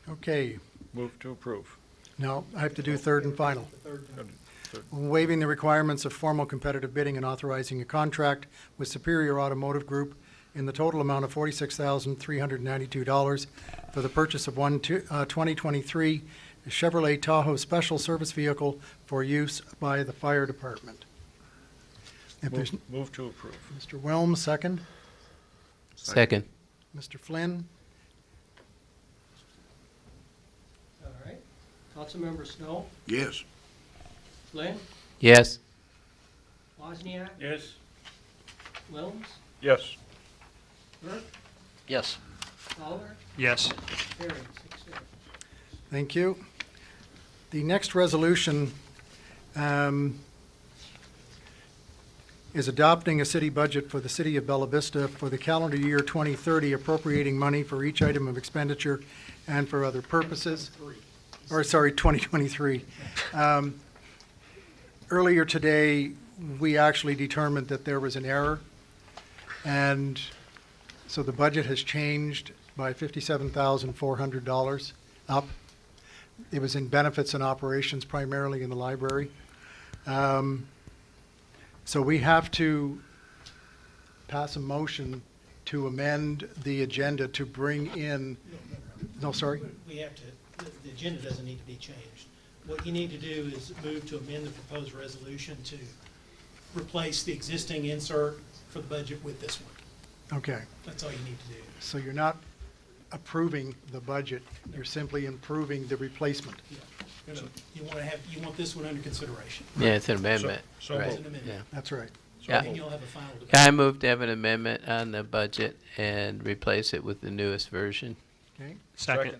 Okay, Move to approve. now I have to do third and final. Waiving the requirements of formal competitive bidding and authorizing a contract with Superior Automotive Group in the total amount of $46,392 for the purchase of one 2023 Chevrolet Tahoe Special Service Vehicle for use by the fire department. If there's, Move to approve. Mr. Wilms, second. Second. Mr. Flynn? All right. Councilmember Snow, Yes. Flynn, Yes. Wozniak, Yes. Wilms, Yes. Burke, Yes. Fowler, Yes. carried. 6-0. Thank you. The next resolution is adopting a city budget for the city of Bella Vista for the calendar year 2030, appropriating money for each item of expenditure and for other purposes. Or, sorry, 2023. Earlier today, we actually determined that there was an error, and so the budget has changed by $57,400 up. It was in benefits and operations primarily in the library. So we have to pass a motion to amend the agenda to bring in, no, sorry? We have to, the agenda doesn't need to be changed. What you need to do is move to amend the proposed resolution to replace the existing insert for the budget with this one. Okay, That's all you need to do. so you're not approving the budget, you're simply improving the replacement. You want this one under consideration. Yeah, it's an amendment. So Right. It's an amendment. Yeah. That's right. Yeah. And you'll have a final debate. I move to have an amendment on the budget and replace it with the newest version. Okay, Second.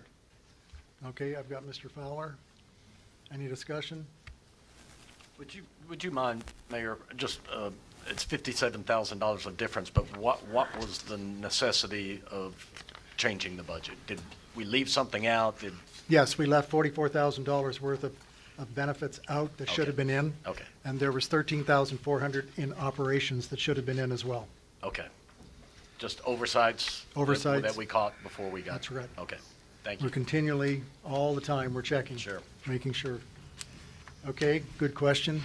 okay, I've got Mr. Fowler. Any discussion? Would you mind, Mayor, just, it's $57,000 of difference, but what was the necessity of changing the budget? Did we leave something out? Yes, we left $44,000 worth of benefits out that should have been in. Okay. And there was $13,400 in operations that should have been in as well. Okay. Just oversights? Oversights. That we caught before we got. That's right. Okay, thank We're you. continually, all the time, we're checking. Sure. Making sure. Okay, good question.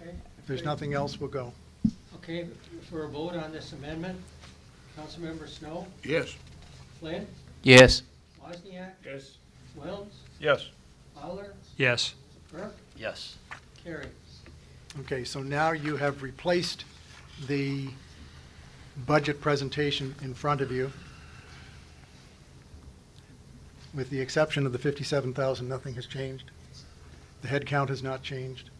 Okay. If there's nothing else, we'll go. Okay, for a vote on this amendment, Councilmember Snow, Yes. Flynn, Yes. Wozniak, Yes. Wilms, Yes. Fowler, Yes. Burke, Yes. carried. Okay, so now you have replaced the budget presentation in front of you. With the exception of the 57,000, nothing has changed. The head count has not changed.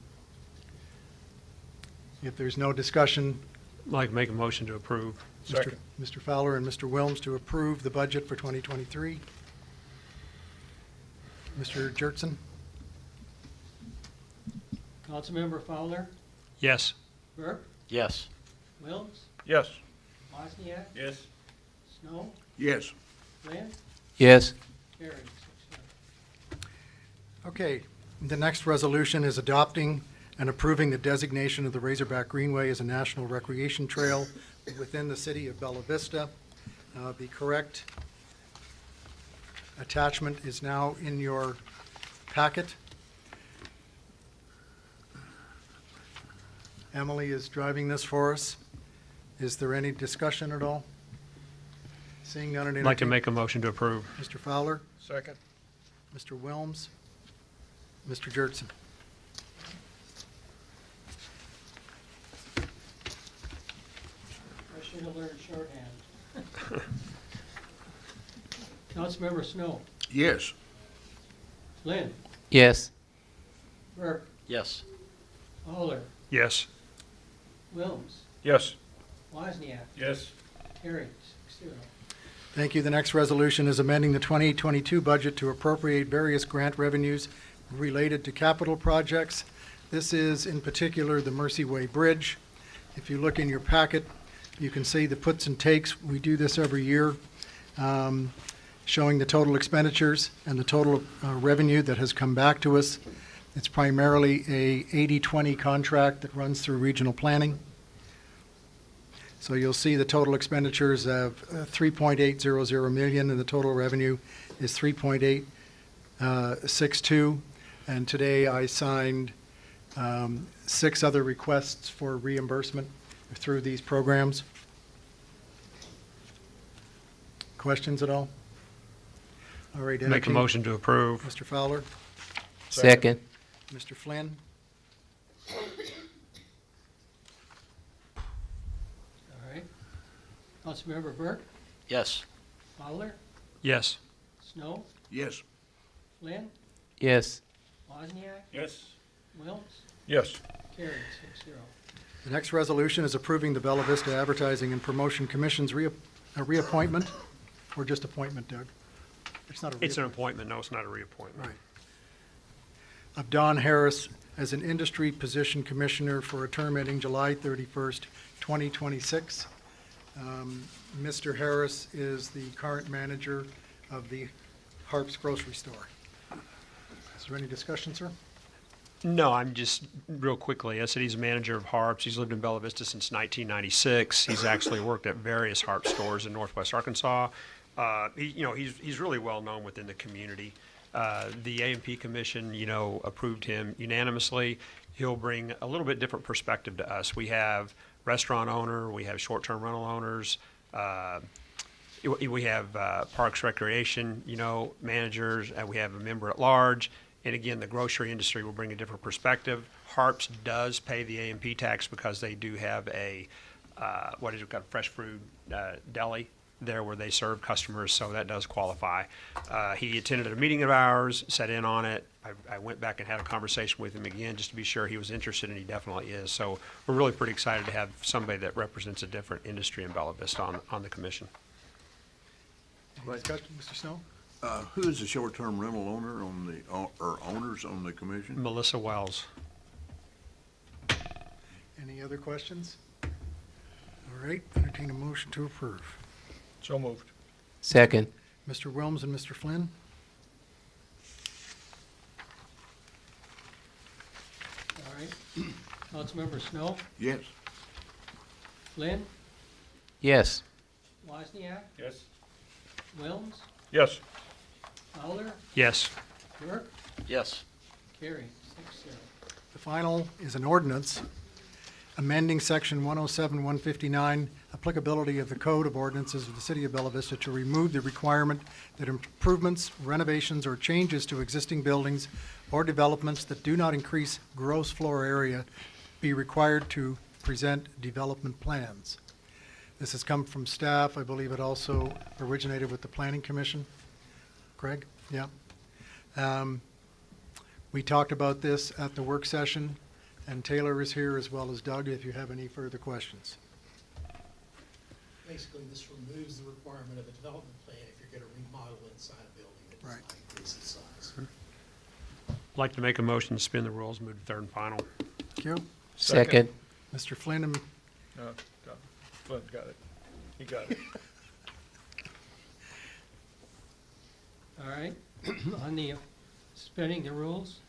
If there's no discussion, I'd like to make a motion to approve. Second. Mr. Fowler and Mr. Wilms to approve the budget for 2023. Mr. Jertson? Councilmember Fowler, Yes. Burke, Yes. Wilms, Yes. Wozniak, Yes. Snow, Yes. Flynn, Yes. carried. 6-0. Okay, the next resolution is adopting and approving the designation of the Razorback Greenway as a national recreation trail within the city of Bella Vista. The correct attachment is now in your packet. Emily is driving this for us. Is there any discussion at all? Seeing none, I'd like to make a motion to approve. Mr. Fowler, Second. Mr. Wilms, Mr. Jertson. I should have learned shorthand. Councilmember Snow, Yes. Flynn, Yes. Burke, Yes. Fowler, Yes. Wilms, Yes. Wozniak, Yes. carried. 6-0. Thank you. The next resolution is amending the 2022 budget to appropriate various grant revenues related to capital projects. This is in particular the Mercy Way Bridge. If you look in your packet, you can see the puts and takes. We do this every year, showing the total expenditures and the total revenue that has come back to us. It's primarily a 80-20 contract that runs through regional planning. So you'll see the total expenditures of $3.800 million, and the total revenue is $3.862. And today I signed 6 other requests for reimbursement through these programs. Questions at all? All right. Make a entertain- motion to approve. Mr. Fowler, Second. Mr. Flynn, All right. Councilmember Burke, Yes. Fowler, Yes. Snow, Yes. Flynn, Yes. Wozniak, Yes. Wilms, Yes. carried. 6-0. the next resolution is approving the Bella Vista Advertising and Promotion Commission's reappointment, or just appointment, Doug? It's not a It's an reappointment. appointment. No, it's not a reappointment. Right. Of Don Harris as an industry position commissioner for a term ending July 31st, 2026. Mr. Harris is the current manager of the Harps Grocery Store. Is there any discussion, sir? No, I'm just, real quickly, I said he's a manager of Harps. He's lived in Bella Vista since 1996. He's actually worked at various Harps stores in Northwest Arkansas. He's really well known within the community. The A&P Commission, approved him unanimously. He'll bring a little bit different perspective to us. We have restaurant owner, we have short-term rental owners, we have Parks Recreation, managers, and we have a member at large. And again, the grocery industry will bring a different perspective. Harps does pay the A&P tax because they do have a fresh food deli there where they serve customers, so that does qualify. He attended a meeting of ours, sat in on it. I went back and had a conversation with him again just to be sure he was interested, and he definitely is. So we're really pretty excited to have somebody that represents a different industry in Bella Vista on the commission. Any discussion, Mr. Snow? Who is the short-term rental owner or owners on the commission? Melissa Wells. Any other questions? All right, entertain a motion to approve. So moved. Second. Mr. Wilms and Mr. Flynn? All right. Councilmember Snow, Yes. Flynn, Yes. Wozniak, Yes. Wilms, Yes. Fowler, Yes. Burke, Yes. carried. 6-0. The final is an ordinance amending section 107-159 applicability of the Code of Ordinances of the City of Bella Vista to remove the requirement that improvements, renovations, or changes to existing buildings or developments that do not increase gross floor area be required to present development plans. This has come from staff. I believe it also originated with the Planning Commission. Craig? Yeah. We talked about this at the work session, and Taylor is here as well as Doug if you have any further questions. Basically, this removes the requirement of a development plan if you're gonna remodel inside a building that does not increase its size. I'd like to make a motion to suspend the rules, move to third and final. Thank you. Second. Mr. Flynn and Flynn got it. He got it. All right, on the suspending the rules,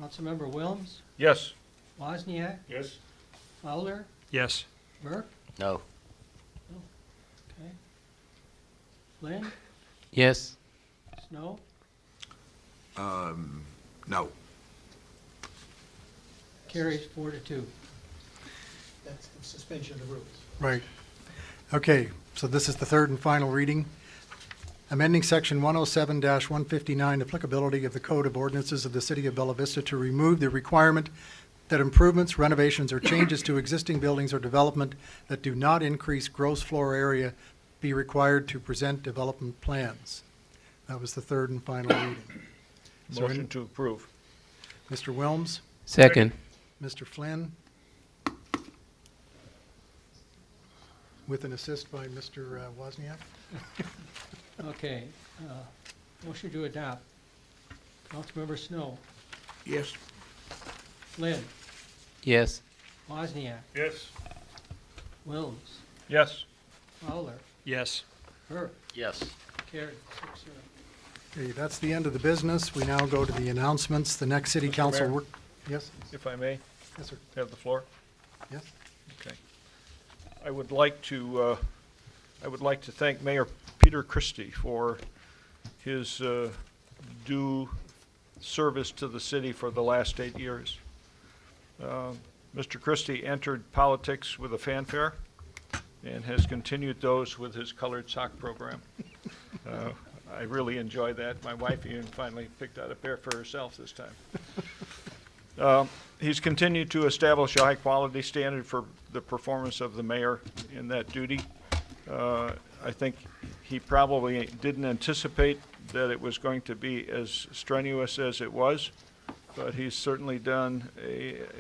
Councilmember Wilms, Yes. Wozniak, Yes? Fowler, Yes. Burke, No. okay. Flynn, Yes. Snow, No. carries 4-2. That's the suspension of the rules. Right. Okay, so this is the third and final reading. Amending Section 107-159, applicability of the Code of Ordinances of the City of Bella Vista to remove the requirement that improvements, renovations, or changes to existing buildings or development that do not increase gross floor area be required to present development plans. That was the third and final reading. Is there any- Motion to approve. Mr. Wilms? Second. Mr. Flynn? With an assist by Mr. Wozniak? Okay, motion to adopt. Councilmember Snow, Yes. Flynn, Yes. Wozniak, Yes? Wilms, Yes. Fowler, Yes. Burke, Yes. carried 6-0. Okay, that's the end of the business. We now go to the announcements. The next city Mr. council Mayor? work. Yes? If I may, Yes, sir. have the floor? Yes? Okay. I would like to thank Mayor Peter Christie for his due service to the city for the last 8 years. Mr. Christie entered politics with a fanfare and has continued those with his colored sock program. I really enjoyed that. My wife even finally picked out a pair for herself this time. He's continued to establish a high-quality standard for the performance of the mayor in that duty. I think he probably didn't anticipate that it was going to be as strenuous as it was, but he's certainly done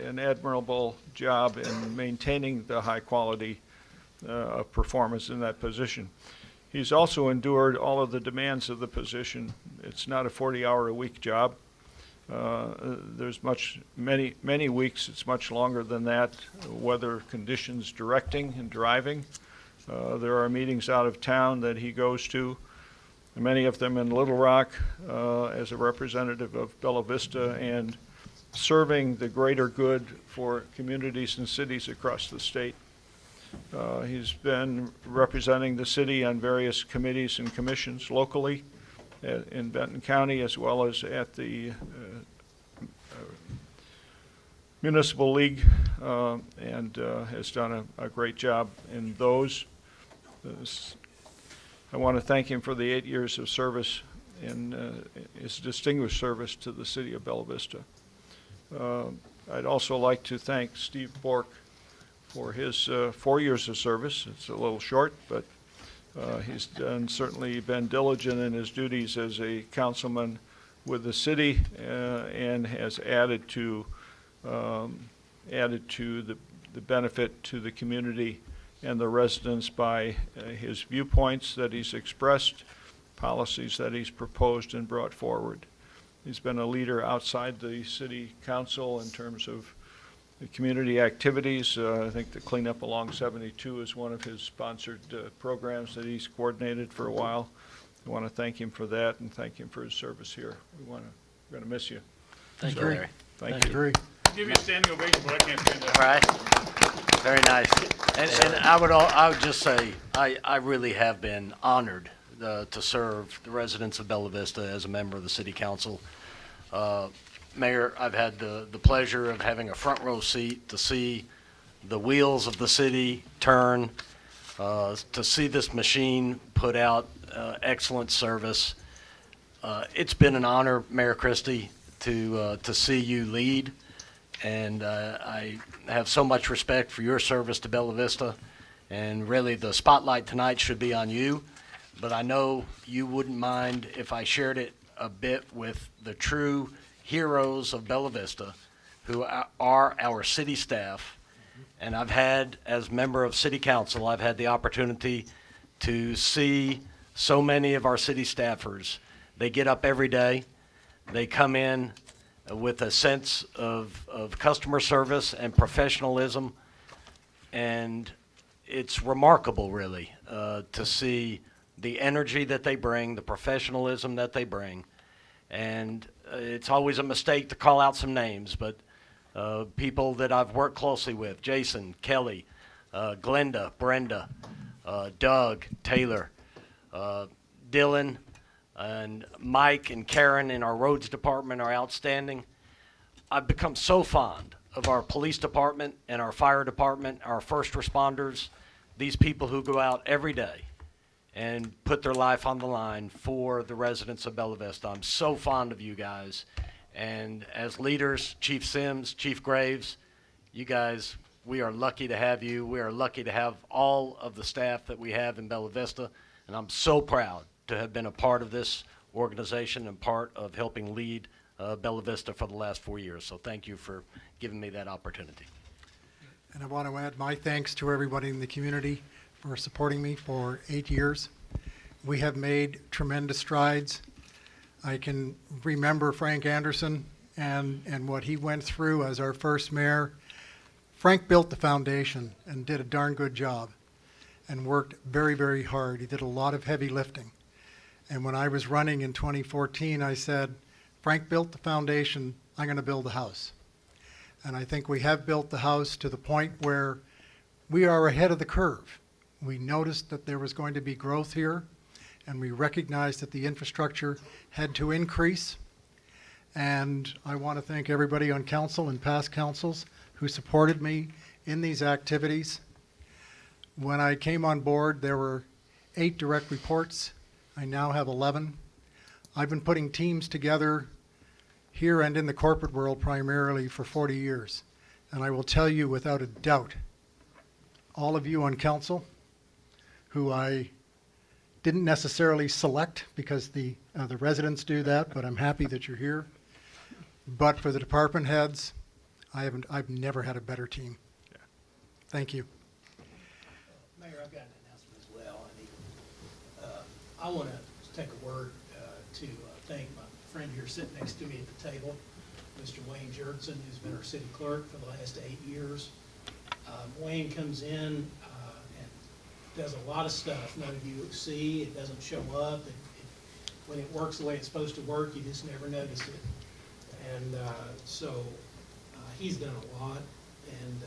an admirable job in maintaining the high quality of performance in that position. He's also endured all of the demands of the position. It's not a 40-hour-a-week job. There's many weeks it's much longer than that, weather conditions directing and driving. There are meetings out of town that he goes to, many of them in Little Rock, as a representative of Bella Vista and serving the greater good for communities and cities across the state. He's been representing the city on various committees and commissions locally in Benton County, as well as at the Municipal League, and has done a great job in those. I want to thank him for the 8 years of service and his distinguished service to the city of Bella Vista. I'd also like to thank Steve Bork for his 4 years of service. It's a little short, but he's certainly been diligent in his duties as a councilman with the city and has added to the benefit to the community and the residents by his viewpoints that he's expressed, policies that he's proposed and brought forward. He's been a leader outside the city council in terms of the community activities. I think the Cleanup Along 72 is one of his sponsored programs that he's coordinated for a while. I want to thank him for that and thank him for his service here. We're going to miss you. Thank you, Agree. Larry. Thank you. Agree. Give you a standing ovation, but I can't stand that. Right. Very nice. And I would just say, I really have been honored to serve the residents of Bella Vista as a member of the city council. Mayor, I've had the pleasure of having a front row seat to see the wheels of the city turn, to see this machine put out excellent service. It's been an honor, Mayor Christie, to see you lead, and I have so much respect for your service to Bella Vista, and really the spotlight tonight should be on you, but I know you wouldn't mind if I shared it a bit with the true heroes of Bella Vista, who are our city staff. And I've had, as member of city council, I've had the opportunity to see so many of our city staffers. They get up every day, they come in with a sense of customer service and professionalism, and it's remarkable, really, to see the energy that they bring, the professionalism that they bring. And it's always a mistake to call out some names, but people that I've worked closely with, Jason, Kelly, Glenda, Brenda, Doug, Taylor, Dylan, and Mike and Karen in our roads department are outstanding. I've become so fond of our police department and our fire department, our first responders, these people who go out every day and put their life on the line for the residents of Bella Vista. I'm so fond of you guys. And as leaders, Chief Sims, Chief Graves, you guys, we are lucky to have you. We are lucky to have all of the staff that we have in Bella Vista. And I'm so proud to have been a part of this organization and part of helping lead Bella Vista for the last 4 years. So thank you for giving me that opportunity. And I want to add my thanks to everybody in the community for supporting me for 8 years. We have made tremendous strides. I can remember Frank Anderson and what he went through as our first mayor. Frank built the foundation and did a darn good job and worked very, very hard. He did a lot of heavy lifting. And when I was running in 2014, I said, Frank built the foundation, I'm going to build a house. And I think we have built the house to the point where we are ahead of the curve. We noticed that there was going to be growth here, and we recognized that the infrastructure had to increase. And I want to thank everybody on council and past councils who supported me in these activities. When I came on board, there were 8 direct reports. I now have 11. I've been putting teams together here and in the corporate world primarily for 40 years. And I will tell you without a doubt, all of you on council, who I didn't necessarily select because the residents do that, but I'm happy that you're here. But for the department heads, I've never had a better team. Yeah. Thank you. Mayor, I've got an announcement as well. I want to take a word to thank my friend here sitting next to me at the table, Mr. Wayne Jurgensen, who's been our city clerk for the last 8 years. Wayne comes in and does a lot of stuff none of you see. It doesn't show up. When it works the way it's supposed to work, you just never notice it. And so he's done a lot, and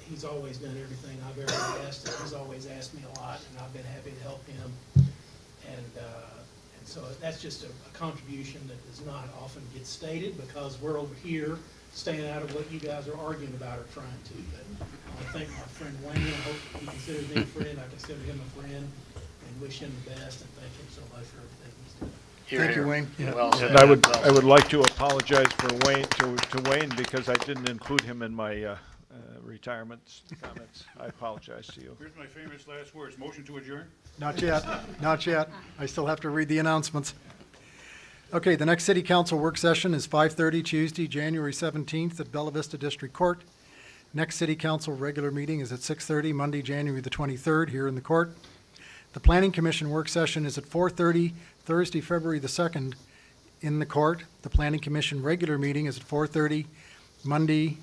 he's always done everything I've ever asked, and he's always asked me a lot, and I've been happy to help him. And so that's just a contribution that does not often get stated, because we're over here staying out of what you guys are arguing about or trying to. But I want to thank my friend Wayne. I hope he considers me a friend. I consider him a friend, and wish him the best, and thank him so much for everything he's doing. Thank you, Wayne. Yeah. Well said. And I would like to apologize for Wayne, to Wayne, because I didn't include him in my retirement comments. I apologize to you. Here's my famous last words. Motion to adjourn? Not yet, not yet. I still have to read the announcements. Okay, the next city council work session is 5:30 Tuesday, January 17th at Bella Vista District Court. Next city council regular meeting is at 6:30 Monday, January the 23rd here in the court. The planning commission work session is at 4:30 Thursday, February the 2nd in the court. The planning commission regular meeting is at 4:30 Monday,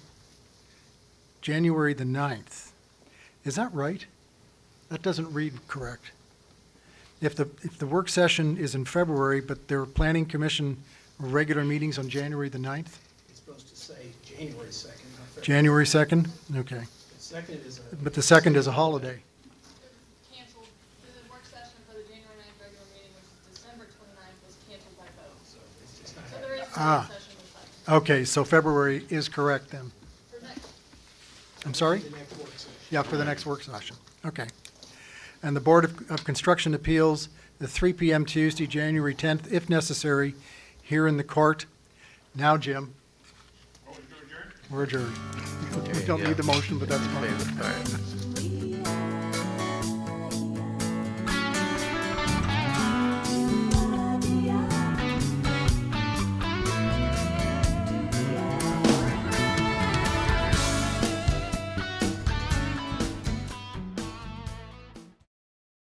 January the 9th. Is that right? That doesn't read correct. If the work session is in February, but there are planning commission regular meetings on January the 9th? It's supposed to say January 2nd, not February. January 2nd? Okay. The second is a. But the 2nd is a holiday. Canceled, the work session for the January 9th regular meeting, which is December 29th, was canceled by vote. So it's just not. So there is Ah. a session this time. Okay, so February is correct then. For next, I'm sorry? Yeah, for the next work session. Okay. And the Board of Construction Appeals, the 3 PM Tuesday, January 10th, if necessary, here in the court. Now, Jim. We're adjourned. We don't need the motion, but that's fine.